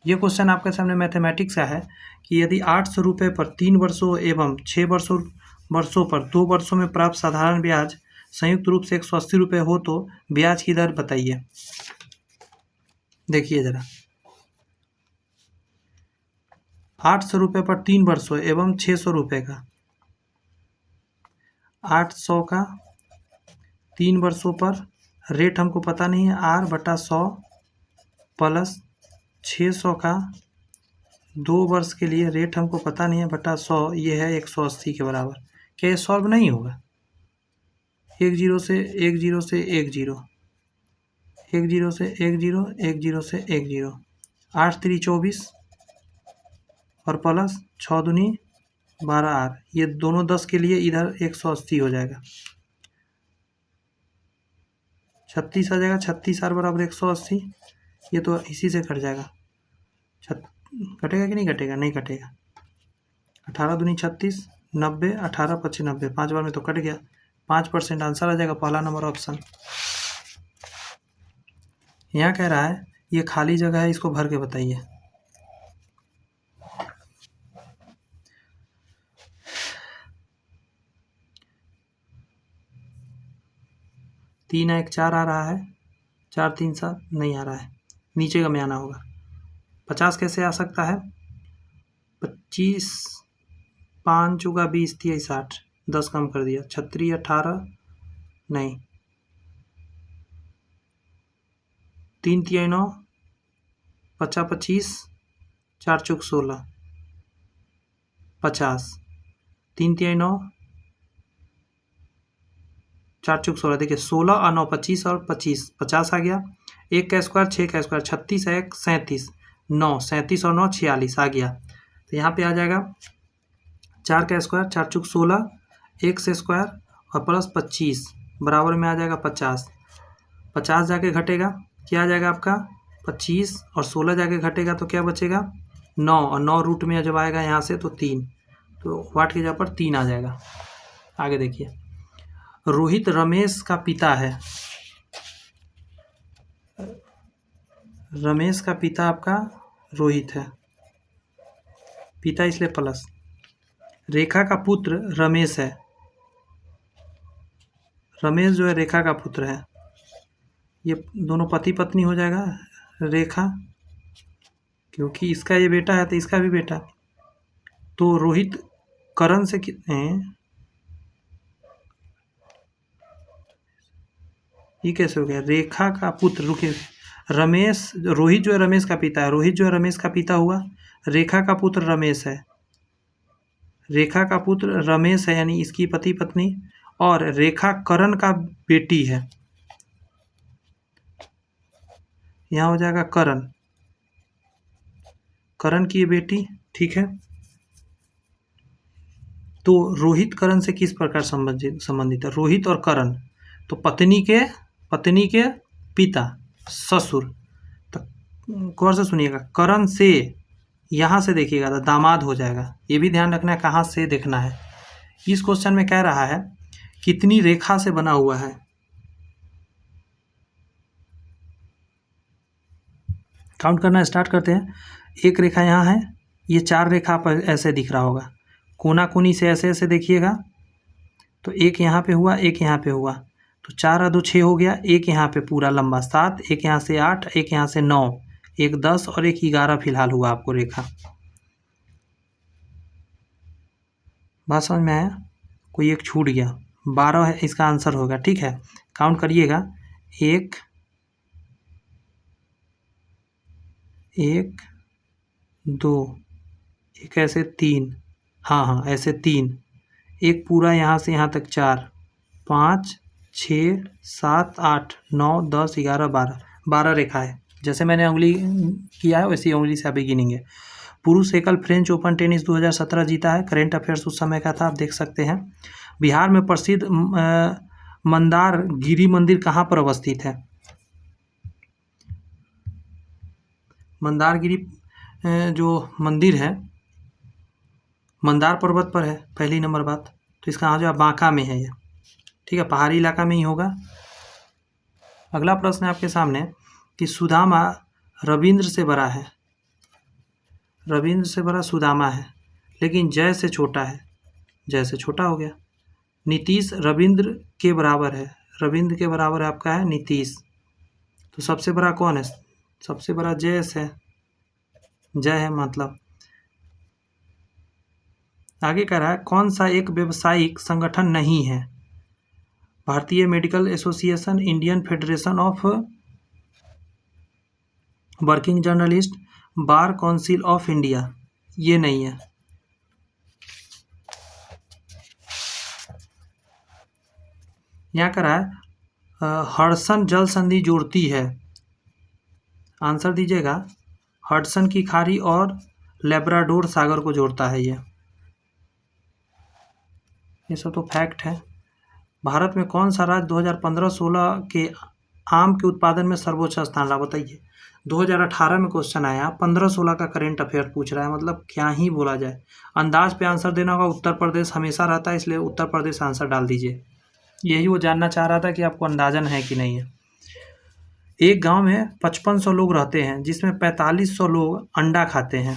ये क्वेश्चन आपके सामने मैथमेटिक्स का है कि यदि 800 रुपये पर 3 वर्षों एवं 6 वर्षों पर 2 वर्षों में प्राप्त साधारण ब्याज संयुक्त रूप से 180 रुपये हो तो ब्याज की दर बताइए। देखिए जरा 800 रुपये पर 3 वर्षों एवं 600 रुपये का, 800 का 3 वर्षों पर रेट हमको पता नहीं है, R बटा 100 प्लस 600 का 2 वर्ष के लिए रेट हमको पता नहीं है बटा 100, ये है 180 के बराबर। क्या ये सॉल्व नहीं होगा? 1 0 से 1 0 से 1 0 1 0 से 1 0 1 0 से 1 0 8 3 24 और प्लस 6 दूनी 12R, ये दोनों 10 के लिए इधर 180 हो जाएगा, 36 आ जाएगा, 36R बराबर 180। ये तो इसी से कट जाएगा, कटेगा कि नहीं कटेगा? नहीं कटेगा। 18 दूनी 36 90 18 25 90, 5 बार में तो कट गया, 5% आंसर आ जाएगा, पहला नंबर ऑप्शन। यहाँ कह रहा है ये खाली जगह है, इसको भर के बताइए। तीन 1 4 आ रहा है, 4 3 7 नहीं आ रहा है, नीचे का में आना होगा। 50 कैसे आ सकता है? 25 5 चौका 20 3 60, 10 कम कर दिया, 36 18 नहीं, 3 3 9 50 25 4 चौक 16 50, 3 3 9 4 चौक 16, देखिए 16 और 9 25 और 25 50 आ गया, 1 का स्क्वायर 6 का स्क्वायर 36 1 37 9 37 और 9 46 आ गया। तो यहाँ पे आ जाएगा 4 का स्क्वायर 4 चौक 16, 1 से स्क्वायर और प्लस 25 बराबर में आ जाएगा 50, 50 जाके घटेगा, क्या आ जाएगा आपका 25 और 16 जाके घटेगा तो क्या बचेगा 9, और 9 रूट में जब आएगा यहाँ से तो 3, तो वाट की जगह पर 3 आ जाएगा। आगे देखिए रोहित रमेश का पिता है, रमेश का पिता आपका रोहित है, पिता इसलिए प्लस, रेखा का पुत्र रमेश है, रमेश जो है रेखा का पुत्र है, ये दोनों पति पत्नी हो जाएगा रेखा, क्योंकि इसका ये बेटा है तो इसका भी बेटा। तो रोहित करण से ये कैसे हो गया? रेखा का पुत्र, रुकिए, रमेश रोहित जो है रमेश का पिता है, रोहित जो है रमेश का पिता हुआ, रेखा का पुत्र रमेश है, रेखा का पुत्र रमेश है यानी इसकी पति पत्नी, और रेखा करण का बेटी है, यहाँ हो जाएगा करण, करण की बेटी, ठीक है। तो रोहित करण से किस प्रकार संबंधित है? रोहित और करण तो पत्नी के पिता ससुर, तो गौर से सुनिएगा, करण से यहाँ से देखिएगा तो दामाद हो जाएगा। ये भी ध्यान रखना है कहाँ से देखना है। इस क्वेश्चन में कह रहा है कितनी रेखा से बना हुआ है। काउंट करना स्टार्ट करते हैं। एक रेखा यहाँ है, ये 4 रेखा पर ऐसे दिख रहा होगा। कोना कोनी से ऐसे ऐसे देखिएगा तो एक यहाँ पे हुआ, एक यहाँ पे हुआ, तो 4 और 2 6 हो गया। एक यहाँ पे पूरा लंबा 7, एक यहाँ से 8, एक यहाँ से 9, एक 10 और एक 11 फिलहाल हुआ आपको रेखा। बात समझ में आया? कोई एक छूट गया, 12 है इसका आंसर होगा। ठीक है, काउंट करिएगा। 1 1 2, एक ऐसे 3, हाँ ऐसे 3, एक पूरा यहाँ से यहाँ तक 4, 5 6 7 8 9 10 11 12, 12 रेखा है। जैसे मैंने उंगली किया है वैसे उंगली से अभी गिनेंगे। पुरुष एकल फ्रेंच ओपन टेनिस 2017 जीता है। करेंट अफेयर्स उस समय का था, आप देख सकते हैं। बिहार में प्रसिद्ध मंदारगिरी मंदिर कहाँ पर अवस्थित है? मंदारगिरी जो मंदिर है मंदार पर्वत पर है, पहली नंबर बात। तो इसका यहाँ जो बांका में है ये, ठीक है, पहाड़ी इलाका में ही होगा। अगला प्रश्न है आपके सामने कि सुदामा रविंद्र से बड़ा है। रविंद्र से बड़ा सुदामा है, लेकिन जय से छोटा है। जय से छोटा हो गया। नीतीश रविंद्र के बराबर है। रविंद्र के बराबर है आपका है नीतीश। तो सबसे बड़ा कौन है? सबसे बड़ा जय है। जय है मतलब। आगे कह रहा है कौन सा एक व्यवसायिक संगठन नहीं है? भारतीय medical association, Indian federation of working journalist, bar council of India, ये नहीं है। यहाँ कह रहा है हडसन जल संधि जोड़ती है। आंसर दीजिएगा। हडसन की खाड़ी और लेब्राडोर सागर को जोड़ता है ये सब तो फैक्ट है। भारत में कौन सा राज्य 2015-16 के आम के उत्पादन में सर्वोच्च स्थान रहा? बताइए। 2018 में क्वेश्चन आया, 15-16 का करेंट अफेयर पूछ रहा है, मतलब क्या ही बोला जाए। अंदाज पे आंसर देना होगा। उत्तर प्रदेश हमेशा रहता है, इसलिए उत्तर प्रदेश आंसर डाल दीजिए। यही वो जानना चाह रहा था कि आपको अंदाजन है कि नहीं है। एक गांव में 5500 लोग रहते हैं, जिसमें 4500 लोग अंडा खाते हैं।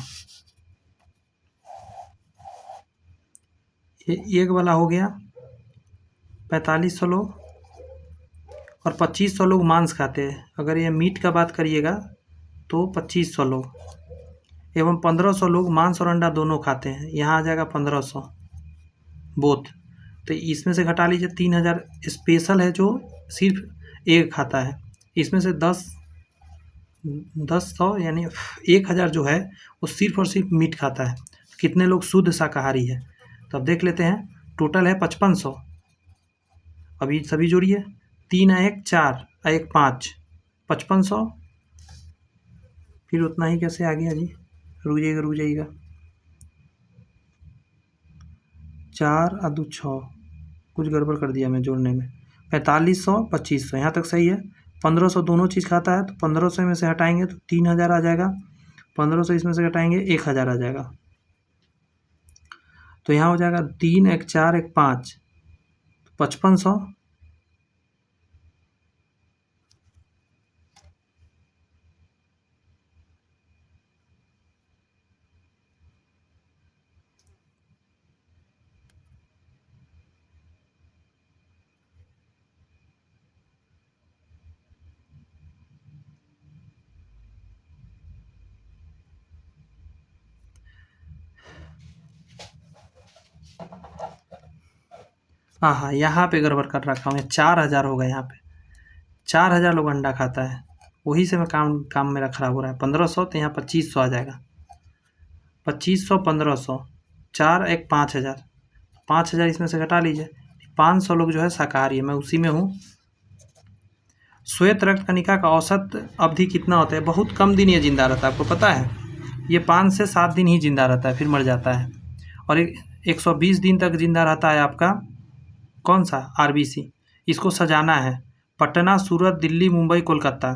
एक वाला हो गया 4500 लोग, और 2500 लोग मांस खाते हैं। अगर ये मीट का बात करिएगा तो 2500 लोग, एवं 1500 लोग मांस और अंडा दोनों खाते हैं। यहाँ आ जाएगा 1500 बोथ। तो इसमें से घटा लीजिए 3000 स्पेशल है जो सिर्फ एग खाता है। इसमें से 100 यानी 1000 जो है वो सिर्फ और सिर्फ मीट खाता है। कितने लोग शुद्ध शाकाहारी है? तो अब देख लेते हैं। टोटल है 5500। अभी सभी जोड़िए, 3 1 4 1 5, 5500। फिर उतना ही कैसे आ गया जी? रुक जाइएगा। 4 और 2 6, कुछ गड़बड़ कर दिया मैं जोड़ने में। 4500 2500 यहाँ तक सही है। 1500 दोनों चीज़ खाता है, तो 1500 में से हटाएंगे तो 3000 आ जाएगा। 1500 इसमें से हटाएंगे 1000 आ जाएगा। तो यहाँ हो जाएगा 3 1 4 1 5, 5500। हाँ, यहाँ पे गड़बड़ कर रखा हूँ। 4000 होगा यहाँ पे। 4000 लोग अंडा खाता है, वही से मैं काम मेरा खराब हो रहा है। 1500 तो यहाँ 2500 आ जाएगा। 2500 1500, 4 1 5000, 5000 इसमें से घटा लीजिए। 500 लोग जो है शाकाहारी है, मैं उसी में हूँ। श्वेत रक्त कणिका का औसत अवधि कितना होता है? बहुत कम दिन ये जिंदा रहता है, आपको पता है। ये 5 से 7 दिन ही जिंदा रहता है, फिर मर जाता है। और 120 दिन तक जिंदा रहता है आपका कौन सा? आरबीसी। इसको सजाना है। पटना, सूरत, दिल्ली, मुंबई, कोलकाता।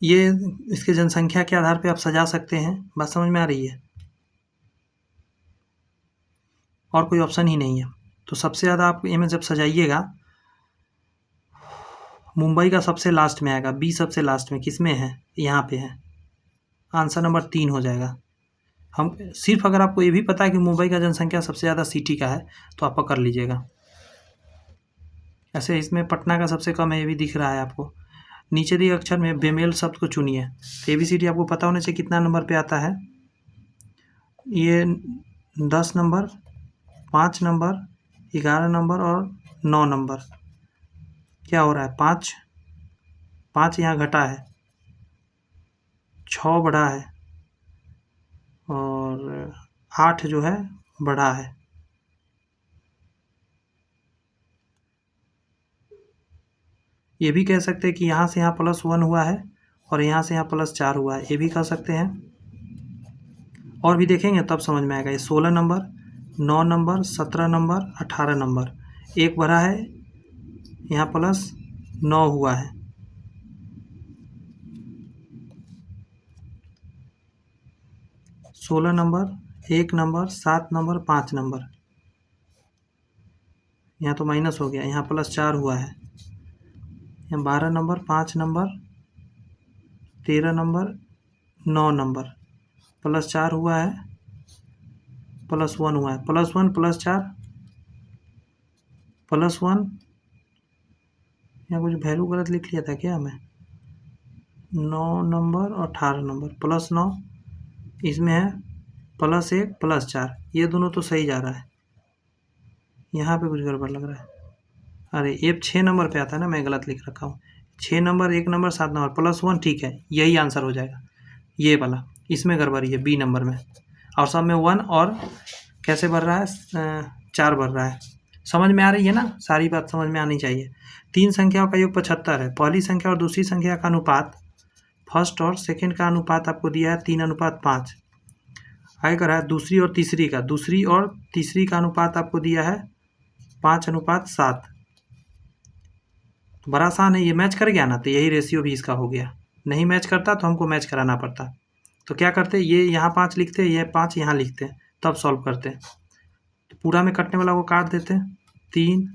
ये इसके जनसंख्या के आधार पे आप सजा सकते हैं। बात समझ में आ रही है? और कोई ऑप्शन ही नहीं है। तो सबसे ज़्यादा आप इमें जब सजाइएगा, मुंबई का सबसे लास्ट में आएगा, बी सबसे लास्ट में किस में है? यहाँ पे है। आंसर नंबर 3 हो जाएगा। हम सिर्फ अगर आपको ये भी पता है कि मुंबई का जनसंख्या सबसे ज़्यादा सिटी का है तो आप पकड़ लीजिएगा। ऐसे इसमें पटना का सबसे कम है, ये भी दिख रहा है आपको। नीचे दिए अक्षर में बेमेल शब्द को चुनिए। ABCD आपको पता होना चाहिए कितना नंबर पे आता है। ये 10 नंबर, 5 नंबर, 11 नंबर और 9 नंबर। क्या हो रहा है? 5 यहाँ घटा है, 6 बढ़ा है और 8 जो है बढ़ा है। ये भी कह सकते हैं कि यहाँ से यहाँ +1 हुआ है और यहाँ से यहाँ +4 हुआ है, ये भी कह सकते हैं। और भी देखेंगे तब समझ में आएगा। ये 16 नंबर, 9 नंबर, 17 नंबर, 18 नंबर, 1 भरा है, यहाँ +9 हुआ है। सोलह नंबर, 1 नंबर, 7 नंबर, 5 नंबर, यहाँ तो माइनस हो गया, यहाँ +4 हुआ है। यहाँ 12 नंबर, 5 नंबर, 13 नंबर, 9 नंबर, +4 हुआ है, +1 हुआ है, +1 +4 +1। यहाँ कुछ वैल्यू गलत लिख लिया था क्या मैं? 9 नंबर और 18 नंबर, +9 इसमें है, +1 +4, ये दोनों तो सही जा रहा है। यहाँ पे कुछ गड़बड़ लग रहा है। अरे ये 6 नंबर पे आता है ना, मैं गलत लिख रखा हूँ। 6 नंबर, 1 नंबर, 7 नंबर, +1 ठीक है, यही आंसर हो जाएगा। ये वाला इसमें गड़बड़ी है, बी नंबर में। और सब में 1 और कैसे भर रहा है? 4 भर रहा है। समझ में आ रही है ना? सारी बात समझ में आनी चाहिए। 3 संख्याओं का योग 75 है। पहली संख्या और दूसरी संख्या का अनुपात, फर्स्ट और सेकंड का अनुपात आपको दिया है 3:5। आगे कर रहा है दूसरी और तीसरी का, दूसरी और तीसरी का अनुपात आपको दिया है 5:7। तो बड़ा आसान है, ये मैच कर गया ना, तो यही रेशियो भी इसका हो गया। नहीं मैच करता तो हमको मैच कराना पड़ता। तो क्या करते, ये यहाँ 5 लिखते, ये 5 यहाँ लिखते, तब सॉल्व करते। तो पूरा में कटने वाला को काट देते, 3,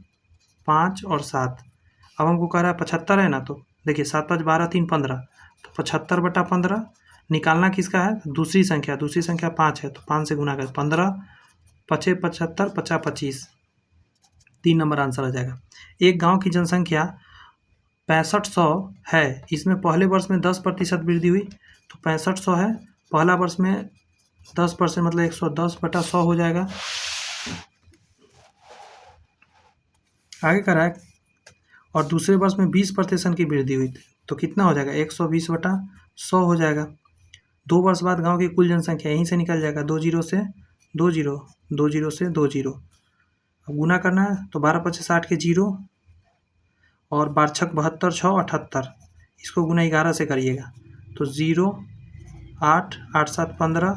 5 और 7। अब हमको कह रहा है 75 है ना, तो देखिए 7 5 12 3 15, तो 75/15 निकालना किसका है? दूसरी संख्या 5 है, तो 5 से गुना कर 15, 5 75, 50 25, 3 नंबर आंसर आ जाएगा। एक गांव की जनसंख्या 6500 है, इसमें पहले वर्ष में 10% वृद्धि हुई, तो 6500 है, पहला वर्ष में 10% मतलब 110/100 हो जाएगा। आगे करा है, और दूसरे वर्ष में 20% की वृद्धि हुई, तो कितना हो जाएगा? 120/100 हो जाएगा। 2 वर्ष बाद गांव की कुल जनसंख्या यहीं से निकल जाएगा, 2 जीरो से 2 जीरो, 2 जीरो से 2 जीरो। अब गुना करना है तो 12 5 60 के 0 और 12 6 72, 6 78, इसको गुना 11 से करिएगा तो 0 8 8 7 15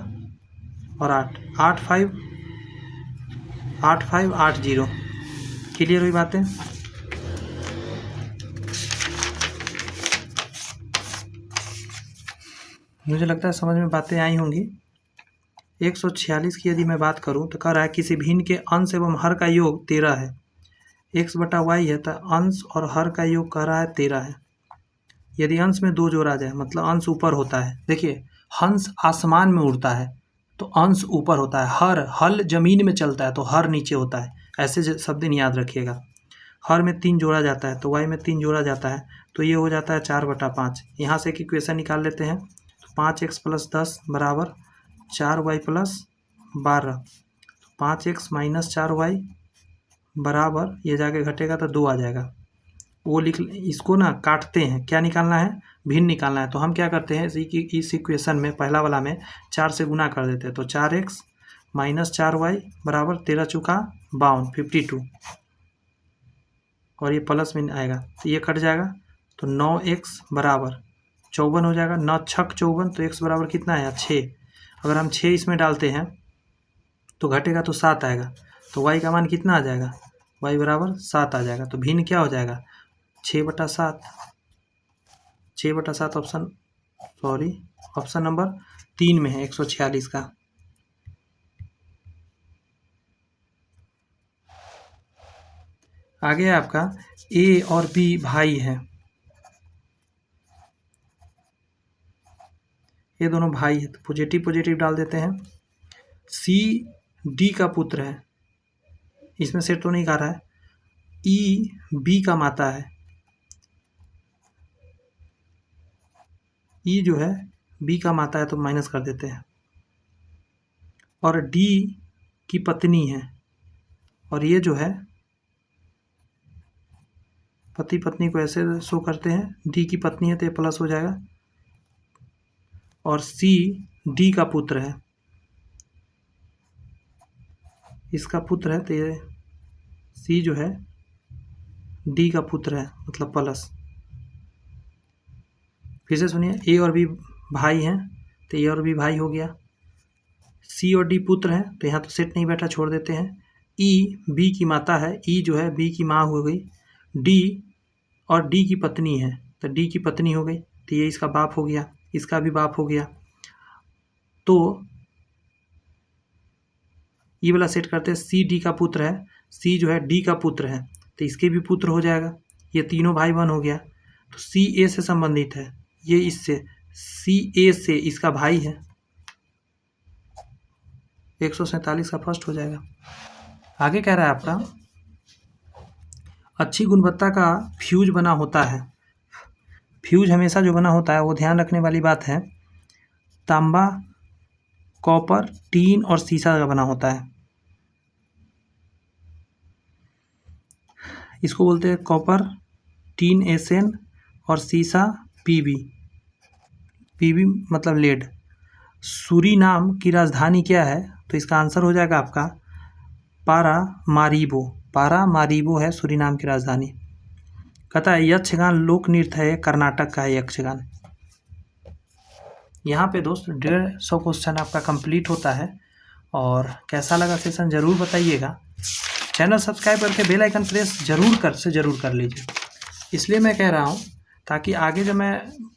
और 8 8 5 8 5 8 0। क्लियर हुई बातें? मुझे लगता है समझ में बातें आई होंगी। 146 की यदि मैं बात करूं तो कह रहा है किसी भिन्न के अंश एवं हर का योग 13 है। x/y है तो अंश और हर का योग कह रहा है 13 है। यदि अंश में 2 जोड़ा जाए, मतलब अंश ऊपर होता है। देखिए, हंस आसमान में उड़ता है तो अंश ऊपर होता है, हल जमीन में चलता है तो हर नीचे होता है। ऐसे शब्द याद रखिएगा। हर में 3 जोड़ा जाता है तो y में 3 जोड़ा जाता है, तो ये हो जाता है 4/5। यहाँ से एक इक्वेशन निकाल लेते हैं, तो 5x + 10 बराबर 4y + 12। 5x - 4y बराबर, ये जाके घटेगा तो 2 आ जाएगा। वो लिख, इसको ना काटते हैं, क्या निकालना है? भिन्न निकालना है। तो हम क्या करते हैं, इस इक्वेशन में पहला वाला में 4 से गुना कर देते हैं, तो 4x - 4y बराबर 13 चौका 52, 52, और ये प्लस में आएगा तो ये कट जाएगा, तो 9x बराबर 54 हो जाएगा। 9 छक 54, तो x बराबर कितना आया? 6। अगर हम 6 इसमें डालते हैं तो घटेगा तो 7 आएगा, तो y का मान कितना आ जाएगा? y बराबर 7 आ जाएगा। तो भिन्न क्या हो जाएगा? 6/7। 6/7 ऑप्शन सॉरी, ऑप्शन नंबर 3 में है 146 का। आगे है आपका ए और बी भाई हैं, ये दोनों भाई है तो पॉजिटिव पॉजिटिव डाल देते हैं। सी डी का पुत्र है, इसमें सेट तो नहीं खा रहा है। ई बी का माता है, ई जो है बी का माता है तो माइनस कर देते हैं। और डी की पत्नी है, और ये जो है पति पत्नी को ऐसे शो करते हैं, डी की पत्नी है तो ये प्लस हो जाएगा। और सी डी का पुत्र है, इसका पुत्र है तो ये सी जो है डी का पुत्र है मतलब प्लस। फिर से सुनिए, ए और बी भाई हैं तो ए और बी भाई हो गया। सी और डी पुत्र हैं तो यहाँ तो सेट नहीं बैठा, छोड़ देते हैं। ई बी की माता है, ई जो है बी की माँ हो गई। डी और डी की पत्नी है तो डी की पत्नी हो गई तो ये इसका बाप हो गया, इसका भी बाप हो गया। तो ये वाला सेट करते हैं, सी डी का पुत्र है, सी जो है डी का पुत्र है तो इसके भी पुत्र हो जाएगा, ये तीनों भाई बहन हो गया। तो सी ए से संबंधित है, ये इससे, सी ए से इसका भाई है, 147 का फर्स्ट हो जाएगा। आगे कह रहा है आपका अच्छी गुणवत्ता का फ्यूज बना होता है। फ्यूज हमेशा जो बना होता है वो ध्यान रखने वाली बात है, तांबा, कॉपर, टीन और सीसा का बना होता है। इसको बोलते हैं कॉपर, टीन एसएन और सीसा पीबी, पीबी मतलब लेड। सूरीनाम की राजधानी क्या है? तो इसका आंसर हो जाएगा आपका पारामारीबो। पारामारीबो है सूरीनाम की राजधानी। कहता है यक्षगान लोक नृत्य है, कर्नाटक का है यक्षगान। यहाँ पे दोस्त 150 क्वेश्चन आपका कंप्लीट होता है। और कैसा लगा सेशन ज़रूर बताइएगा। चैनल सब्सक्राइब करके बेल आइकन प्रेस ज़रूर कर लीजिए। इसलिए मैं कह रहा हूँ ताकि आगे जब मैं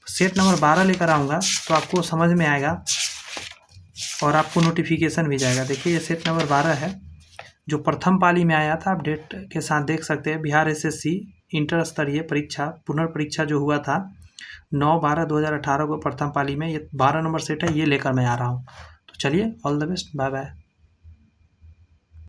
सेट नंबर 12 लेकर आऊँगा तो आपको समझ में आएगा और आपको नोटिफिकेशन भी जाएगा। देखिए ये सेट नंबर 12 है जो प्रथम पाली में आया था, आप डेट के साथ देख सकते हैं। बिहार एसएससी इंटर स्तरीय परीक्षा पुनर्परीक्षा जो हुआ था 9/12/2018 को प्रथम पाली में, ये 12 नंबर सेट है, ये लेकर मैं आ रहा हूँ। तो चलिए, all the best, bye bye.